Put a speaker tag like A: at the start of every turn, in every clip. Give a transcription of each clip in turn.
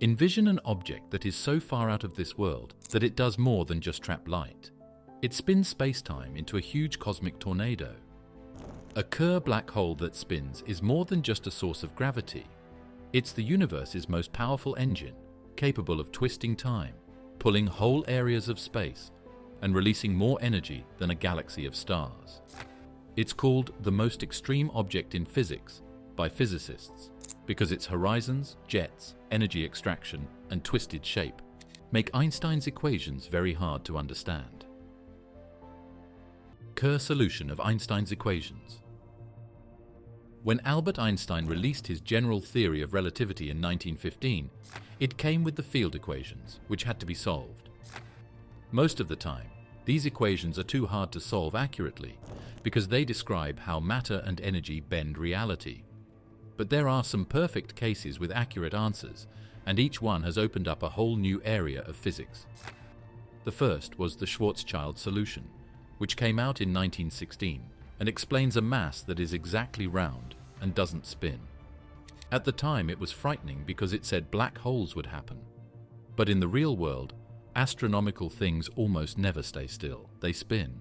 A: Envision an object that is so far out of this world that it does more than just trap light. It spins space-time into a huge cosmic tornado. A Kerr black hole that spins is more than just a source of gravity. It's the universe's most powerful engine, capable of twisting time, pulling whole areas of space, and releasing more energy than a galaxy of stars. It's called the most extreme object in physics by physicists because its horizons, jets, energy extraction, and twisted shape make Einstein's equations very hard to understand. Kerr solution of Einstein's equations. When Albert Einstein released his general theory of relativity in 1915, it came with the field equations, which had to be solved. Most of the time, these equations are too hard to solve accurately because they describe how matter and energy bend reality. But there are some perfect cases with accurate answers, and each one has opened up a whole new area of physics. The first was the Schwarzschild solution, which came out in 1916 and explains a mass that is exactly round and doesn't spin. At the time, it was frightening because it said black holes would happen. But in the real world, astronomical things almost never stay still, they spin.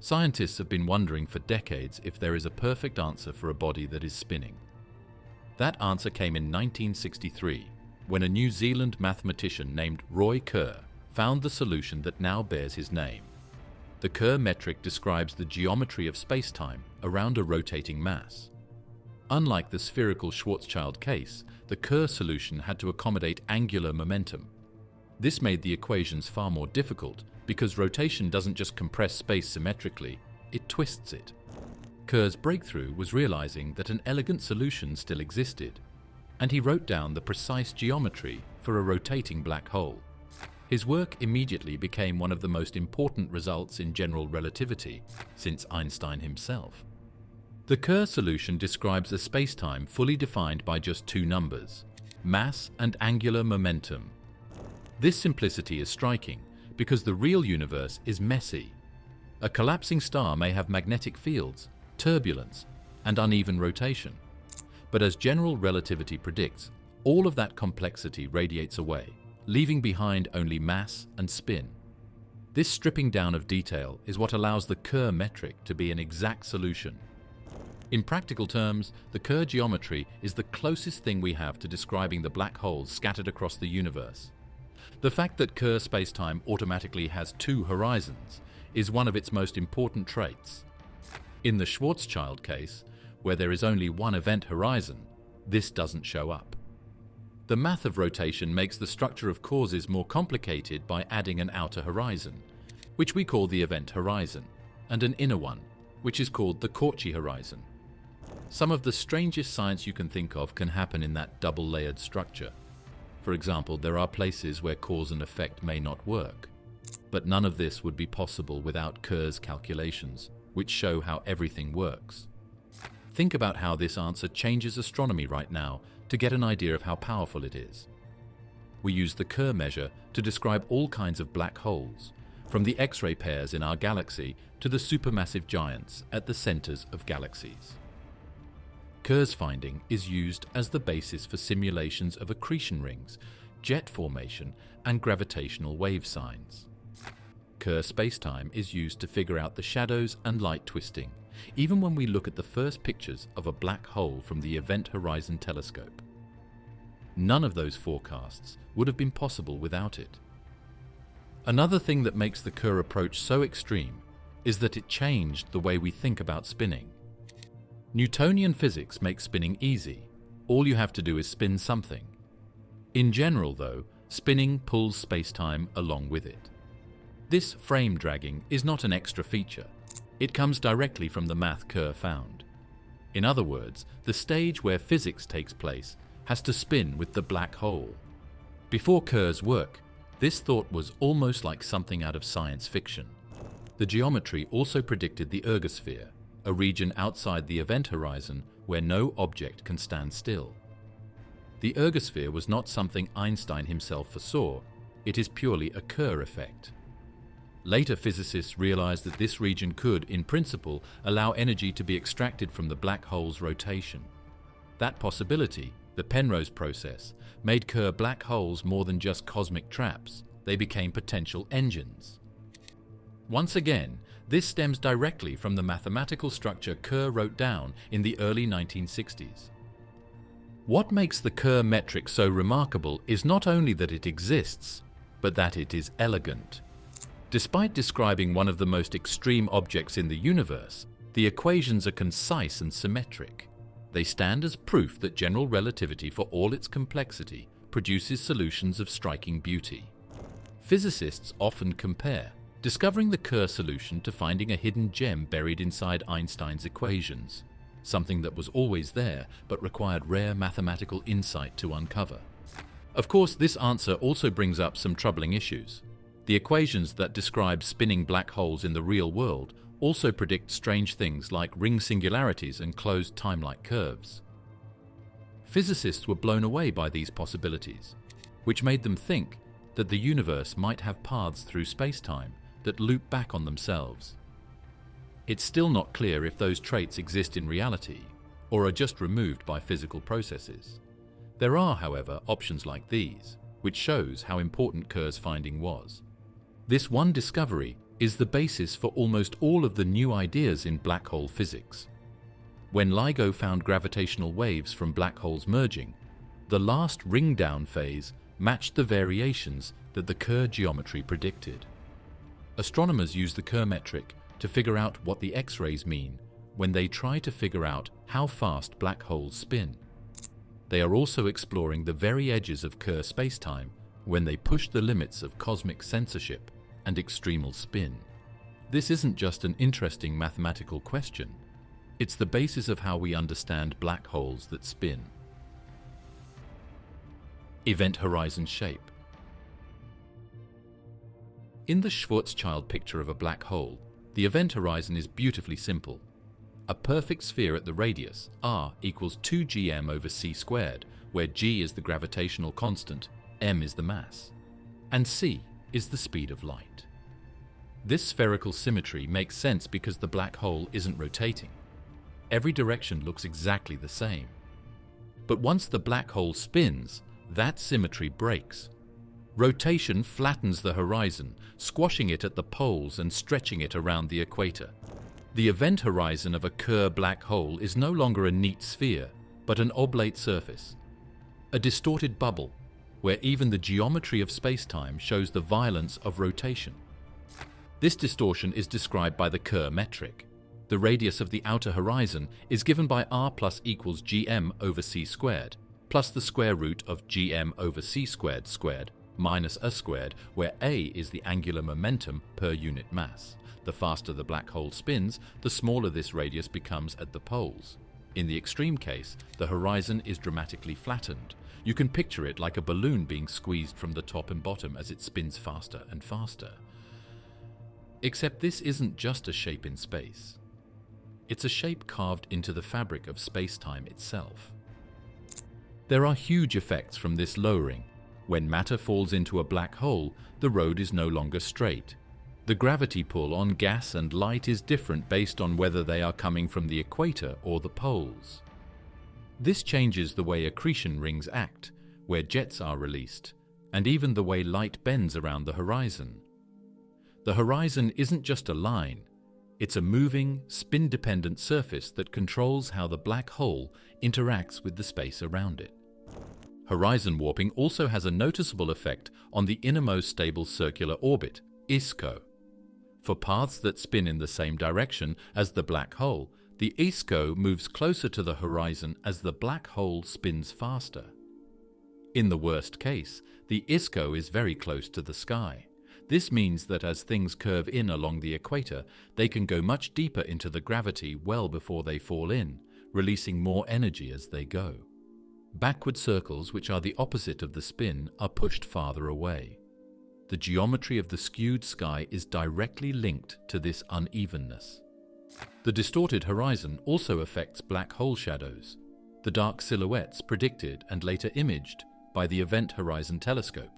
A: Scientists have been wondering for decades if there is a perfect answer for a body that is spinning. That answer came in 1963, when a New Zealand mathematician named Roy Kerr found the solution that now bears his name. The Kerr metric describes the geometry of spacetime around a rotating mass. Unlike the spherical Schwarzschild case, the Kerr solution had to accommodate angular momentum. This made the equations far more difficult because rotation doesn't just compress space symmetrically, it twists it. Kerr's breakthrough was realizing that an elegant solution still existed, and he wrote down the precise geometry for a rotating black hole. His work immediately became one of the most important results in general relativity since Einstein himself. The Kerr solution describes a spacetime fully defined by just two numbers, mass and angular momentum. This simplicity is striking because the real universe is messy. A collapsing star may have magnetic fields, turbulence, and uneven rotation. But as general relativity predicts, all of that complexity radiates away, leaving behind only mass and spin. This stripping down of detail is what allows the Kerr metric to be an exact solution. In practical terms, the Kerr geometry is the closest thing we have to describing the black holes scattered across the universe. The fact that Kerr spacetime automatically has two horizons is one of its most important traits. In the Schwarzschild case, where there is only one event horizon, this doesn't show up. The math of rotation makes the structure of causes more complicated by adding an outer horizon, which we call the event horizon, and an inner one, which is called the Cauchy horizon. Some of the strangest science you can think of can happen in that double-layered structure. For example, there are places where cause and effect may not work. But none of this would be possible without Kerr's calculations, which show how everything works. Think about how this answer changes astronomy right now to get an idea of how powerful it is. We use the Kerr measure to describe all kinds of black holes, from the X-ray pairs in our galaxy to the supermassive giants at the centers of galaxies. Kerr's finding is used as the basis for simulations of accretion rings, jet formation, and gravitational wave signs. Kerr spacetime is used to figure out the shadows and light twisting, even when we look at the first pictures of a black hole from the Event Horizon Telescope. None of those forecasts would have been possible without it. Another thing that makes the Kerr approach so extreme is that it changed the way we think about spinning. Newtonian physics makes spinning easy. All you have to do is spin something. In general, though, spinning pulls spacetime along with it. This frame dragging is not an extra feature. It comes directly from the math Kerr found. In other words, the stage where physics takes place has to spin with the black hole. Before Kerr's work, this thought was almost like something out of science fiction. The geometry also predicted the Ergosphere, a region outside the event horizon where no object can stand still. The Ergosphere was not something Einstein himself foresaw, it is purely a Kerr effect. Later physicists realized that this region could, in principle, allow energy to be extracted from the black hole's rotation. That possibility, The Penrose process made Kerr black holes more than just cosmic traps. They became potential engines. Once again, this stems directly from the mathematical structure Kerr wrote down in the early 1960s. What makes the Kerr metric so remarkable is not only that it exists, but that it is elegant. Despite describing one of the most extreme objects in the universe, the equations are concise and symmetric. They stand as proof that general relativity, for all its complexity, produces solutions of striking beauty. Physicists often compare discovering the Kerr solution to finding a hidden gem buried inside Einstein's equations, something that was always there but required rare mathematical insight to uncover. Of course, this answer also brings up some troubling issues. The equations that describe spinning black holes in the real world also predict strange things like ring singularities and closed timelike curves. Physicists were blown away by these possibilities, which made them think that the universe might have paths through spacetime that loop back on themselves. It's still not clear if those traits exist in reality or are just removed by physical processes. There are, however, options like these, which shows how important Kerr's finding was. This one discovery is the basis for almost all of the new ideas in black hole physics. When LIGO found gravitational waves from black holes merging, the last ring-down phase matched the variations that the Kerr geometry predicted. Astronomers use the Kerr metric to figure out what the X-rays mean when they try to figure out how fast black holes spin. They are also exploring the very edges of Kerr spacetime when they push the limits of cosmic censorship and extremal spin. This isn't just an interesting mathematical question. It's the basis of how we understand black holes that spin. Event horizon shape. In the Schwarzschild picture of a black hole, the event horizon is beautifully simple. A perfect sphere at the radius, r equals 2gm over c squared, where g is the gravitational constant, m is the mass, and c is the speed of light. This spherical symmetry makes sense because the black hole isn't rotating. Every direction looks exactly the same. But once the black hole spins, that symmetry breaks. Rotation flattens the horizon, squashing it at the poles and stretching it around the equator. The event horizon of a Kerr black hole is no longer a neat sphere, but an oblate surface, a distorted bubble, where even the geometry of spacetime shows the violence of rotation. This distortion is described by the Kerr metric. The radius of the outer horizon is given by r plus equals gm over c squared, plus the square root of gm over c squared squared, minus a squared, where a is the angular momentum per unit mass. The faster the black hole spins, the smaller this radius becomes at the poles. In the extreme case, the horizon is dramatically flattened. You can picture it like a balloon being squeezed from the top and bottom as it spins faster and faster. Except this isn't just a shape in space. It's a shape carved into the fabric of space-time itself. There are huge effects from this lowering. When matter falls into a black hole, the road is no longer straight. The gravity pull on gas and light is different based on whether they are coming from the equator or the poles. This changes the way accretion rings act, where jets are released, and even the way light bends around the horizon. The horizon isn't just a line, it's a moving, spin-dependent surface that controls how the black hole interacts with the space around it. Horizon warping also has a noticeable effect on the innermost stable circular orbit, ISCO. For paths that spin in the same direction as the black hole, the ISCO moves closer to the horizon as the black hole spins faster. In the worst case, the ISCO is very close to the sky. This means that as things curve in along the equator, they can go much deeper into the gravity well before they fall in, releasing more energy as they go. Backward circles, which are the opposite of the spin, are pushed farther away. The geometry of the skewed sky is directly linked to this unevenness. The distorted horizon also affects black hole shadows, the dark silhouettes predicted and later imaged by the Event Horizon Telescope.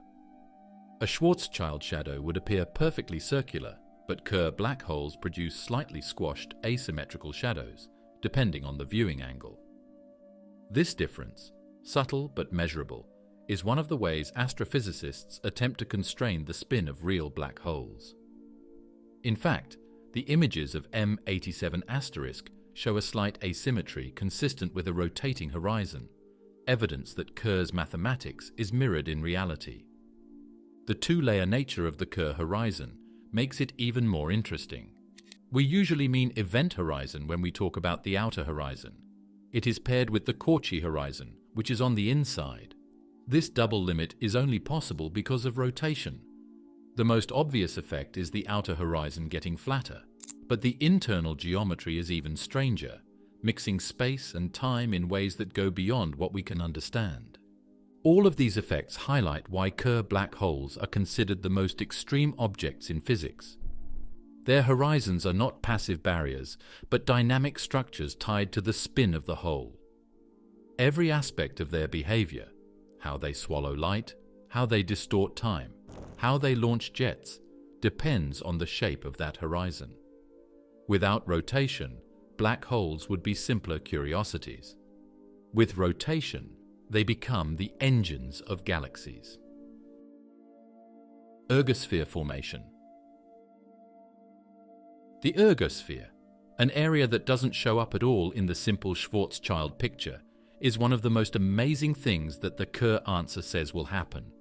A: A Schwarzschild shadow would appear perfectly circular, but Kerr black holes produce slightly squashed asymmetrical shadows, depending on the viewing angle. This difference, subtle but measurable, is one of the ways astrophysicists attempt to constrain the spin of real black holes. In fact, the images of M87** show a slight asymmetry consistent with a rotating horizon, evidence that Kerr's mathematics is mirrored in reality. The two-layer nature of the Kerr horizon makes it even more interesting. We usually mean event horizon when we talk about the outer horizon. It is paired with the Cauchy horizon, which is on the inside. This double limit is only possible because of rotation. The most obvious effect is the outer horizon getting flatter, but the internal geometry is even stranger, mixing space and time in ways that go beyond what we can understand. All of these effects highlight why Kerr black holes are considered the most extreme objects in physics. Their horizons are not passive barriers, but dynamic structures tied to the spin of the hole. Every aspect of their behavior, how they swallow light, how they distort time, how they launch jets, depends on the shape of that horizon. Without rotation, black holes would be simpler curiosities. With rotation, they become the engines of galaxies. Ergosphere formation. The ergosphere, an area that doesn't show up at all in the simple Schwarzschild picture, is one of the most amazing things that the Kerr answer says will happen.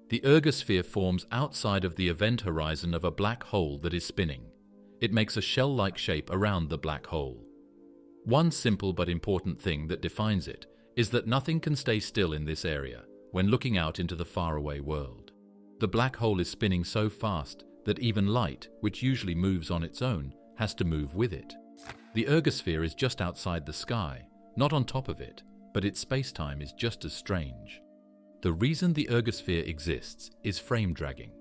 A: The ergosphere forms outside of the event horizon of a black hole that is spinning. It makes a shell-like shape around the black hole. One simple but important thing that defines it is that nothing can stay still in this area when looking out into the faraway world. The black hole is spinning so fast that even light, which usually moves on its own, has to move with it. The ergosphere is just outside the sky, not on top of it, but its spacetime is just as strange. The reason the ergosphere exists is frame dragging.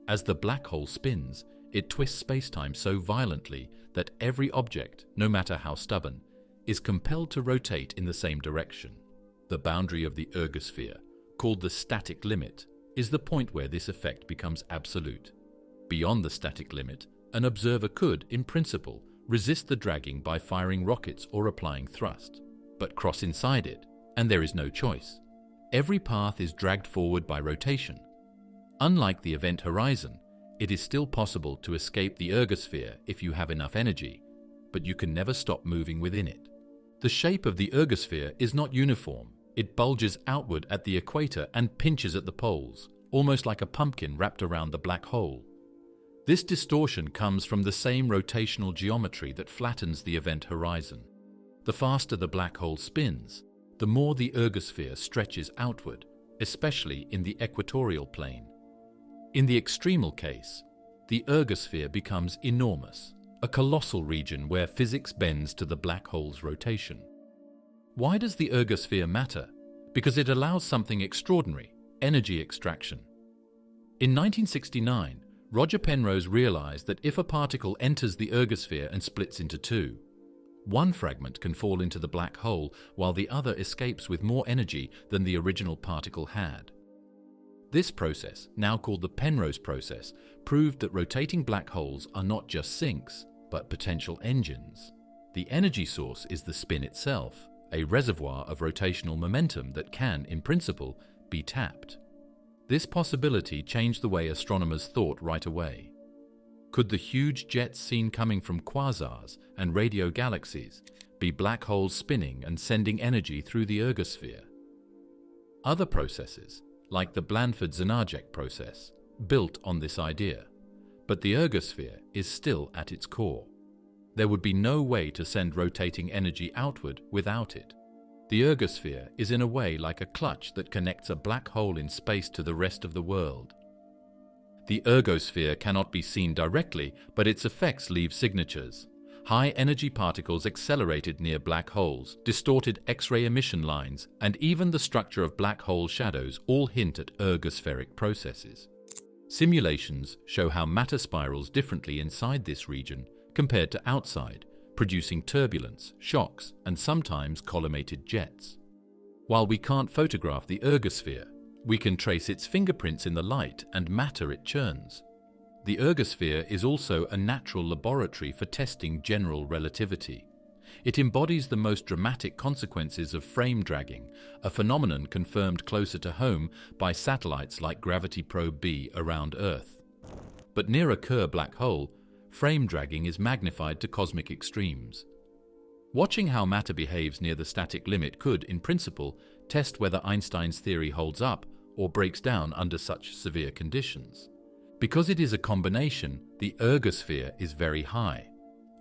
A: As the black hole spins, it twists spacetime so violently that every object, no matter how stubborn, is compelled to rotate in the same direction. The boundary of the ergosphere, called the static limit, is the point where this effect becomes absolute. Beyond the static limit, an observer could, in principle, resist the dragging by firing rockets or applying thrust, but cross inside it, and there is no choice. Every path is dragged forward by rotation. Unlike the event horizon, it is still possible to escape the ergosphere if you have enough energy, but you can never stop moving within it. The shape of the ergosphere is not uniform. It bulges outward at the equator and pinches at the poles, almost like a pumpkin wrapped around the black hole. This distortion comes from the same rotational geometry that flattens the event horizon. The faster the black hole spins, the more the ergosphere stretches outward, especially in the equatorial plane. In the extremal case, the ergosphere becomes enormous, a colossal region where physics bends to the black hole's rotation. Why does the ergosphere matter? Because it allows something extraordinary, energy extraction. In 1969, Roger Penrose realized that if a particle enters the ergosphere and splits into two, one fragment can fall into the black hole while the other escapes with more energy than the original particle had. This process, now called the Penrose process, proved that rotating black holes are not just sinks, but potential engines. The energy source is the spin itself, a reservoir of rotational momentum that can, in principle, be tapped. This possibility changed the way astronomers thought right away. Could the huge jets seen coming from quasars and radio galaxies be black holes spinning and sending energy through the ergosphere? Other processes, like the Blandford-Znajek process, built on this idea, but the ergosphere is still at its core. There would be no way to send rotating energy outward without it. The ergosphere is in a way like a clutch that connects a black hole in space to the rest of the world. The ergosphere cannot be seen directly, but its effects leave signatures. High-energy particles accelerated near black holes, distorted X-ray emission lines, and even the structure of black hole shadows all hint at ergospheric processes. Simulations show how matter spirals differently inside this region compared to outside, producing turbulence, shocks, and sometimes collimated jets. While we can't photograph the ergosphere, we can trace its fingerprints in the light and matter it churns. The ergosphere is also a natural laboratory for testing general relativity. It embodies the most dramatic consequences of frame dragging, a phenomenon confirmed closer to home by satellites like Gravity Probe B around Earth. But near a Kerr black hole, frame dragging is magnified to cosmic extremes. Watching how matter behaves near the static limit could, in principle, test whether Einstein's theory holds up or breaks down under such severe conditions. Because it is a combination, the ergosphere is very high.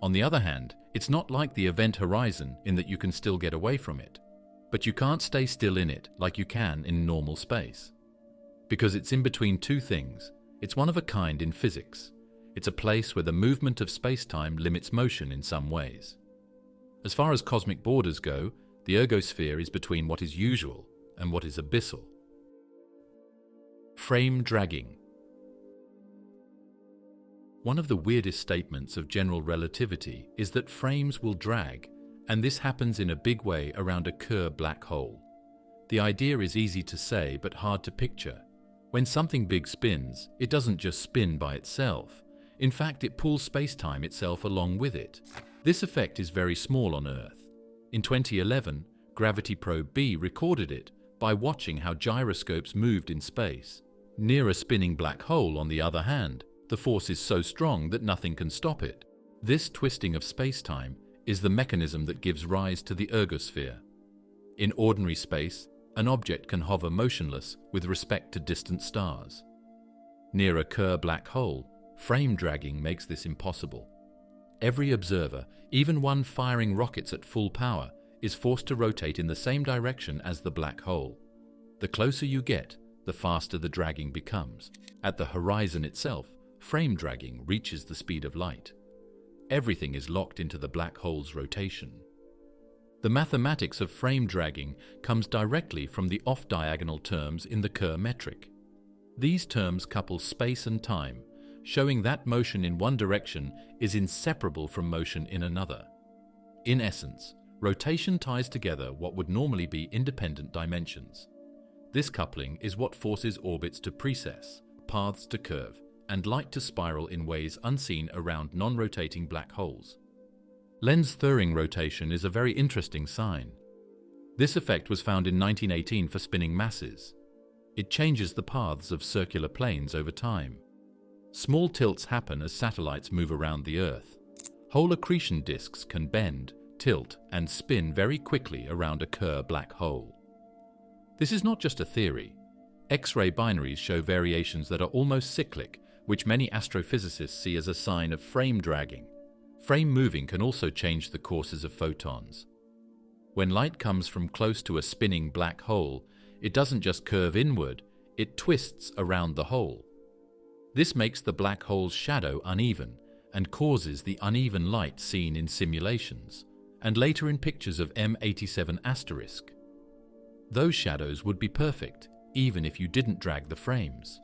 A: On the other hand, it's not like the event horizon in that you can still get away from it. But you can't stay still in it like you can in normal space. Because it's in between two things, it's one of a kind in physics. It's a place where the movement of space-time limits motion in some ways. As far as cosmic borders go, the ergosphere is between what is usual and what is abyssal. Frame dragging. One of the weirdest statements of general relativity is that frames will drag, and this happens in a big way around a Kerr black hole. The idea is easy to say but hard to picture. When something big spins, it doesn't just spin by itself. In fact, it pulls space-time itself along with it. This effect is very small on Earth. In 2011, Gravity Probe B recorded it by watching how gyroscopes moved in space. Near a spinning black hole, on the other hand, the force is so strong that nothing can stop it. This twisting of space-time is the mechanism that gives rise to the ergosphere. In ordinary space, an object can hover motionless with respect to distant stars. Near a Kerr black hole, frame dragging makes this impossible. Every observer, even one firing rockets at full power, is forced to rotate in the same direction as the black hole. The closer you get, the faster the dragging becomes. At the horizon itself, frame dragging reaches the speed of light. Everything is locked into the black hole's rotation. The mathematics of frame dragging comes directly from the off-diagonal terms in the Kerr metric. These terms couple space and time, showing that motion in one direction is inseparable from motion in another. In essence, rotation ties together what would normally be independent dimensions. This coupling is what forces orbits to precess, paths to curve, and light to spiral in ways unseen around non-rotating black holes. Lense-Thirring rotation is a very interesting sign. This effect was found in 1918 for spinning masses. It changes the paths of circular planes over time. Small tilts happen as satellites move around the Earth. Whole accretion disks can bend, tilt, and spin very quickly around a Kerr black hole. This is not just a theory. X-ray binaries show variations that are almost cyclic, which many astrophysicists see as a sign of frame dragging. Frame moving can also change the courses of photons. When light comes from close to a spinning black hole, it doesn't just curve inward, it twists around the hole. This makes the black hole's shadow uneven and causes the uneven light seen in simulations, and later in pictures of M87*. Those shadows would be perfect, even if you didn't drag the frames.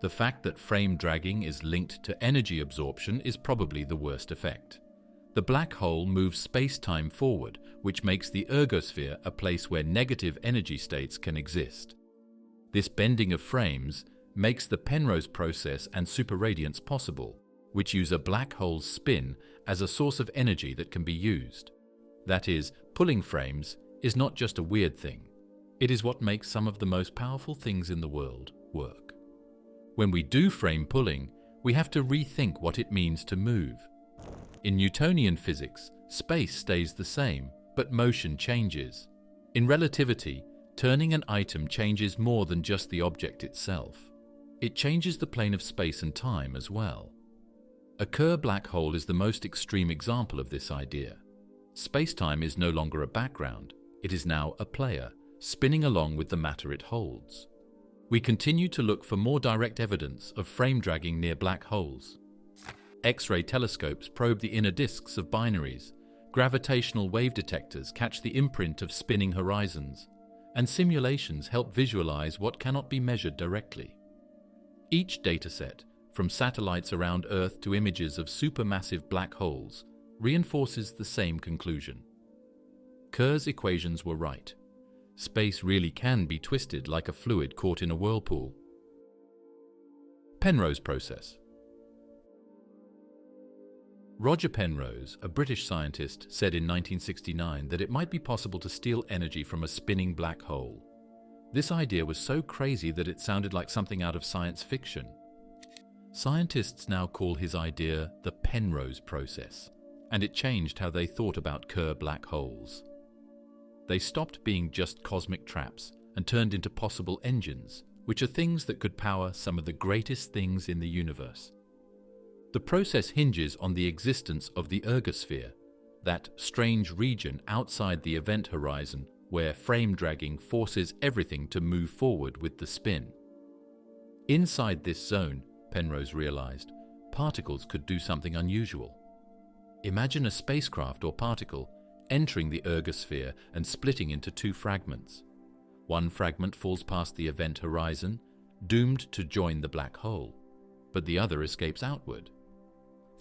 A: The fact that frame dragging is linked to energy absorption is probably the worst effect. The black hole moves space-time forward, which makes the ergosphere a place where negative energy states can exist. This bending of frames makes the Penrose process and superradiance possible, which use a black hole's spin as a source of energy that can be used. That is, pulling frames is not just a weird thing. It is what makes some of the most powerful things in the world work. When we do frame pulling, we have to rethink what it means to move. In Newtonian physics, space stays the same, but motion changes. In relativity, turning an item changes more than just the object itself. It changes the plane of space and time as well. A Kerr black hole is the most extreme example of this idea. Space-time is no longer a background, it is now a player, spinning along with the matter it holds. We continue to look for more direct evidence of frame dragging near black holes. X-ray telescopes probe the inner disks of binaries, gravitational wave detectors catch the imprint of spinning horizons, and simulations help visualize what cannot be measured directly. Each dataset, from satellites around Earth to images of supermassive black holes, reinforces the same conclusion. Kerr's equations were right. Space really can be twisted like a fluid caught in a whirlpool. Penrose process. Roger Penrose, a British scientist, said in 1969 that it might be possible to steal energy from a spinning black hole. This idea was so crazy that it sounded like something out of science fiction. Scientists now call his idea the Penrose process, and it changed how they thought about Kerr black holes. They stopped being just cosmic traps and turned into possible engines, which are things that could power some of the greatest things in the universe. The process hinges on the existence of the Ergosphere, that strange region outside the event horizon where frame dragging forces everything to move forward with the spin. Inside this zone, Penrose realized, particles could do something unusual. Imagine a spacecraft or particle entering the Ergosphere and splitting into two fragments. One fragment falls past the event horizon, doomed to join the black hole, but the other escapes outward.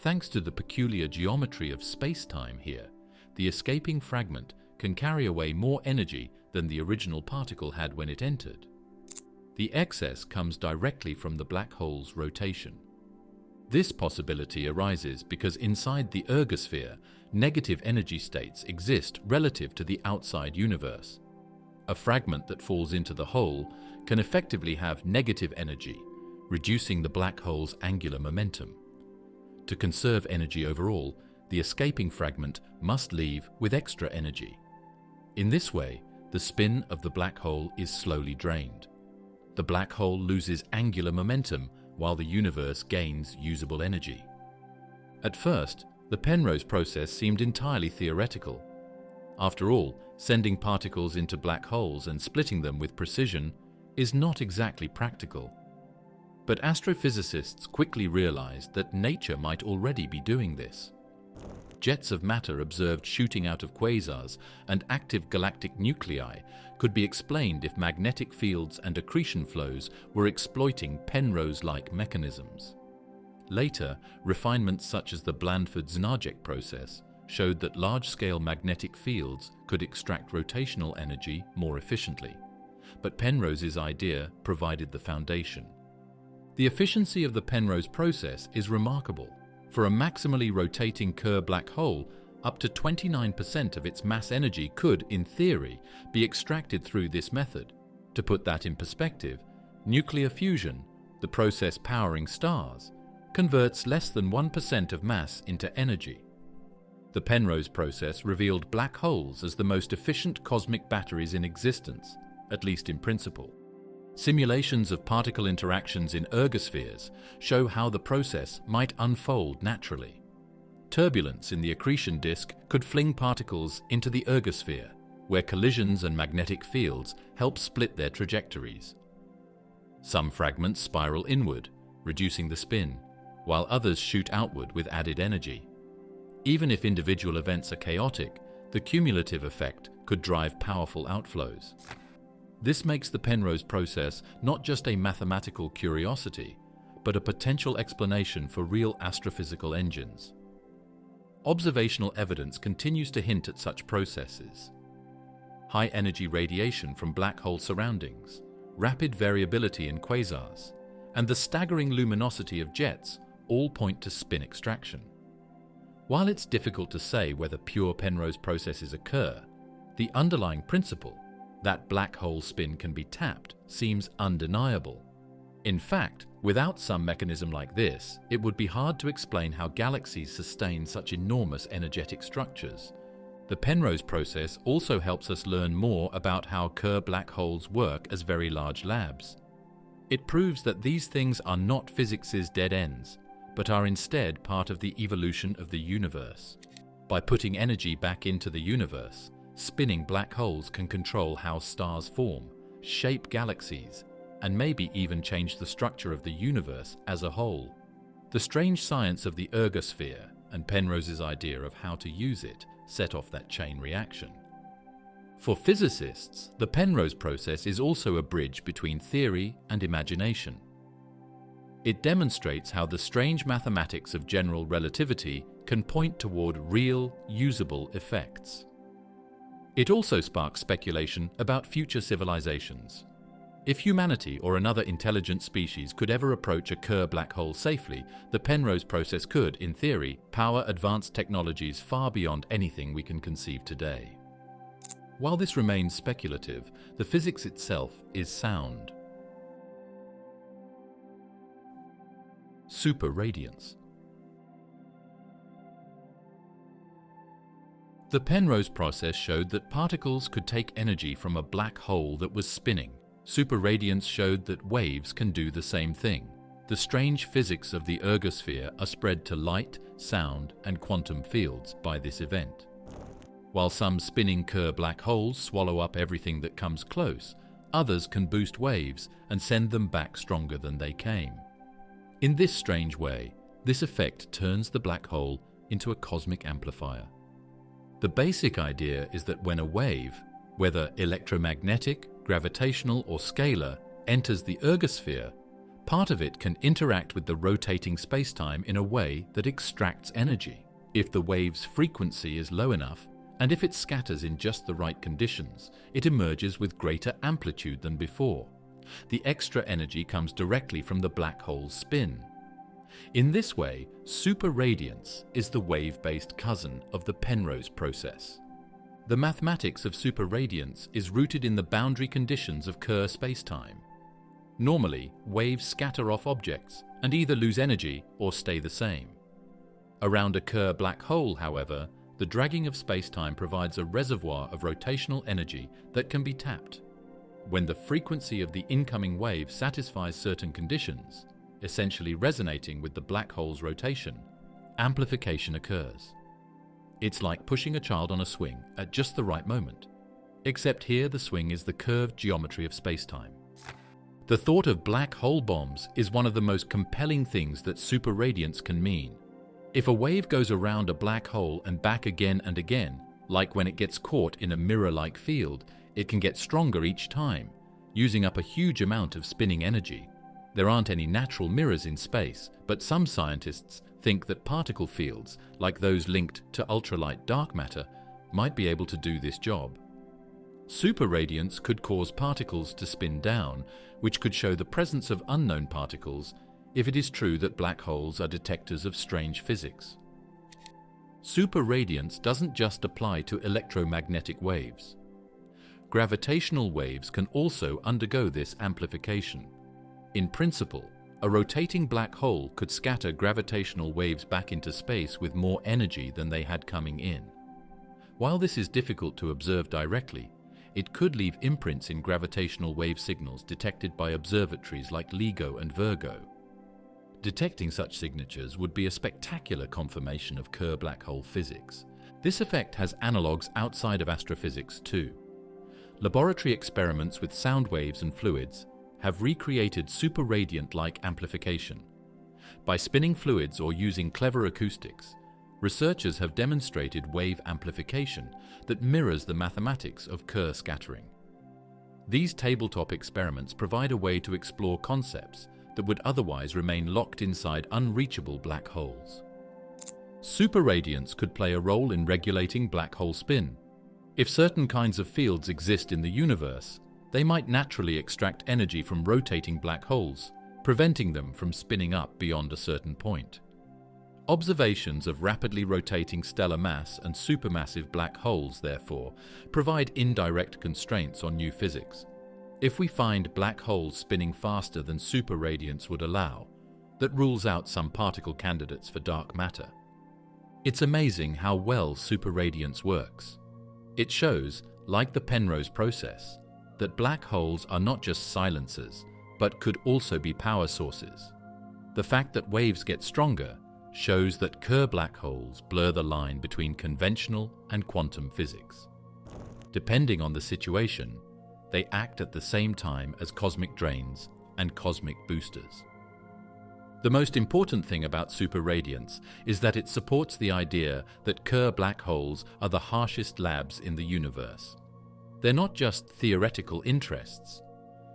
A: Thanks to the peculiar geometry of space-time here, the escaping fragment can carry away more energy than the original particle had when it entered. The excess comes directly from the black hole's rotation. This possibility arises because inside the Ergosphere, negative energy states exist relative to the outside universe. A fragment that falls into the hole can effectively have negative energy, reducing the black hole's angular momentum. To conserve energy overall, the escaping fragment must leave with extra energy. In this way, the spin of the black hole is slowly drained. The black hole loses angular momentum while the universe gains usable energy. At first, the Penrose process seemed entirely theoretical. After all, sending particles into black holes and splitting them with precision is not exactly practical. But astrophysicists quickly realized that nature might already be doing this. Jets of matter observed shooting out of quasars and active galactic nuclei could be explained if magnetic fields and accretion flows were exploiting Penrose-like mechanisms. Later, refinements such as the Blandford-Znajek process showed that large-scale magnetic fields could extract rotational energy more efficiently. But Penrose's idea provided the foundation. The efficiency of the Penrose process is remarkable. For a maximally rotating Kerr black hole, up to 29% of its mass energy could, in theory, be extracted through this method. To put that in perspective, nuclear fusion, the process powering stars, converts less than 1% of mass into energy. The Penrose process revealed black holes as the most efficient cosmic batteries in existence, at least in principle. Simulations of particle interactions in ergospheres show how the process might unfold naturally. Turbulence in the accretion disk could fling particles into the ergosphere, where collisions and magnetic fields help split their trajectories. Some fragments spiral inward, reducing the spin, while others shoot outward with added energy. Even if individual events are chaotic, the cumulative effect could drive powerful outflows. This makes the Penrose process not just a mathematical curiosity, but a potential explanation for real astrophysical engines. Observational evidence continues to hint at such processes. High-energy radiation from black hole surroundings, rapid variability in quasars, and the staggering luminosity of jets all point to spin extraction. While it's difficult to say whether pure Penrose processes occur, the underlying principle, that black hole spin can be tapped, seems undeniable. In fact, without some mechanism like this, it would be hard to explain how galaxies sustain such enormous energetic structures. The Penrose process also helps us learn more about how Kerr black holes work as very large labs. It proves that these things are not physics's dead ends, but are instead part of the evolution of the universe. By putting energy back into the universe, spinning black holes can control how stars form, shape galaxies, and maybe even change the structure of the universe as a whole. The strange science of the Ergosphere and Penrose's idea of how to use it set off that chain reaction. For physicists, the Penrose process is also a bridge between theory and imagination. It demonstrates how the strange mathematics of general relativity can point toward real, usable effects. It also sparks speculation about future civilizations. If humanity or another intelligent species could ever approach a Kerr black hole safely, the Penrose process could, in theory, power advanced technologies far beyond anything we can conceive today. While this remains speculative, the physics itself is sound. Superradiance. The Penrose process showed that particles could take energy from a black hole that was spinning. Superradiance showed that waves can do the same thing. The strange physics of the Ergosphere are spread to light, sound, and quantum fields by this event. While some spinning Kerr black holes swallow up everything that comes close, others can boost waves and send them back stronger than they came. In this strange way, this effect turns the black hole into a cosmic amplifier. The basic idea is that when a wave, whether electromagnetic, gravitational, or scalar, enters the ergosphere, part of it can interact with the rotating spacetime in a way that extracts energy. If the wave's frequency is low enough, and if it scatters in just the right conditions, it emerges with greater amplitude than before. The extra energy comes directly from the black hole's spin. In this way, superradiance is the wave-based cousin of the Penrose process. The mathematics of superradiance is rooted in the boundary conditions of Kerr spacetime. Normally, waves scatter off objects and either lose energy or stay the same. Around a Kerr black hole, however, the dragging of spacetime provides a reservoir of rotational energy that can be tapped. When the frequency of the incoming wave satisfies certain conditions, essentially resonating with the black hole's rotation, amplification occurs. It's like pushing a child on a swing at just the right moment, except here the swing is the curved geometry of spacetime. The thought of black hole bombs is one of the most compelling things that superradiance can mean. If a wave goes around a black hole and back again and again, like when it gets caught in a mirror-like field, it can get stronger each time, using up a huge amount of spinning energy. There aren't any natural mirrors in space, but some scientists think that particle fields, like those linked to ultralight dark matter, might be able to do this job. Superradiance could cause particles to spin down, which could show the presence of unknown particles if it is true that black holes are detectors of strange physics. Superradiance doesn't just apply to electromagnetic waves. Gravitational waves can also undergo this amplification. In principle, a rotating black hole could scatter gravitational waves back into space with more energy than they had coming in. While this is difficult to observe directly, it could leave imprints in gravitational wave signals detected by observatories like LIGO and Virgo. Detecting such signatures would be a spectacular confirmation of Kerr black hole physics. This effect has analogues outside of astrophysics too. Laboratory experiments with sound waves and fluids have recreated superradiant-like amplification. By spinning fluids or using clever acoustics, researchers have demonstrated wave amplification that mirrors the mathematics of Kerr scattering. These tabletop experiments provide a way to explore concepts that would otherwise remain locked inside unreachable black holes. Superradiance could play a role in regulating black hole spin. If certain kinds of fields exist in the universe, they might naturally extract energy from rotating black holes, preventing them from spinning up beyond a certain point. Observations of rapidly rotating stellar mass and supermassive black holes, therefore, provide indirect constraints on new physics. If we find black holes spinning faster than superradiance would allow, that rules out some particle candidates for dark matter. It's amazing how well superradiance works. It shows, like the Penrose process, that black holes are not just silencers, but could also be power sources. The fact that waves get stronger shows that Kerr black holes blur the line between conventional and quantum physics. Depending on the situation, they act at the same time as cosmic drains and cosmic boosters. The most important thing about superradiance is that it supports the idea that Kerr black holes are the harshest labs in the universe. They're not just theoretical interests.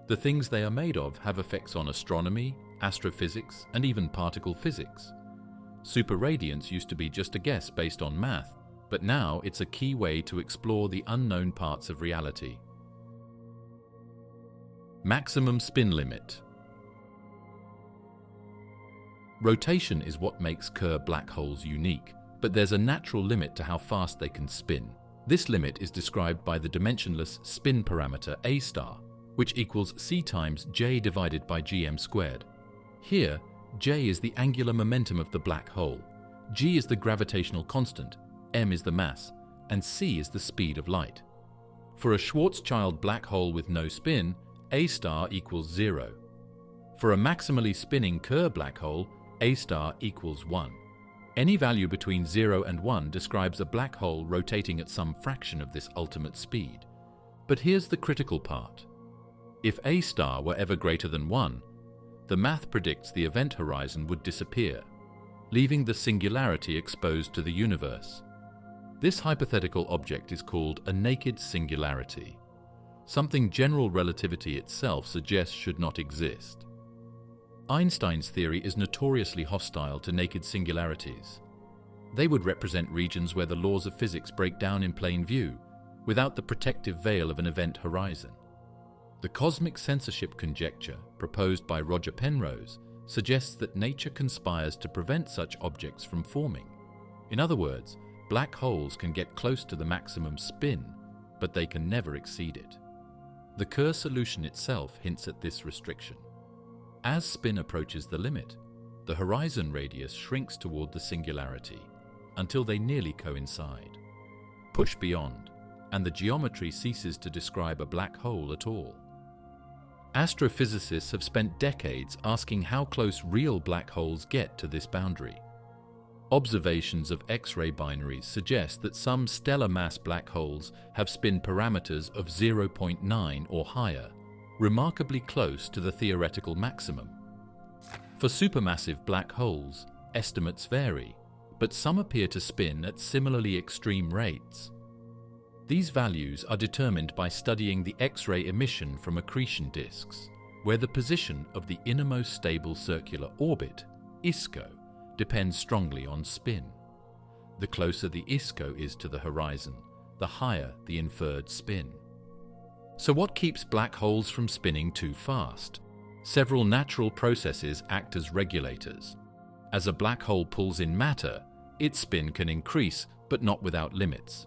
A: The things they are made of have effects on astronomy, astrophysics, and even particle physics. Superradiance used to be just a guess based on math, but now it's a key way to explore the unknown parts of reality. Maximum spin limit. Rotation is what makes Kerr black holes unique, but there's a natural limit to how fast they can spin. This limit is described by the dimensionless spin parameter A star, which equals c times j divided by gm squared. Here, j is the angular momentum of the black hole, g is the gravitational constant, m is the mass, and c is the speed of light. For a Schwarzschild black hole with no spin, A star equals 0. For a maximally spinning Kerr black hole, A star equals 1. Any value between 0 and 1 describes a black hole rotating at some fraction of this ultimate speed. But here's the critical part. If A star were ever greater than 1, the math predicts the event horizon would disappear, leaving the singularity exposed to the universe. This hypothetical object is called a naked singularity, something general relativity itself suggests should not exist. Einstein's theory is notoriously hostile to naked singularities. They would represent regions where the laws of physics break down in plain view, without the protective veil of an event horizon. The cosmic censorship conjecture, proposed by Roger Penrose, suggests that nature conspires to prevent such objects from forming. In other words, black holes can get close to the maximum spin, but they can never exceed it. The Kerr solution itself hints at this restriction. As spin approaches the limit, the horizon radius shrinks toward the singularity until they nearly coincide. Push beyond, and the geometry ceases to describe a black hole at all. Astrophysicists have spent decades asking how close real black holes get to this boundary. Observations of X-ray binaries suggest that some stellar mass black holes have spin parameters of 0.9 or higher, remarkably close to the theoretical maximum. For supermassive black holes, estimates vary, but some appear to spin at similarly extreme rates. These values are determined by studying the X-ray emission from accretion disks, where the position of the innermost stable circular orbit, ISCO, depends strongly on spin. The closer the ISCO is to the horizon, the higher the inferred spin. So what keeps black holes from spinning too fast? Several natural processes act as regulators. As a black hole pulls in matter, its spin can increase, but not without limits.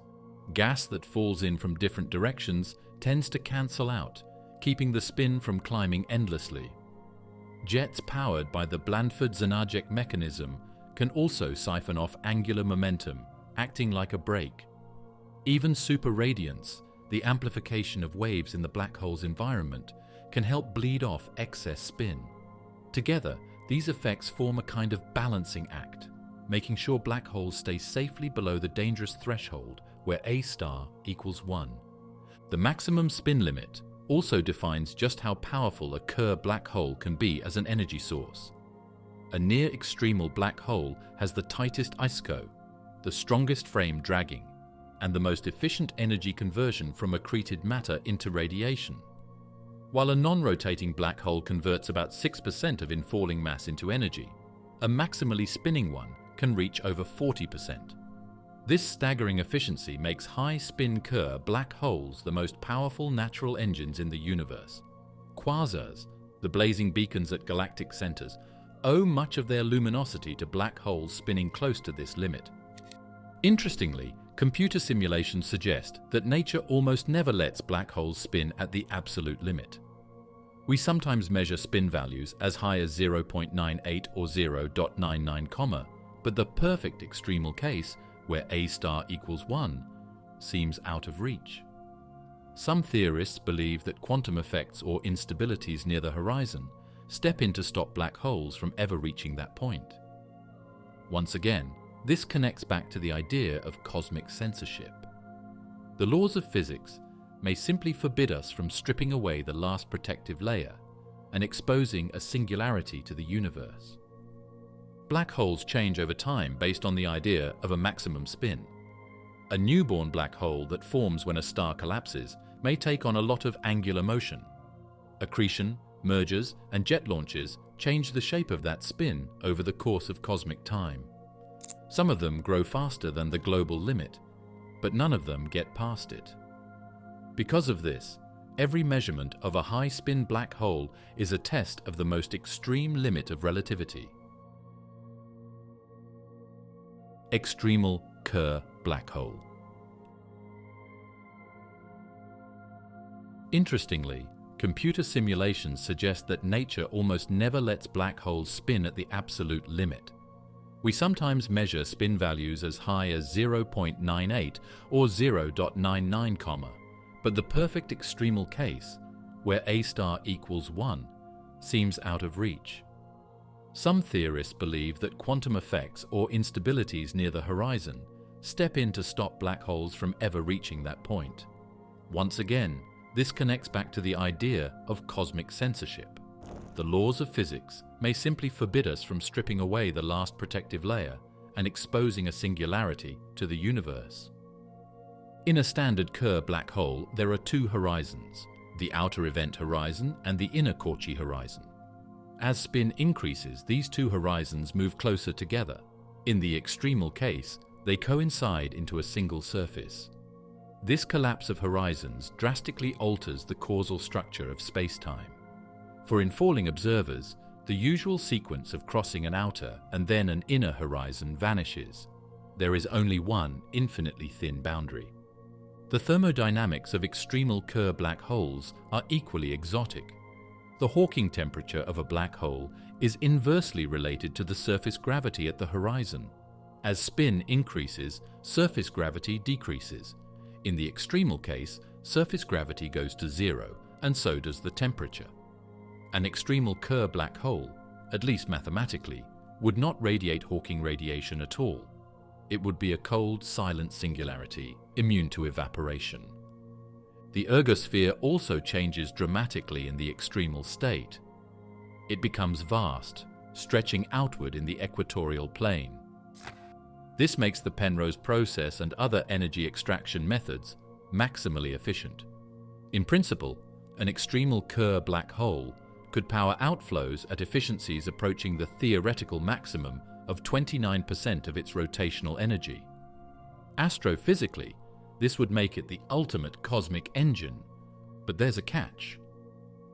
A: Gas that falls in from different directions tends to cancel out, keeping the spin from climbing endlessly. Jets powered by the Blandford-Znajek mechanism can also siphon off angular momentum, acting like a brake. Even superradiance, the amplification of waves in the black hole's environment, can help bleed off excess spin. Together, these effects form a kind of balancing act, making sure black holes stay safely below the dangerous threshold where A star equals 1. The maximum spin limit also defines just how powerful a Kerr black hole can be as an energy source. A near-extremal black hole has the tightest ISCO, the strongest frame dragging, and the most efficient energy conversion from accreted matter into radiation. While a non-rotating black hole converts about 6% of infalling mass into energy, a maximally spinning one can reach over 40%. This staggering efficiency makes high-spin Kerr black holes the most powerful natural engines in the universe. Quasars, the blazing beacons at galactic centers, owe much of their luminosity to black holes spinning close to this limit. Interestingly, computer simulations suggest that nature almost never lets black holes spin at the absolute limit. We sometimes measure spin values as high as 0.98 or 0.99, but the perfect extremal case, where A star equals 1, seems out of reach. Some theorists believe that quantum effects or instabilities near the horizon step in to stop black holes from ever reaching that point. Once again, this connects back to the idea of cosmic censorship. The laws of physics may simply forbid us from stripping away the last protective layer and exposing a singularity to the universe. Black holes change over time based on the idea of a maximum spin. A newborn black hole that forms when a star collapses may take on a lot of angular motion. Accretion, mergers, and jet launches change the shape of that spin over the course of cosmic time. Some of them grow faster than the global limit, but none of them get past it. Because of this, every measurement of a high-spin black hole is a test of the most extreme limit of relativity. Extremal Kerr black hole. Interestingly, computer simulations suggest that nature almost never lets black holes spin at the absolute limit. We sometimes measure spin values as high as 0.98 or 0.99, but the perfect extremal case, where A star equals 1, seems out of reach. Some theorists believe that quantum effects or instabilities near the horizon step in to stop black holes from ever reaching that point. Once again, this connects back to the idea of cosmic censorship. The laws of physics may simply forbid us from stripping away the last protective layer and exposing a singularity to the universe. In a standard Kerr black hole, there are two horizons, the outer event horizon and the inner Cauchy horizon. As spin increases, these two horizons move closer together. In the extremal case, they coincide into a single surface. This collapse of horizons drastically alters the causal structure of spacetime. For infalling observers, the usual sequence of crossing an outer and then an inner horizon vanishes. There is only one infinitely thin boundary. The thermodynamics of extremal Kerr black holes are equally exotic. The Hawking temperature of a black hole is inversely related to the surface gravity at the horizon. As spin increases, surface gravity decreases. In the extremal case, surface gravity goes to zero, and so does the temperature. An extremal Kerr black hole, at least mathematically, would not radiate Hawking radiation at all. It would be a cold, silent singularity, immune to evaporation. The ergosphere also changes dramatically in the extremal state. It becomes vast, stretching outward in the equatorial plane. This makes the Penrose process and other energy extraction methods maximally efficient. In principle, an extremal Kerr black hole could power outflows at efficiencies approaching the theoretical maximum of 29% of its rotational energy. Astrophysically, this would make it the ultimate cosmic engine. But there's a catch.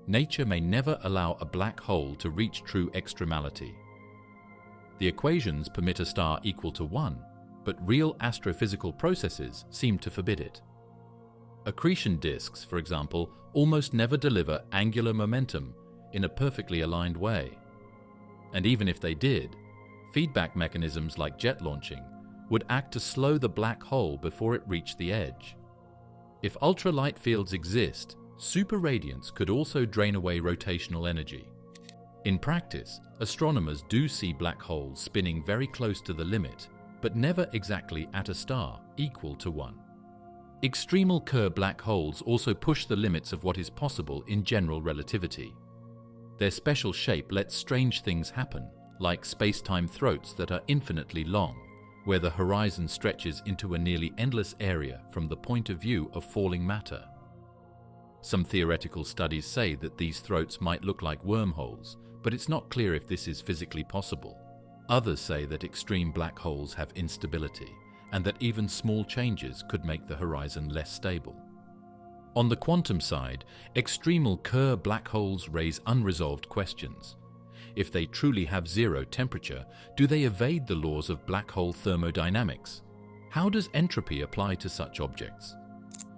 A: Nature may never allow a black hole to reach true extremality. The equations permit a star equal to 1, but real astrophysical processes seem to forbid it. Accretion disks, for example, almost never deliver angular momentum in a perfectly aligned way. And even if they did, feedback mechanisms like jet launching would act to slow the black hole before it reached the edge. If ultralight fields exist, superradiance could also drain away rotational energy. In practice, astronomers do see black holes spinning very close to the limit, but never exactly at a star equal to 1. Extremal Kerr black holes also push the limits of what is possible in general relativity. Their special shape lets strange things happen, like space-time throats that are infinitely long, where the horizon stretches into a nearly endless area from the point of view of falling matter. Some theoretical studies say that these throats might look like wormholes, but it's not clear if this is physically possible. Others say that extreme black holes have instability, and that even small changes could make the horizon less stable. On the quantum side, extremal Kerr black holes raise unresolved questions. If they truly have zero temperature, do they evade the laws of black hole thermodynamics? How does entropy apply to such objects?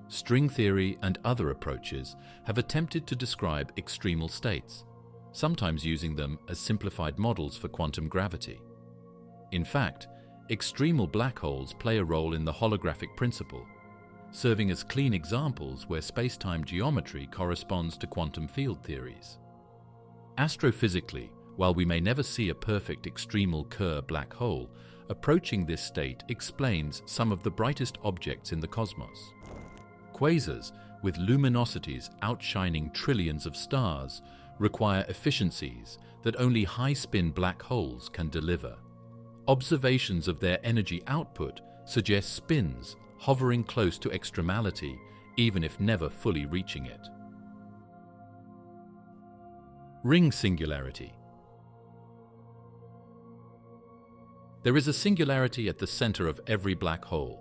A: String theory and other approaches have attempted to describe extremal states, sometimes using them as simplified models for quantum gravity. In fact, extremal black holes play a role in the holographic principle, serving as clean examples where space-time geometry corresponds to quantum field theories. Astrophysically, while we may never see a perfect extremal Kerr black hole, approaching this state explains some of the brightest objects in the cosmos. Quasars, with luminosities outshining trillions of stars, require efficiencies that only high-spin black holes can deliver. Observations of their energy output suggest spins hovering close to extremality, even if never fully reaching it. Ring singularity. There is a singularity at the center of every black hole.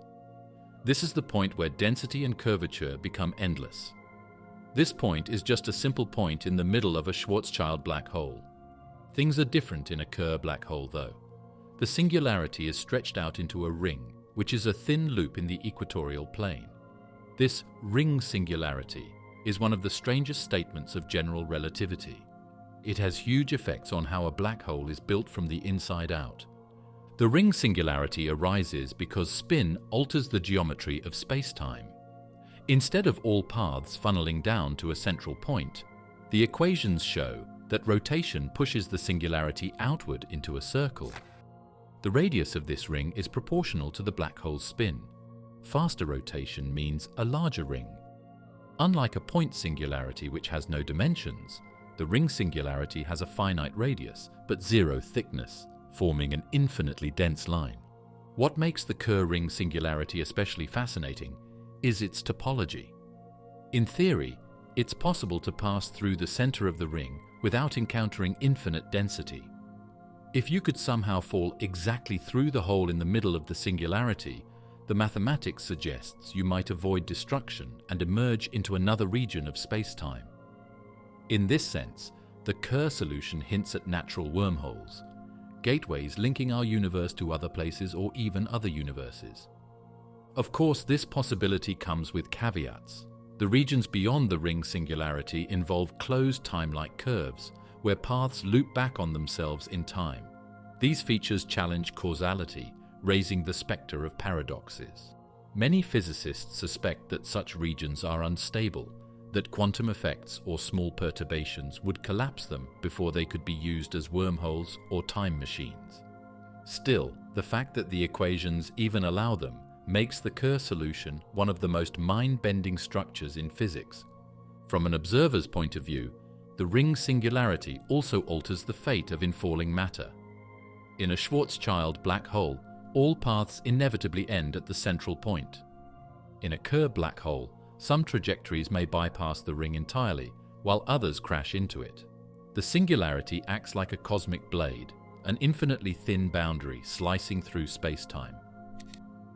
A: This is the point where density and curvature become endless. This point is just a simple point in the middle of a Schwarzschild black hole. Things are different in a Kerr black hole, though. The singularity is stretched out into a ring, which is a thin loop in the equatorial plane. This ring singularity is one of the strangest statements of general relativity. It has huge effects on how a black hole is built from the inside out. The ring singularity arises because spin alters the geometry of spacetime. Instead of all paths funneling down to a central point, the equations show that rotation pushes the singularity outward into a circle. The radius of this ring is proportional to the black hole's spin. Faster rotation means a larger ring. Unlike a point singularity which has no dimensions, the ring singularity has a finite radius but zero thickness, forming an infinitely dense line. What makes the Kerr ring singularity especially fascinating is its topology. In theory, it's possible to pass through the center of the ring without encountering infinite density. If you could somehow fall exactly through the hole in the middle of the singularity, the mathematics suggests you might avoid destruction and emerge into another region of space-time. In this sense, the Kerr solution hints at natural wormholes, gateways linking our universe to other places or even other universes. Of course, this possibility comes with caveats. The regions beyond the ring singularity involve closed timelike curves, where paths loop back on themselves in time. These features challenge causality, raising the specter of paradoxes. Many physicists suspect that such regions are unstable, that quantum effects or small perturbations would collapse them before they could be used as wormholes or time machines. Still, the fact that the equations even allow them makes the Kerr solution one of the most mind-bending structures in physics. From an observer's point of view, the ring singularity also alters the fate of infalling matter. In a Schwarzschild black hole, all paths inevitably end at the central point. In a Kerr black hole, some trajectories may bypass the ring entirely, while others crash into it. The singularity acts like a cosmic blade, an infinitely thin boundary slicing through space-time.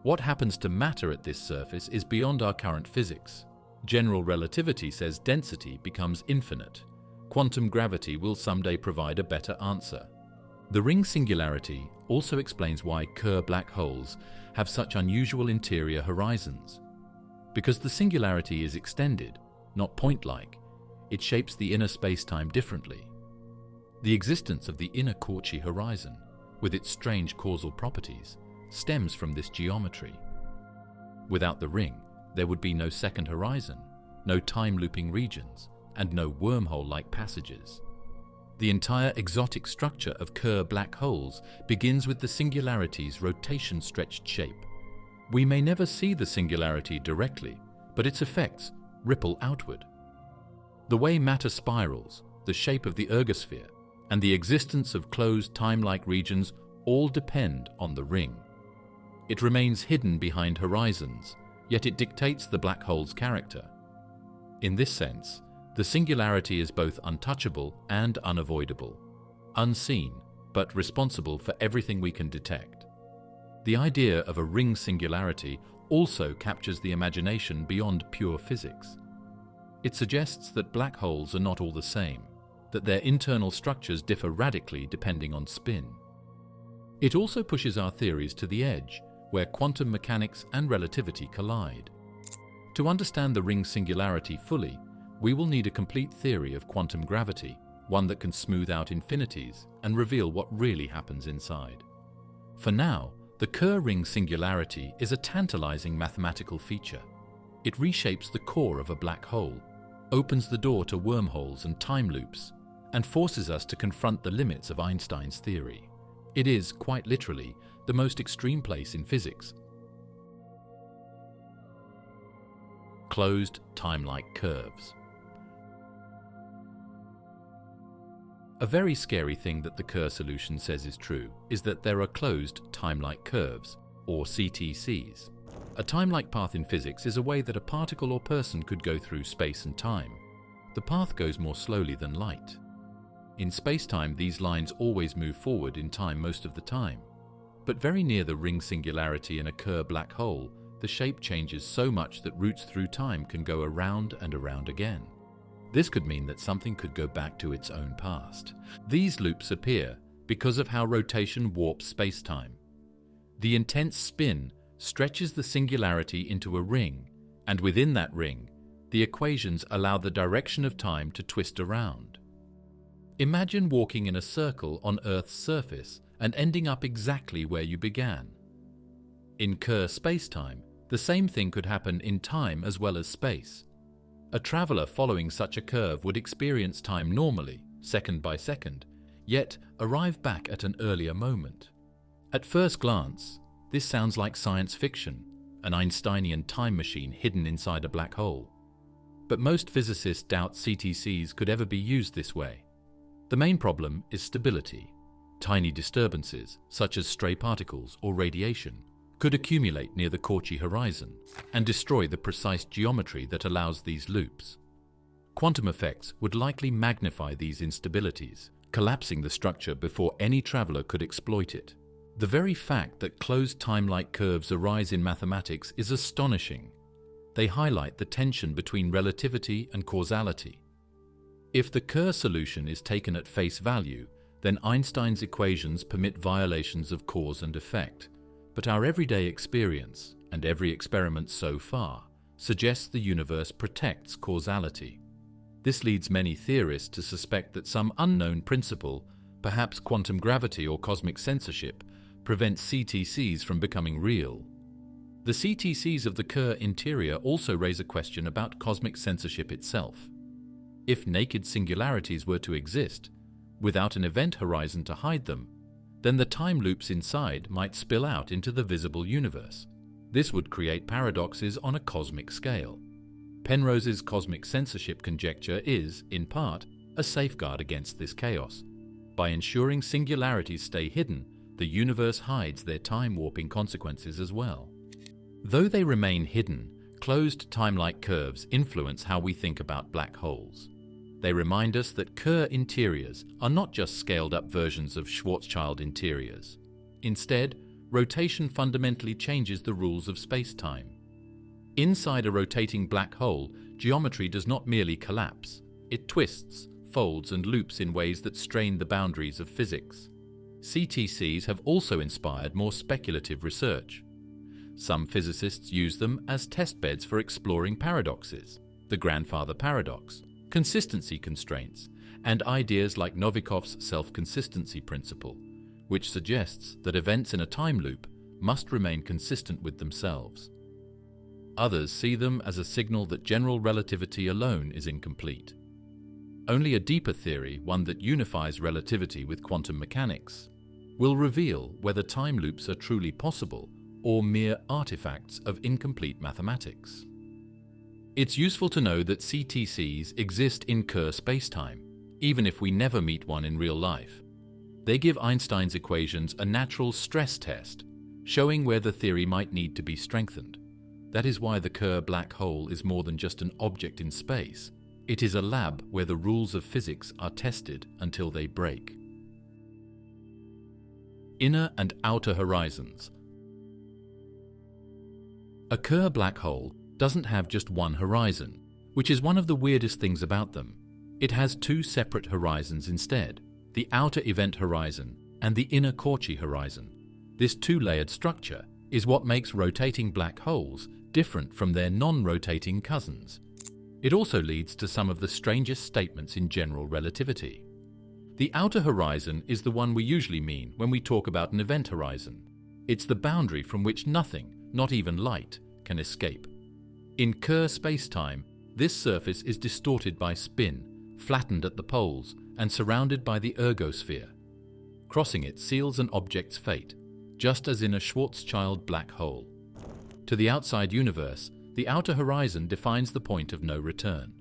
A: What happens to matter at this surface is beyond our current physics. General relativity says density becomes infinite. Quantum gravity will someday provide a better answer. The ring singularity also explains why Kerr black holes have such unusual interior horizons. Because the singularity is extended, not point-like, it shapes the inner space-time differently. The existence of the inner Cauchy horizon, with its strange causal properties, stems from this geometry. Without the ring, there would be no second horizon, no time-looping regions, and no wormhole-like passages. The entire exotic structure of Kerr black holes begins with the singularity's rotation-stretched shape. We may never see the singularity directly, but its effects ripple outward. The way matter spirals, the shape of the ergosphere, and the existence of closed time-like regions all depend on the ring. It remains hidden behind horizons, yet it dictates the black hole's character. In this sense, the singularity is both untouchable and unavoidable, unseen, but responsible for everything we can detect. The idea of a ring singularity also captures the imagination beyond pure physics. It suggests that black holes are not all the same, that their internal structures differ radically depending on spin. It also pushes our theories to the edge, where quantum mechanics and relativity collide. To understand the ring singularity fully, we will need a complete theory of quantum gravity, one that can smooth out infinities and reveal what really happens inside. For now, the Kerr ring singularity is a tantalizing mathematical feature. It reshapes the core of a black hole, opens the door to wormholes and time loops, and forces us to confront the limits of Einstein's theory. It is, quite literally, the most extreme place in physics. Closed time-like curves. A very scary thing that the Kerr solution says is true is that there are closed time-like curves, or CTCs. A time-like path in physics is a way that a particle or person could go through space and time. The path goes more slowly than light. In space-time, these lines always move forward in time most of the time. But very near the ring singularity in a Kerr black hole, the shape changes so much that routes through time can go around and around again. This could mean that something could go back to its own past. These loops appear because of how rotation warps spacetime. The intense spin stretches the singularity into a ring, and within that ring, the equations allow the direction of time to twist around. Imagine walking in a circle on Earth's surface and ending up exactly where you began. In Kerr spacetime, the same thing could happen in time as well as space. A traveler following such a curve would experience time normally, second by second, yet arrive back at an earlier moment. At first glance, this sounds like science fiction, an Einsteinian time machine hidden inside a black hole. But most physicists doubt CTCs could ever be used this way. The main problem is stability. Tiny disturbances, such as stray particles or radiation, could accumulate near the Cauchy horizon and destroy the precise geometry that allows these loops. Quantum effects would likely magnify these instabilities, collapsing the structure before any traveler could exploit it. The very fact that closed timelike curves arise in mathematics is astonishing. They highlight the tension between relativity and causality. If the Kerr solution is taken at face value, then Einstein's equations permit violations of cause and effect. But our everyday experience, and every experiment so far, suggests the universe protects causality. This leads many theorists to suspect that some unknown principle, perhaps quantum gravity or cosmic censorship, prevents CTCs from becoming real. The CTCs of the Kerr interior also raise a question about cosmic censorship itself. If naked singularities were to exist, without an event horizon to hide them, then the time loops inside might spill out into the visible universe. This would create paradoxes on a cosmic scale. Penrose's cosmic censorship conjecture is, in part, a safeguard against this chaos. By ensuring singularities stay hidden, the universe hides their time-warping consequences as well. Though they remain hidden, closed timelike curves influence how we think about black holes. They remind us that Kerr interiors are not just scaled-up versions of Schwarzschild interiors. Instead, rotation fundamentally changes the rules of space-time. Inside a rotating black hole, geometry does not merely collapse. It twists, folds, and loops in ways that strain the boundaries of physics. CTCs have also inspired more speculative research. Some physicists use them as testbeds for exploring paradoxes, the grandfather paradox, consistency constraints, and ideas like Novikov's self-consistency principle, which suggests that events in a time loop must remain consistent with themselves. Others see them as a signal that general relativity alone is incomplete. Only a deeper theory, one that unifies relativity with quantum mechanics, will reveal whether time loops are truly possible or mere artifacts of incomplete mathematics. It's useful to know that CTCs exist in Kerr spacetime, even if we never meet one in real life. They give Einstein's equations a natural stress test, showing where the theory might need to be strengthened. That is why the Kerr black hole is more than just an object in space. It is a lab where the rules of physics are tested until they break. Inner and outer horizons. A Kerr black hole doesn't have just one horizon, which is one of the weirdest things about them. It has two separate horizons instead, the outer event horizon and the inner Cauchy horizon. This two-layered structure is what makes rotating black holes different from their non-rotating cousins. It also leads to some of the strangest statements in general relativity. The outer horizon is the one we usually mean when we talk about an event horizon. It's the boundary from which nothing, not even light, can escape. In Kerr spacetime, this surface is distorted by spin, flattened at the poles, and surrounded by the Ergosphere. Crossing it seals an object's fate, just as in a Schwarzschild black hole. To the outside universe, the outer horizon defines the point of no return.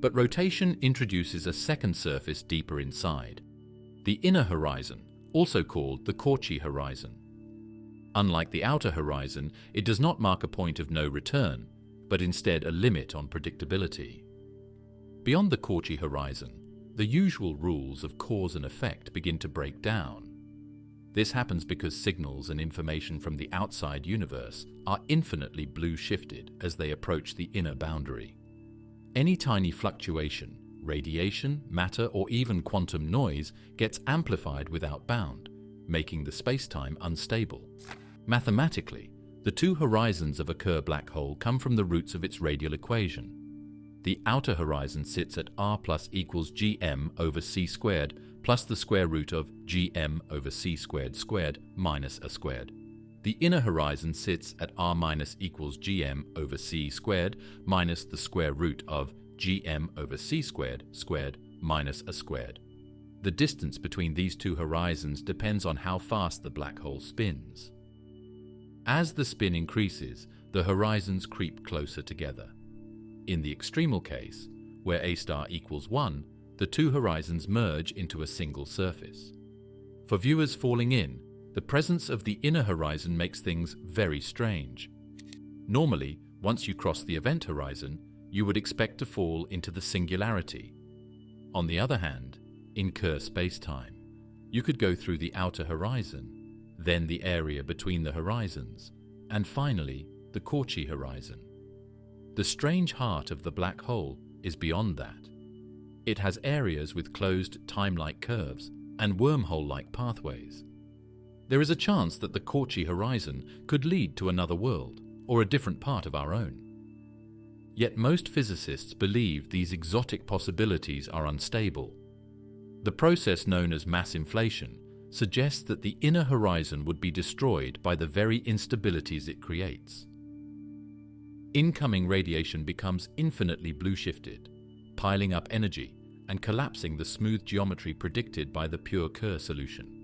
A: But rotation introduces a second surface deeper inside, the inner horizon, also called the Cauchy horizon. Unlike the outer horizon, it does not mark a point of no return, but instead a limit on predictability. Beyond the Cauchy horizon, the usual rules of cause and effect begin to break down. This happens because signals and information from the outside universe are infinitely blue-shifted as they approach the inner boundary. Any tiny fluctuation, radiation, matter, or even quantum noise gets amplified without bound, making the spacetime unstable. Mathematically, the two horizons of a Kerr black hole come from the roots of its radial equation. The outer horizon sits at r plus equals gm over c squared plus the square root of gm over c squared squared minus a squared. The inner horizon sits at r minus equals gm over c squared minus the square root of gm over c squared squared minus a squared. The distance between these two horizons depends on how fast the black hole spins. As the spin increases, the horizons creep closer together. In the extremal case, where a star equals 1, the two horizons merge into a single surface. For viewers falling in, the presence of the inner horizon makes things very strange. Normally, once you cross the event horizon, you would expect to fall into the singularity. On the other hand, in Kerr spacetime, you could go through the outer horizon, then the area between the horizons, and finally the Cauchy horizon. The strange heart of the black hole is beyond that. It has areas with closed timelike curves and wormhole-like pathways. There is a chance that the Cauchy horizon could lead to another world, or a different part of our own. Yet most physicists believe these exotic possibilities are unstable. The process known as mass inflation suggests that the inner horizon would be destroyed by the very instabilities it creates. Incoming radiation becomes infinitely blue-shifted, piling up energy and collapsing the smooth geometry predicted by the pure Kerr solution.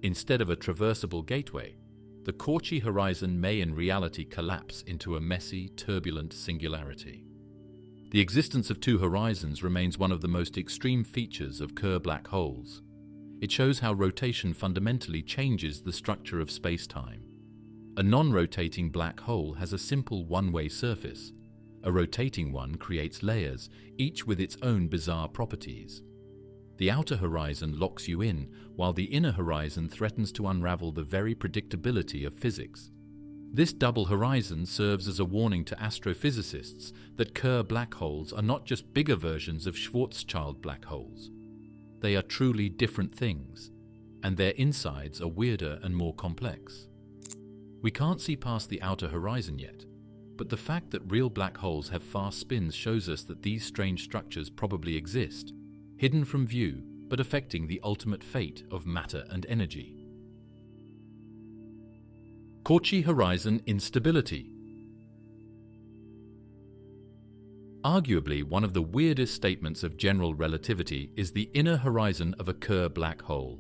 A: Instead of a traversable gateway, the Cauchy horizon may in reality collapse into a messy, turbulent singularity. The existence of two horizons remains one of the most extreme features of Kerr black holes. It shows how rotation fundamentally changes the structure of space-time. A non-rotating black hole has a simple one-way surface. A rotating one creates layers, each with its own bizarre properties. The outer horizon locks you in, while the inner horizon threatens to unravel the very predictability of physics. This double horizon serves as a warning to astrophysicists that Kerr black holes are not just bigger versions of Schwarzschild black holes. They are truly different things, and their insides are weirder and more complex. We can't see past the outer horizon yet, but the fact that real black holes have fast spins shows us that these strange structures probably exist, hidden from view but affecting the ultimate fate of matter and energy. Cauchy horizon instability. Arguably, one of the weirdest statements of general relativity is the inner horizon of a Kerr black hole.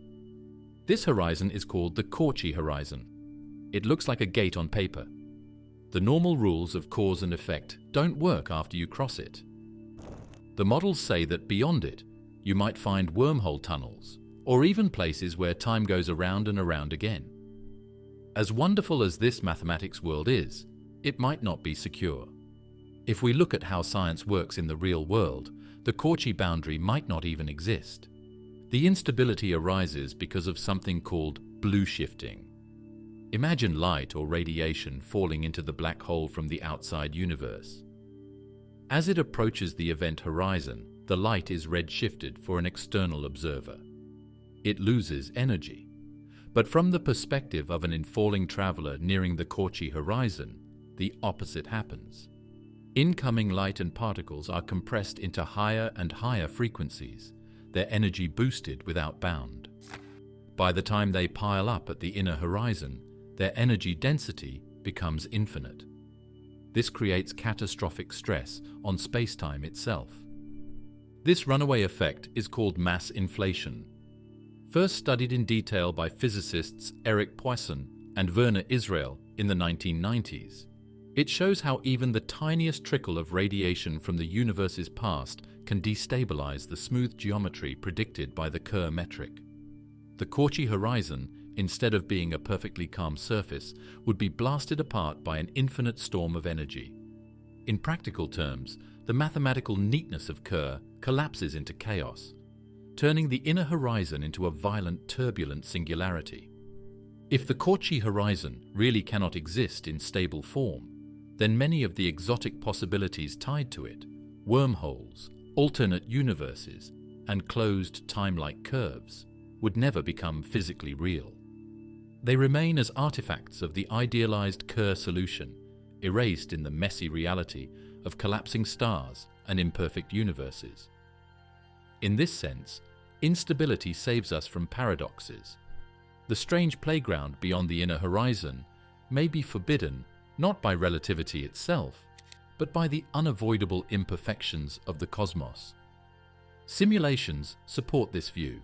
A: This horizon is called the Cauchy horizon. It looks like a gate on paper. The normal rules of cause and effect don't work after you cross it. The models say that beyond it, you might find wormhole tunnels, or even places where time goes around and around again. As wonderful as this mathematics world is, it might not be secure. If we look at how science works in the real world, the Cauchy boundary might not even exist. The instability arises because of something called blue shifting. Imagine light or radiation falling into the black hole from the outside universe. As it approaches the event horizon, the light is redshifted for an external observer. It loses energy. But from the perspective of an infalling traveler nearing the Cauchy horizon, the opposite happens. Incoming light and particles are compressed into higher and higher frequencies, their energy boosted without bound. By the time they pile up at the inner horizon, their energy density becomes infinite. This creates catastrophic stress on spacetime itself. This runaway effect is called mass inflation. First studied in detail by physicists Eric Poisson and Werner Israel in the 1990s, it shows how even the tiniest trickle of radiation from the universe's past can destabilize the smooth geometry predicted by the Kerr metric. The Cauchy horizon, instead of being a perfectly calm surface, would be blasted apart by an infinite storm of energy. In practical terms, the mathematical neatness of Kerr collapses into chaos, turning the inner horizon into a violent, turbulent singularity. If the Cauchy horizon really cannot exist in stable form, then many of the exotic possibilities tied to it wormholes, alternate universes, and closed timelike curves would never become physically real. They remain as artifacts of the idealized Kerr solution, erased in the messy reality of collapsing stars and imperfect universes. In this sense, instability saves us from paradoxes. The strange playground beyond the inner horizon may be forbidden not by relativity itself, but by the unavoidable imperfections of the cosmos. Simulations support this view.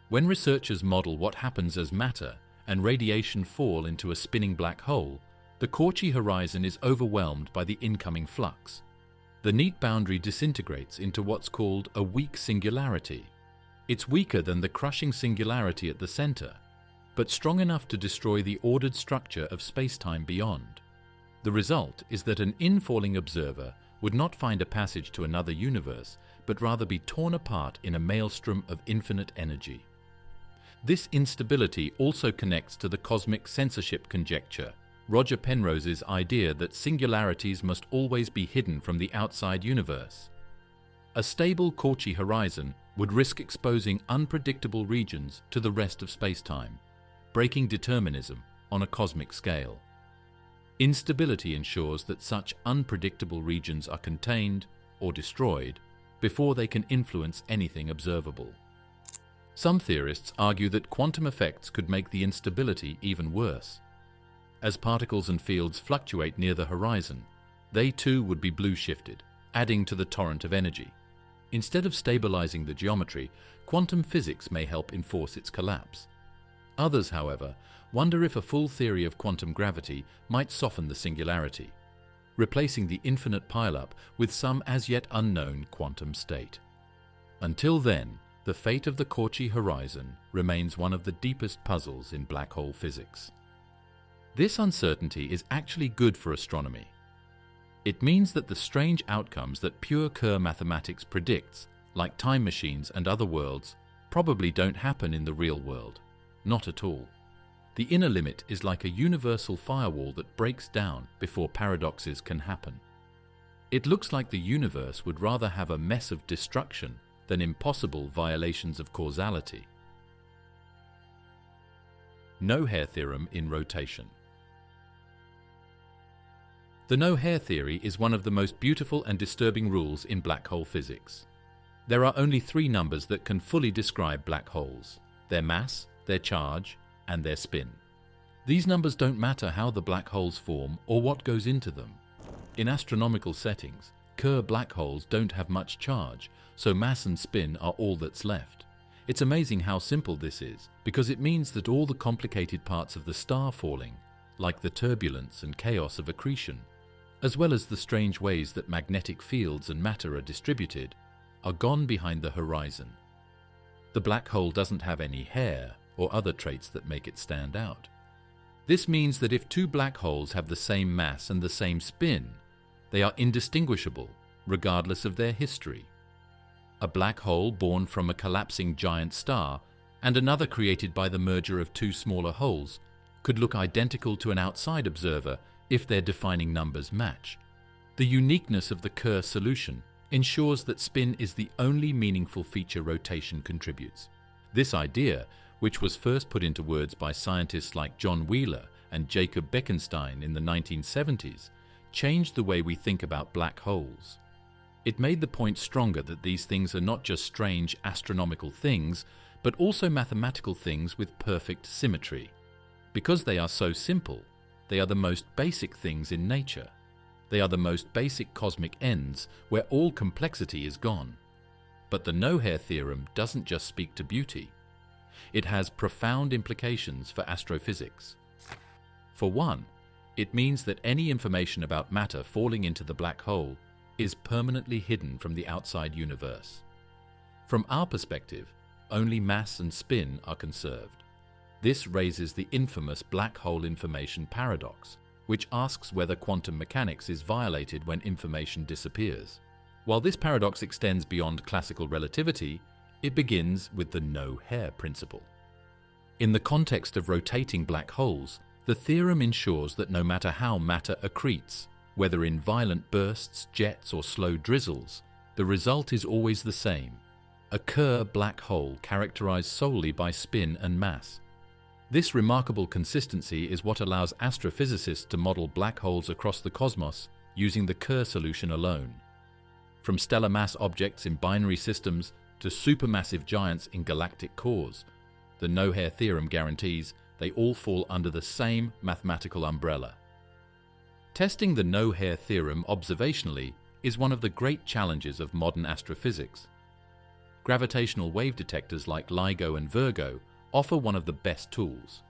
A: When researchers model what happens as matter and radiation fall into a spinning black hole, the Cauchy horizon is overwhelmed by the incoming flux. The neat boundary disintegrates into what's called a weak singularity. It's weaker than the crushing singularity at the center, but strong enough to destroy the ordered structure of spacetime beyond. The result is that an infalling observer would not find a passage to another universe, but rather be torn apart in a maelstrom of infinite energy. This instability also connects to the cosmic censorship conjecture, Roger Penrose's idea that singularities must always be hidden from the outside universe. A stable Cauchy horizon would risk exposing unpredictable regions to the rest of spacetime, breaking determinism on a cosmic scale. Instability ensures that such unpredictable regions are contained or destroyed before they can influence anything observable. Some theorists argue that quantum effects could make the instability even worse. As particles and fields fluctuate near the horizon, they too would be blue-shifted, adding to the torrent of energy. Instead of stabilizing the geometry, quantum physics may help enforce its collapse. Others, however, wonder if a full theory of quantum gravity might soften the singularity, replacing the infinite pileup with some as yet unknown quantum state. Until then, the fate of the Cauchy horizon remains one of the deepest puzzles in black hole physics. This uncertainty is actually good for astronomy. It means that the strange outcomes that pure Kerr mathematics predicts, like time machines and other worlds, probably don't happen in the real world. Not at all. The inner limit is like a universal firewall that breaks down before paradoxes can happen. It looks like the universe would rather have a mess of destruction than impossible violations of causality. No-hair theorem in rotation. The no-hair theory is one of the most beautiful and disturbing rules in black hole physics. There are only three numbers that can fully describe black holes: their mass, their charge, and their spin. These numbers don't matter how the black holes form or what goes into them. In astronomical settings, Kerr black holes don't have much charge, so mass and spin are all that's left. It's amazing how simple this is, because it means that all the complicated parts of the star falling, like the turbulence and chaos of accretion, as well as the strange ways that magnetic fields and matter are distributed, are gone behind the horizon. The black hole doesn't have any hair or other traits that make it stand out. This means that if two black holes have the same mass and the same spin, they are indistinguishable, regardless of their history. A black hole born from a collapsing giant star and another created by the merger of two smaller holes could look identical to an outside observer if their defining numbers match. The uniqueness of the Kerr solution ensures that spin is the only meaningful feature rotation contributes. This idea, which was first put into words by scientists like John Wheeler and Jacob Bekenstein in the 1970s, changed the way we think about black holes. It made the point stronger that these things are not just strange astronomical things, but also mathematical things with perfect symmetry. Because they are so simple, they are the most basic things in nature. They are the most basic cosmic ends where all complexity is gone. But the no-hair theorem doesn't just speak to beauty. It has profound implications for astrophysics. For one, it means that any information about matter falling into the black hole is permanently hidden from the outside universe. From our perspective, only mass and spin are conserved. This raises the infamous black hole information paradox, which asks whether quantum mechanics is violated when information disappears. While this paradox extends beyond classical relativity, it begins with the no-hair principle. In the context of rotating black holes, the theorem ensures that no matter how matter accretes, Whether in violent bursts, jets, or slow drizzles, the result is always the same: a Kerr black hole characterized solely by spin and mass. This remarkable consistency is what allows astrophysicists to model black holes across the cosmos using the Kerr solution alone. From stellar mass objects in binary systems to supermassive giants in galactic cores, the no-hair theorem guarantees they all fall under the same mathematical umbrella. Testing the no-hair theorem observationally is one of the great challenges of modern astrophysics. Gravitational wave detectors like LIGO and Virgo offer one of the best tools.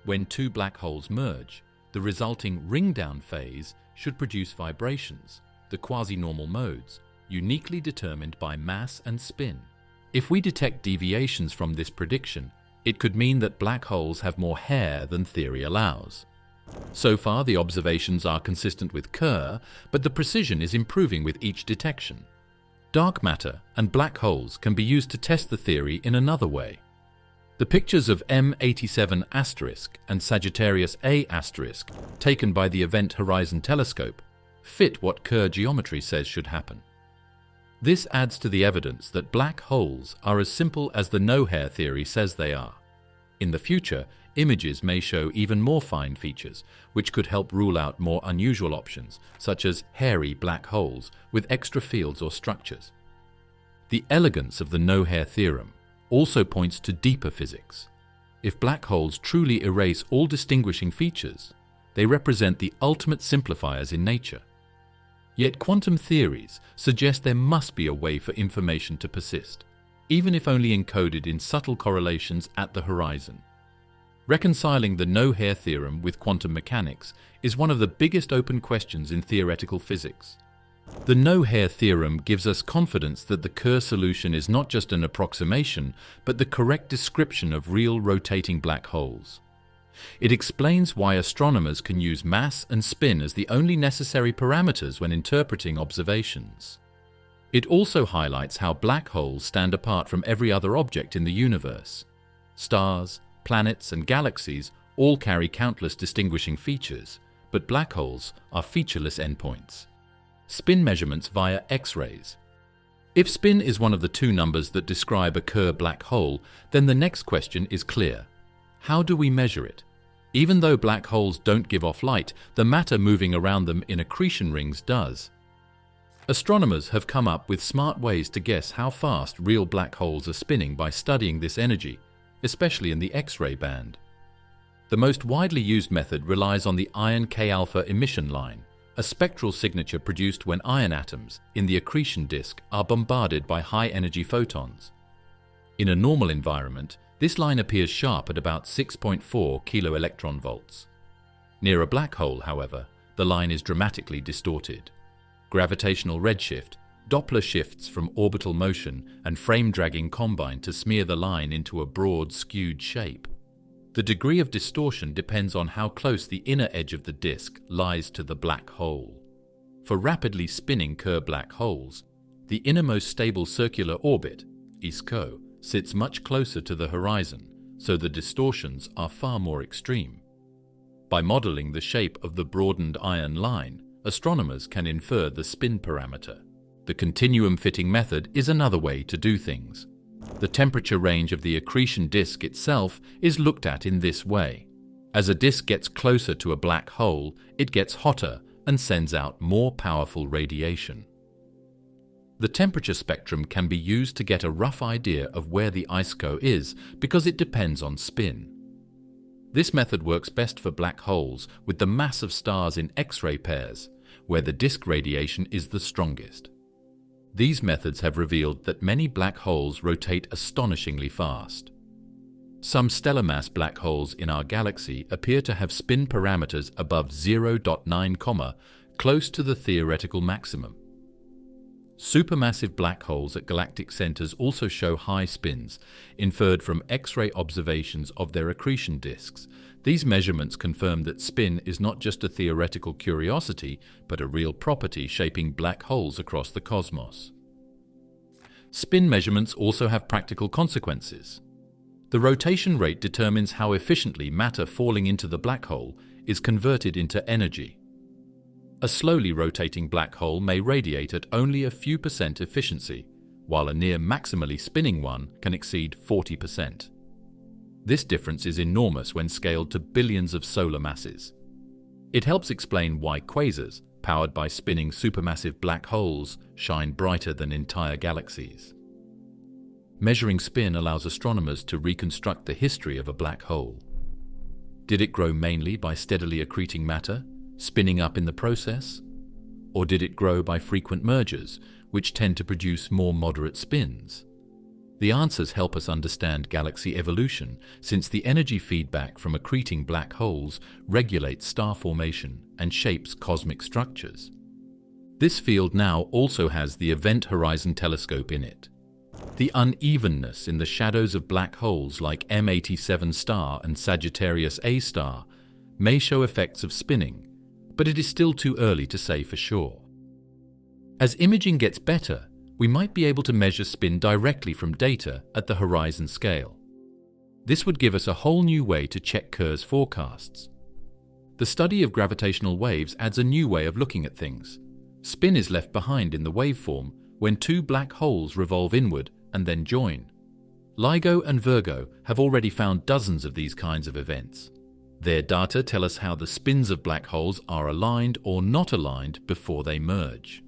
A: When two black holes merge, the resulting ring-down phase should produce vibrations, the quasi-normal modes, uniquely determined by mass and spin. If we detect deviations from this prediction, it could mean that black holes have more hair than theory allows. So far, the observations are consistent with Kerr, but the precision is improving with each detection. Dark matter and black holes can be used to test the theory in another way. The pictures of M87* and Sagittarius A*, taken by the Event Horizon Telescope, fit what Kerr geometry says should happen. This adds to the evidence that black holes are as simple as the no-hair theory says they are. In the future, images may show even more fine features, which could help rule out more unusual options, such as hairy black holes with extra fields or structures. The elegance of the no-hair theorem also points to deeper physics. If black holes truly erase all distinguishing features, they represent the ultimate simplifiers in nature. Yet quantum theories suggest there must be a way for information to persist, even if only encoded in subtle correlations at the horizon. Reconciling the no-hair theorem with quantum mechanics is one of the biggest open questions in theoretical physics. The no-hair theorem gives us confidence that the Kerr solution is not just an approximation, but the correct description of real rotating black holes. It explains why astronomers can use mass and spin as the only necessary parameters when interpreting observations. It also highlights how black holes stand apart from every other object in the universe. Stars, planets, and galaxies all carry countless distinguishing features, but black holes are featureless endpoints. Spin measurements via X-rays. If spin is one of the two numbers that describe a Kerr black hole, then the next question is clear. How do we measure it? Even though black holes don't give off light, the matter moving around them in accretion rings does. Astronomers have come up with smart ways to guess how fast real black holes are spinning by studying this energy, especially in the X-ray band. The most widely used method relies on the iron K-alpha emission line, a spectral signature produced when iron atoms in the accretion disk are bombarded by high-energy photons. In a normal environment, this line appears sharp at about 6.4 keV. Near a black hole, however, the line is dramatically distorted. Gravitational redshift, Doppler shifts from orbital motion, and frame dragging combine to smear the line into a broad, skewed shape. The degree of distortion depends on how close the inner edge of the disk lies to the black hole. For rapidly spinning Kerr black holes, the innermost stable circular orbit, ISCO, sits much closer to the horizon, so the distortions are far more extreme. By modeling the shape of the broadened iron line, astronomers can infer the spin parameter. The continuum fitting method is another way to do things. The temperature range of the accretion disk itself is looked at in this way. As a disk gets closer to a black hole, it gets hotter and sends out more powerful radiation. The temperature spectrum can be used to get a rough idea of where the ISCO is because it depends on spin. This method works best for black holes with the mass of stars in X-ray pairs, where the disk radiation is the strongest. These methods have revealed that many black holes rotate astonishingly fast. Some stellar mass black holes in our galaxy appear to have spin parameters above 0.9, close to the theoretical maximum. Supermassive black holes at galactic centers also show high spins, inferred from X-ray observations of their accretion disks. These measurements confirm that spin is not just a theoretical curiosity, but a real property shaping black holes across the cosmos. Spin measurements also have practical consequences. The rotation rate determines how efficiently matter falling into the black hole is converted into energy. A slowly rotating black hole may radiate at only a few percent efficiency, while a near maximally spinning one can exceed 40%. This difference is enormous when scaled to billions of solar masses. It helps explain why quasars, powered by spinning supermassive black holes, shine brighter than entire galaxies. Measuring spin allows astronomers to reconstruct the history of a black hole. Did it grow mainly by steadily accreting matter, spinning up in the process? Or did it grow by frequent mergers, which tend to produce more moderate spins? The answers help us understand galaxy evolution, since the energy feedback from accreting black holes regulates star formation and shapes cosmic structures. This field now also has the Event Horizon Telescope in it. The unevenness in the shadows of black holes like M87 star and Sagittarius A star may show effects of spinning, but it is still too early to say for sure. As imaging gets better, we might be able to measure spin directly from data at the horizon scale. This would give us a whole new way to check Kerr's forecasts. The study of gravitational waves adds a new way of looking at things. Spin is left behind in the waveform when two black holes revolve inward and then join. LIGO and Virgo have already found dozens of these kinds of events. Their data tell us how the spins of black holes are aligned or not aligned before they merge.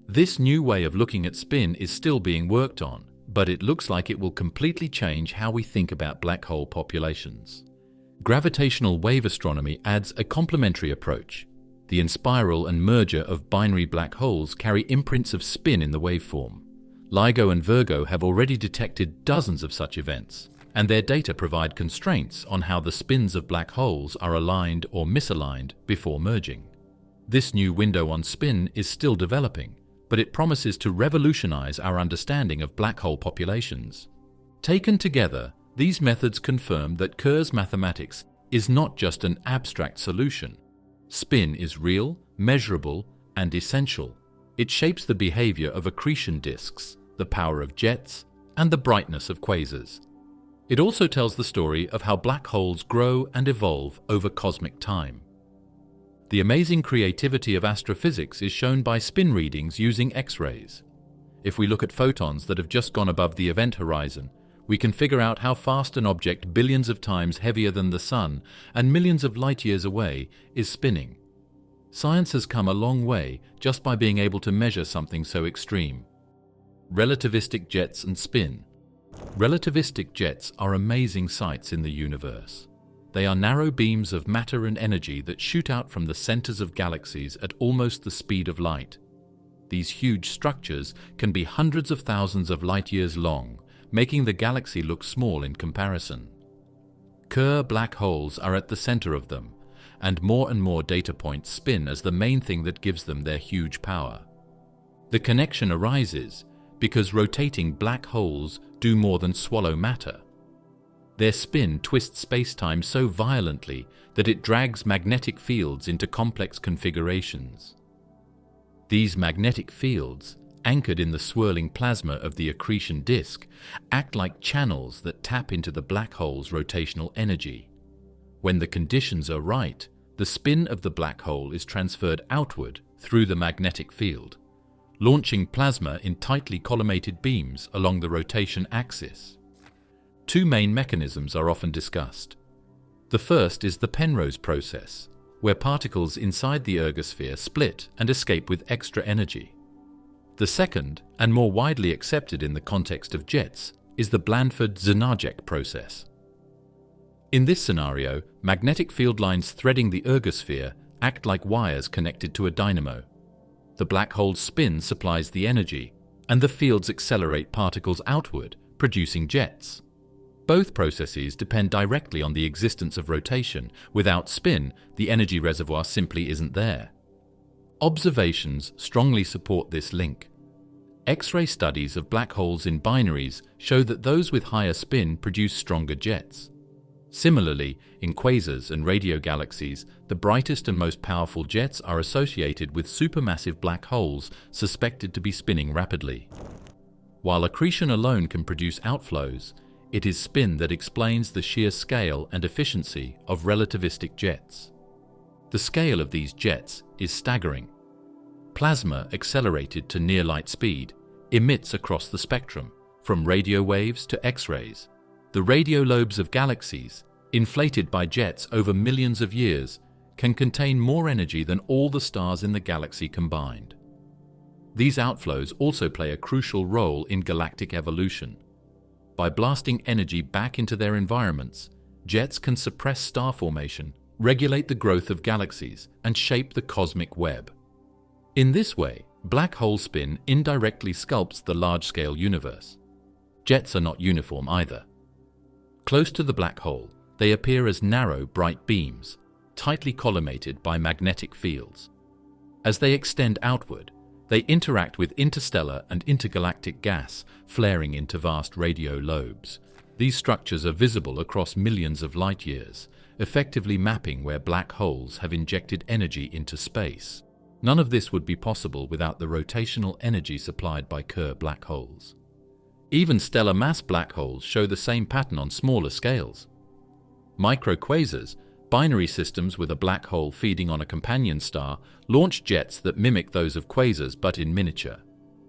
A: This new way of looking at spin is still being worked on, but it looks like it will completely change how we think about black hole populations. Gravitational wave astronomy adds a complementary approach. The inspiral and merger of binary black holes carry imprints of spin in the waveform. LIGO and Virgo have already detected dozens of such events, and their data provide constraints on how the spins of black holes are aligned or misaligned before merging. This new window on spin is still developing, but it promises to revolutionize our understanding of black hole populations. Taken together, these methods confirm that Kerr's mathematics is not just an abstract solution. Spin is real, measurable, and essential. It shapes the behavior of accretion disks, the power of jets, and the brightness of quasars. It also tells the story of how black holes grow and evolve over cosmic time. The amazing creativity of astrophysics is shown by spin readings using X-rays. If we look at photons that have just gone above the event horizon, we can figure out how fast an object billions of times heavier than the Sun and millions of light years away is spinning. Science has come a long way just by being able to measure something so extreme. Relativistic jets and spin. Relativistic jets are amazing sights in the universe. They are narrow beams of matter and energy that shoot out from the centers of galaxies at almost the speed of light. These huge structures can be hundreds of thousands of light years long, making the galaxy look small in comparison. Kerr black holes are at the center of them, and more data points spin as the main thing that gives them their huge power. The connection arises because rotating black holes do more than swallow matter. Their spin twists spacetime so violently that it drags magnetic fields into complex configurations. These magnetic fields, anchored in the swirling plasma of the accretion disk, act like channels that tap into the black hole's rotational energy. When the conditions are right, the spin of the black hole is transferred outward through the magnetic field, launching plasma in tightly collimated beams along the rotation axis. Two main mechanisms are often discussed. The first is the Penrose process, where particles inside the ergosphere split and escape with extra energy. The second, and more widely accepted in the context of jets, is the Blandford-Znajek process. In this scenario, magnetic field lines threading the ergosphere act like wires connected to a dynamo. The black hole's spin supplies the energy, and the fields accelerate particles outward, producing jets. Both processes depend directly on the existence of rotation. Without spin, the energy reservoir simply isn't there. Observations strongly support this link. X-ray studies of black holes in binaries show that those with higher spin produce stronger jets. Similarly, in quasars and radio galaxies, the brightest and most powerful jets are associated with supermassive black holes suspected to be spinning rapidly. While accretion alone can produce outflows, it is spin that explains the sheer scale and efficiency of relativistic jets. The scale of these jets is staggering. Plasma accelerated to near light speed emits across the spectrum, from radio waves to X-rays. The radio lobes of galaxies, inflated by jets over millions of years, can contain more energy than all the stars in the galaxy combined. These outflows also play a crucial role in galactic evolution. By blasting energy back into their environments, jets can suppress star formation, regulate the growth of galaxies, and shape the cosmic web. In this way, black hole spin indirectly sculpts the large-scale universe. Jets are not uniform either. Close to the black hole, they appear as narrow, bright beams, tightly collimated by magnetic fields. As they extend outward, they interact with interstellar and intergalactic gas, flaring into vast radio lobes. These structures are visible across millions of light-years, effectively mapping where black holes have injected energy into space. None of this would be possible without the rotational energy supplied by Kerr black holes. Even stellar mass black holes show the same pattern on smaller scales. Microquasars, binary systems with a black hole feeding on a companion star, launch jets that mimic those of quasars but in miniature.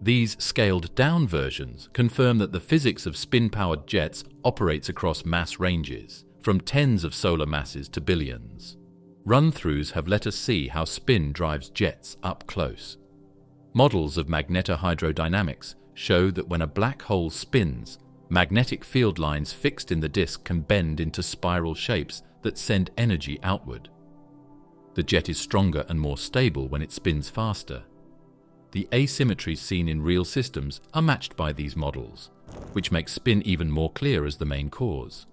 A: These scaled-down versions confirm that the physics of spin-powered jets operates across mass ranges, from tens of solar masses to billions. Run-throughs have let us see how spin drives jets up close. Models of magnetohydrodynamics show that when a black hole spins, magnetic field lines fixed in the disk can bend into spiral shapes that send energy outward. The jet is stronger and more stable when it spins faster. The asymmetries seen in real systems are matched by these models, which makes spin even more clear as the main cause.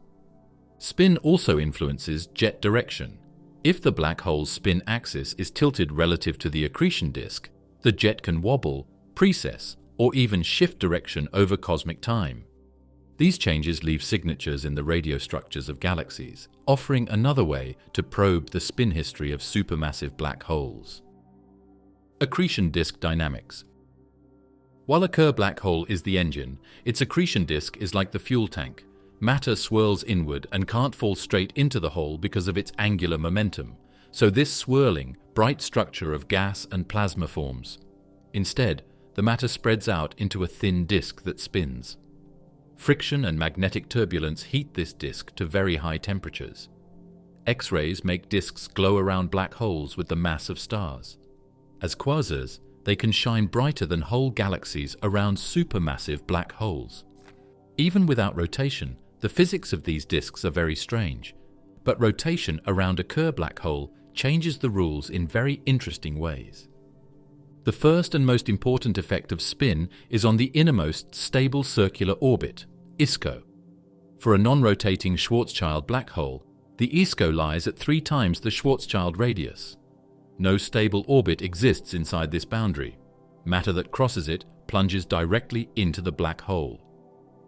A: Spin also influences jet direction. If the black hole's spin axis is tilted relative to the accretion disk, the jet can wobble, precess, or even shift direction over cosmic time. These changes leave signatures in the radio structures of galaxies, offering another way to probe the spin history of supermassive black holes. Accretion disk dynamics. While a Kerr black hole is the engine, its accretion disk is like the fuel tank. Matter swirls inward and can't fall straight into the hole because of its angular momentum, so this swirling, bright structure of gas and plasma forms. Instead, the matter spreads out into a thin disk that spins. Friction and magnetic turbulence heat this disk to very high temperatures. X-rays make disks glow around black holes with the mass of stars. As quasars, they can shine brighter than whole galaxies around supermassive black holes. Even without rotation, the physics of these disks are very strange, but rotation around a Kerr black hole changes the rules in very interesting ways. The first and most important effect of spin is on the innermost stable circular orbit, ISCO. For a non-rotating Schwarzschild black hole, the ISCO lies at 3 times the Schwarzschild radius. No stable orbit exists inside this boundary. Matter that crosses it plunges directly into the black hole.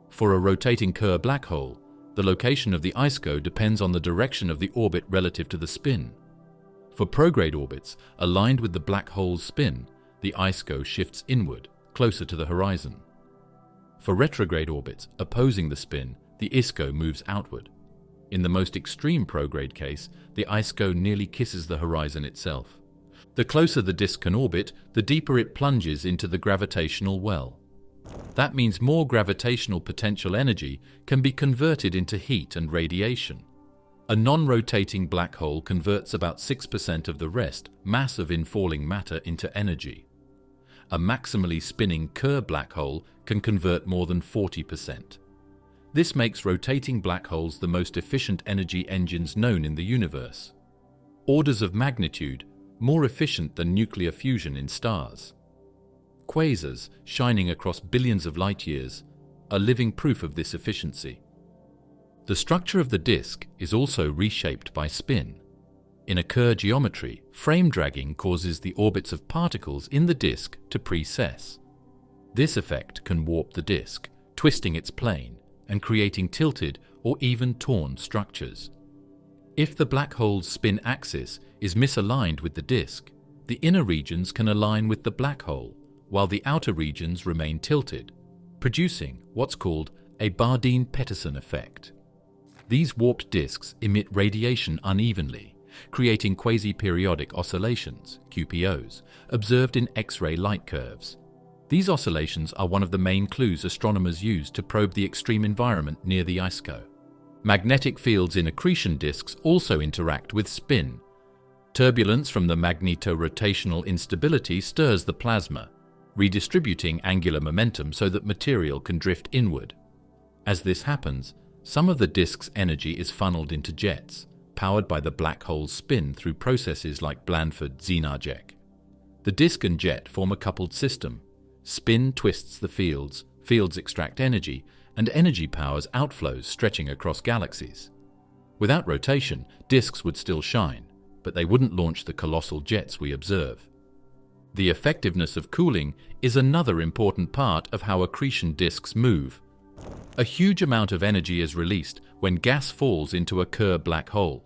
A: For a rotating Kerr black hole, the location of the ISCO depends on the direction of the orbit relative to the spin. For prograde orbits aligned with the black hole's spin, the ISCO shifts inward, closer to the horizon. For retrograde orbits opposing the spin, the ISCO moves outward. In the most extreme prograde case, the ISCO nearly kisses the horizon itself. The closer the disk can orbit, the deeper it plunges into the gravitational well. That means more gravitational potential energy can be converted into heat and radiation. A non-rotating black hole converts about 6% of the rest mass of infalling matter into energy. A maximally spinning Kerr black hole can convert more than 40%. This makes rotating black holes the most efficient energy engines known in the universe. Orders of magnitude more efficient than nuclear fusion in stars. Quasars, shining across billions of light-years, are living proof of this efficiency. The structure of the disk is also reshaped by spin. In a Kerr geometry, frame dragging causes the orbits of particles in the disk to precess. This effect can warp the disk, twisting its plane and creating tilted or even torn structures. If the black hole's spin axis is misaligned with the disk, the inner regions can align with the black hole, while the outer regions remain tilted, producing what's called a Bardeen-Petersen effect. These warped disks emit radiation unevenly, creating quasi-periodic oscillations, QPOs, observed in X-ray light curves. These oscillations are one of the main clues astronomers use to probe the extreme environment near the ISCO. Magnetic fields in accretion disks also interact with spin. Turbulence from the magneto-rotational instability stirs the plasma, redistributing angular momentum so that material can drift inward. As this happens, some of the disk's energy is funneled into jets, powered by the black hole's spin through processes like Blandford-Znajek. The disk and jet form a coupled system. Spin twists the fields, fields extract energy, and energy powers outflows stretching across galaxies. Without rotation, disks would still shine, but they wouldn't launch the colossal jets we observe. The effectiveness of cooling is another important part of how accretion disks move. A huge amount of energy is released when gas falls into a Kerr black hole.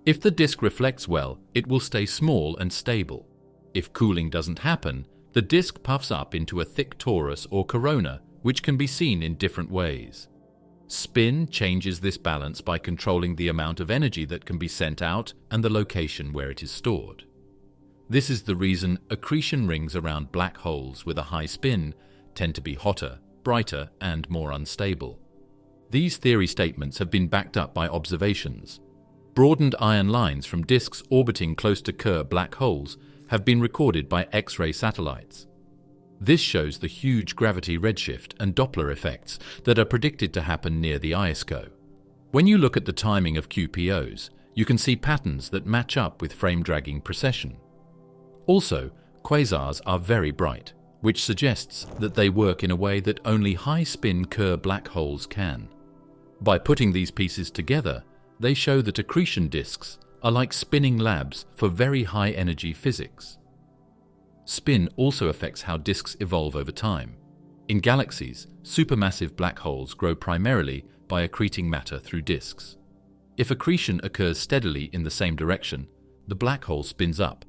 A: If the disk reflects well, it will stay small and stable. If cooling doesn't happen, the disk puffs up into a thick torus or corona, which can be seen in different ways. Spin changes this balance by controlling the amount of energy that can be sent out and the location where it is stored. This is the reason accretion rings around black holes with a high spin tend to be hotter, brighter, and more unstable. These theory statements have been backed up by observations. Broadened iron lines from disks orbiting close to Kerr black holes have been recorded by X-ray satellites. This shows the huge gravity redshift and Doppler effects that are predicted to happen near the ISCO. When you look at the timing of QPOs, you can see patterns that match up with frame-dragging precession. Also, quasars are very bright, which suggests that they work in a way that only high-spin Kerr black holes can. By putting these pieces together, they show that accretion disks are like spinning labs for very high-energy physics. Spin also affects how disks evolve over time. In galaxies, supermassive black holes grow primarily by accreting matter through disks. If accretion occurs steadily in the same direction, the black hole spins up,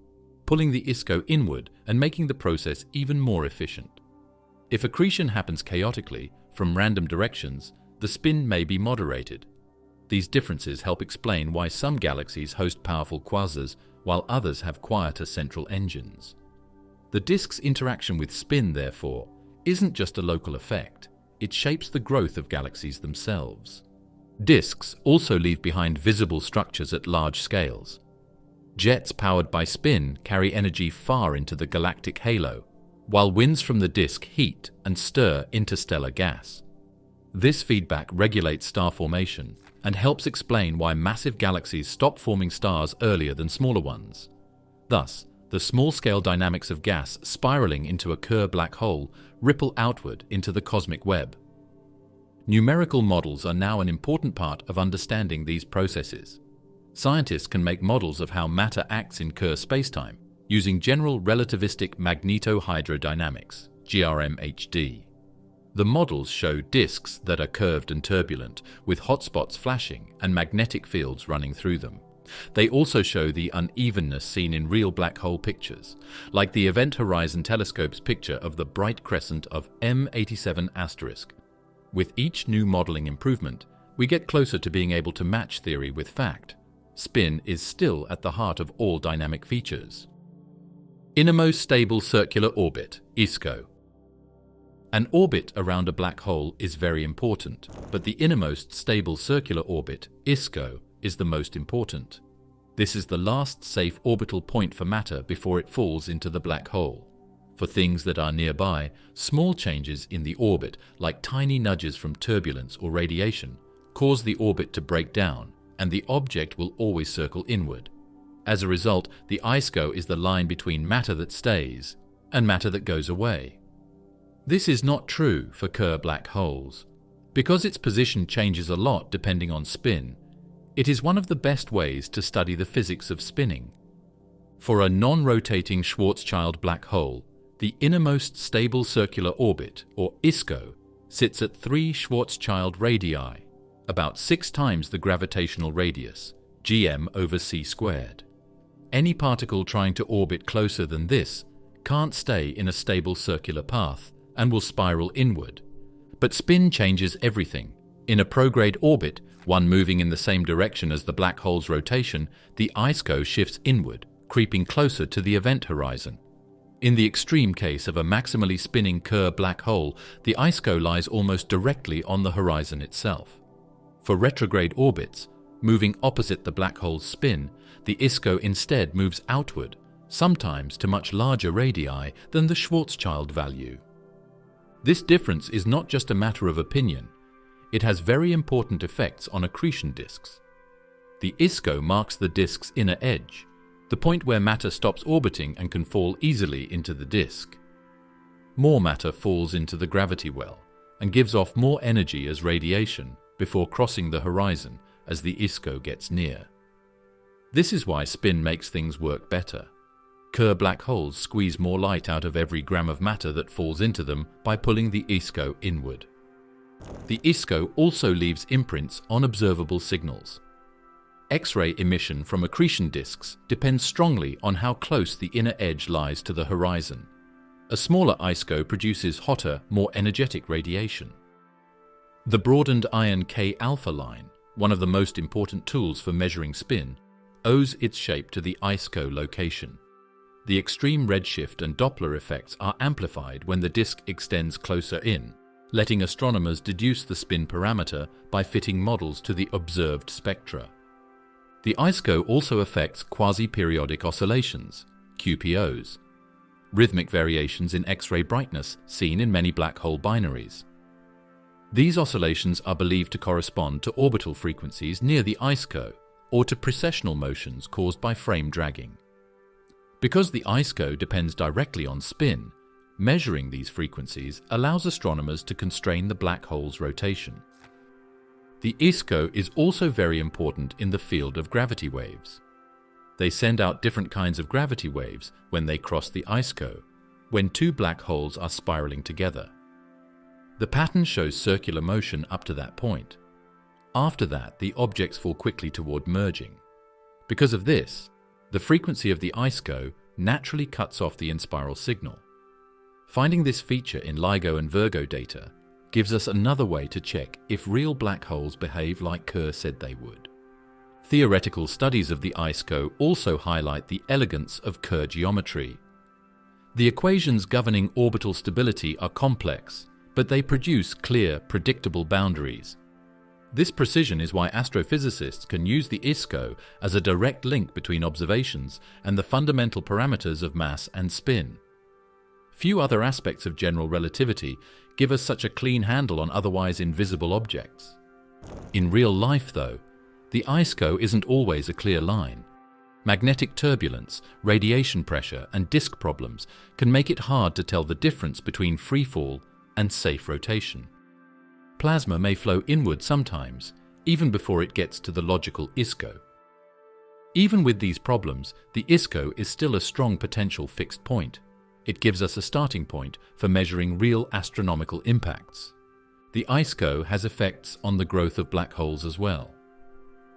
A: pulling the ISCO inward and making the process even more efficient. If accretion happens chaotically, from random directions, the spin may be moderated. These differences help explain why some galaxies host powerful quasars while others have quieter central engines. The disk's interaction with spin, therefore, isn't just a local effect, it shapes the growth of galaxies themselves. Disks also leave behind visible structures at large scales. Jets powered by spin carry energy far into the galactic halo, while winds from the disk heat and stir interstellar gas. This feedback regulates star formation and helps explain why massive galaxies stop forming stars earlier than smaller ones. Thus, the small-scale dynamics of gas spiraling into a Kerr black hole ripple outward into the cosmic web. Numerical models are now an important part of understanding these processes. Scientists can make models of how matter acts in Kerr spacetime using general relativistic magnetohydrodynamics, GRMHD. The models show disks that are curved and turbulent, with hotspots flashing and magnetic fields running through them. They also show the unevenness seen in real black hole pictures, like the Event Horizon Telescope's picture of the bright crescent of M87*. With each new modeling improvement, we get closer to being able to match theory with fact. Spin is still at the heart of all dynamic features. Innermost stable circular orbit, ISCO. An orbit around a black hole is very important, but the innermost stable circular orbit, ISCO, is the most important. This is the last safe orbital point for matter before it falls into the black hole. For things that are nearby, small changes in the orbit, like tiny nudges from turbulence or radiation, cause the orbit to break down, and the object will always circle inward. As a result, the ISCO is the line between matter that stays and matter that goes away. This is not true for Kerr black holes. Because its position changes a lot depending on spin, it is one of the best ways to study the physics of spinning. For a non-rotating Schwarzschild black hole, the innermost stable circular orbit, or ISCO, sits at 3 Schwarzschild radii, about 6 times the gravitational radius, gm/c². Any particle trying to orbit closer than this can't stay in a stable circular path and will spiral inward. But spin changes everything, In a prograde orbit, one moving in the same direction as the black hole's rotation, the ISCO shifts inward, creeping closer to the event horizon. In the extreme case of a maximally spinning Kerr black hole, the ISCO lies almost directly on the horizon itself. For retrograde orbits, moving opposite the black hole's spin, the ISCO instead moves outward, sometimes to much larger radii than the Schwarzschild value. This difference is not just a matter of opinion. It has very important effects on accretion disks. The ISCO marks the disk's inner edge, the point where matter stops orbiting and can fall easily into the disk. More matter falls into the gravity well and gives off more energy as radiation before crossing the horizon as the ISCO gets near. This is why spin makes things work better. Kerr black holes squeeze more light out of every gram of matter that falls into them by pulling the ISCO inward. The ISCO also leaves imprints on observable signals. X-ray emission from accretion disks depends strongly on how close the inner edge lies to the horizon. A smaller ISCO produces hotter, more energetic radiation. The broadened iron K-alpha line, one of the most important tools for measuring spin, owes its shape to the ISCO location. The extreme redshift and Doppler effects are amplified when the disk extends closer in, letting astronomers deduce the spin parameter by fitting models to the observed spectra. The ISCO also affects quasi-periodic oscillations, QPOs, rhythmic variations in X-ray brightness seen in many black hole binaries. These oscillations are believed to correspond to orbital frequencies near the ISCO or to precessional motions caused by frame dragging. Because the ISCO depends directly on spin, measuring these frequencies allows astronomers to constrain the black hole's rotation. The ISCO is also very important in the field of gravity waves. They send out different kinds of gravity waves when they cross the ISCO, when two black holes are spiraling together. The pattern shows circular motion up to that point. After that, the objects fall quickly toward merging. Because of this, the frequency of the ISCO naturally cuts off the inspiral signal. Finding this feature in LIGO and Virgo data gives us another way to check if real black holes behave like Kerr said they would. Theoretical studies of the ISCO also highlight the elegance of Kerr geometry. The equations governing orbital stability are complex, but they produce clear, predictable boundaries. This precision is why astrophysicists can use the ISCO as a direct link between observations and the fundamental parameters of mass and spin. Few other aspects of general relativity give us such a clean handle on otherwise invisible objects. In real life, though, the ISCO isn't always a clear line. Magnetic turbulence, radiation pressure, and disk problems can make it hard to tell the difference between freefall and safe rotation. Plasma may flow inward sometimes, even before it gets to the logical ISCO. Even with these problems, the ISCO is still a strong potential fixed point. It gives us a starting point for measuring real astronomical impacts. The ISCO has effects on the growth of black holes as well.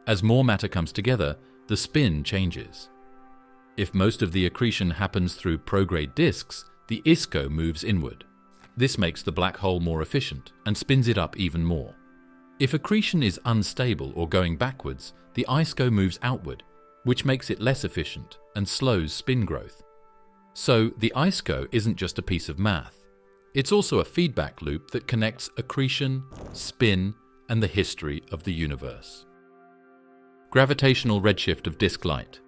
A: As more matter comes together, the spin changes. If most of the accretion happens through prograde disks, the ISCO moves inward. This makes the black hole more efficient and spins it up even more. If accretion is unstable or going backwards, the ISCO moves outward, which makes it less efficient and slows spin growth. So the ISCO isn't just a piece of math. It's also a feedback loop that connects accretion, spin, and the history of the universe. Gravitational redshift of disk light.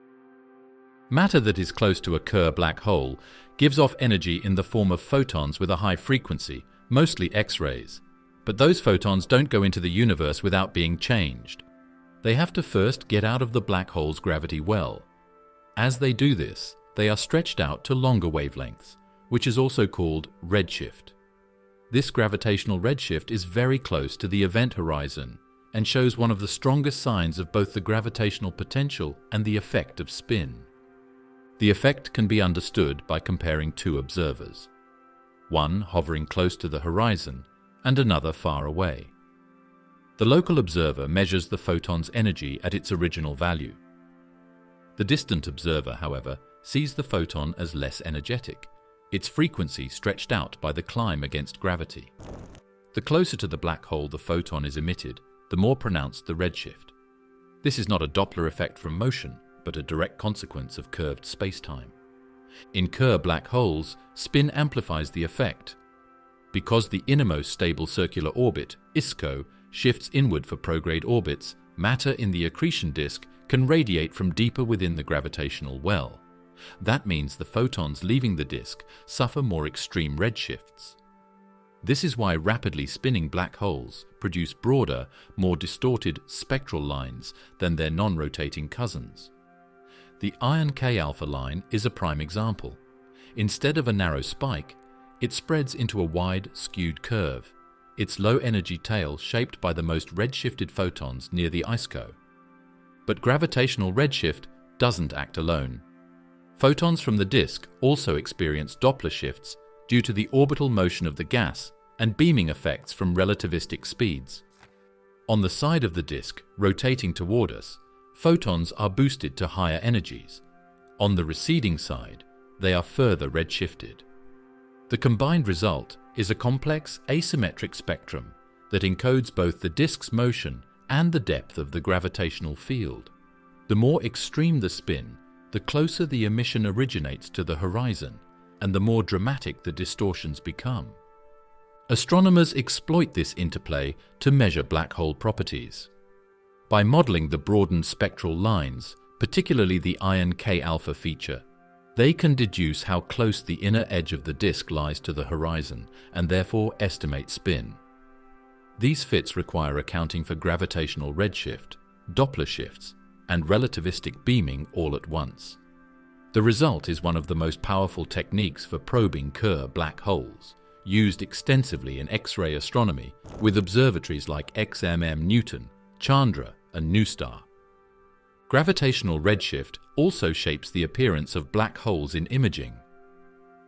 A: Matter that is close to a Kerr black hole gives off energy in the form of photons with a high frequency, mostly X-rays. But those photons don't go into the universe without being changed. They have to first get out of the black hole's gravity well. As they do this, they are stretched out to longer wavelengths, which is also called redshift. This gravitational redshift is very close to the event horizon and shows one of the strongest signs of both the gravitational potential and the effect of spin. The effect can be understood by comparing two observers, one hovering close to the horizon and another far away. The local observer measures the photon's energy at its original value. The distant observer, however, sees the photon as less energetic, its frequency stretched out by the climb against gravity. The closer to the black hole the photon is emitted, the more pronounced the redshift. This is not a Doppler effect from motion, but a direct consequence of curved spacetime. In Kerr black holes, spin amplifies the effect. Because the innermost stable circular orbit, ISCO, shifts inward for prograde orbits, matter in the accretion disk can radiate from deeper within the gravitational well. That means the photons leaving the disk suffer more extreme redshifts. This is why rapidly spinning black holes produce broader, more distorted spectral lines than their non-rotating cousins. The iron K-alpha line is a prime example. Instead of a narrow spike, it spreads into a wide, skewed curve, its low-energy tail shaped by the most redshifted photons near the ISCO. But gravitational redshift doesn't act alone. Photons from the disk also experience Doppler shifts due to the orbital motion of the gas and beaming effects from relativistic speeds. On the side of the disk, rotating toward us, photons are boosted to higher energies. On the receding side, they are further redshifted. The combined result is a complex asymmetric spectrum that encodes both the disk's motion and the depth of the gravitational field. The more extreme the spin, the closer the emission originates to the horizon, and the more dramatic the distortions become. Astronomers exploit this interplay to measure black hole properties. By modeling the broadened spectral lines, particularly the iron K-alpha feature, they can deduce how close the inner edge of the disk lies to the horizon and therefore estimate spin. These fits require accounting for gravitational redshift, Doppler shifts, and relativistic beaming all at once. The result is one of the most powerful techniques for probing Kerr black holes, used extensively in X-ray astronomy with observatories like XMM Newton, Chandra, and NuSTAR. Gravitational redshift also shapes the appearance of black holes in imaging.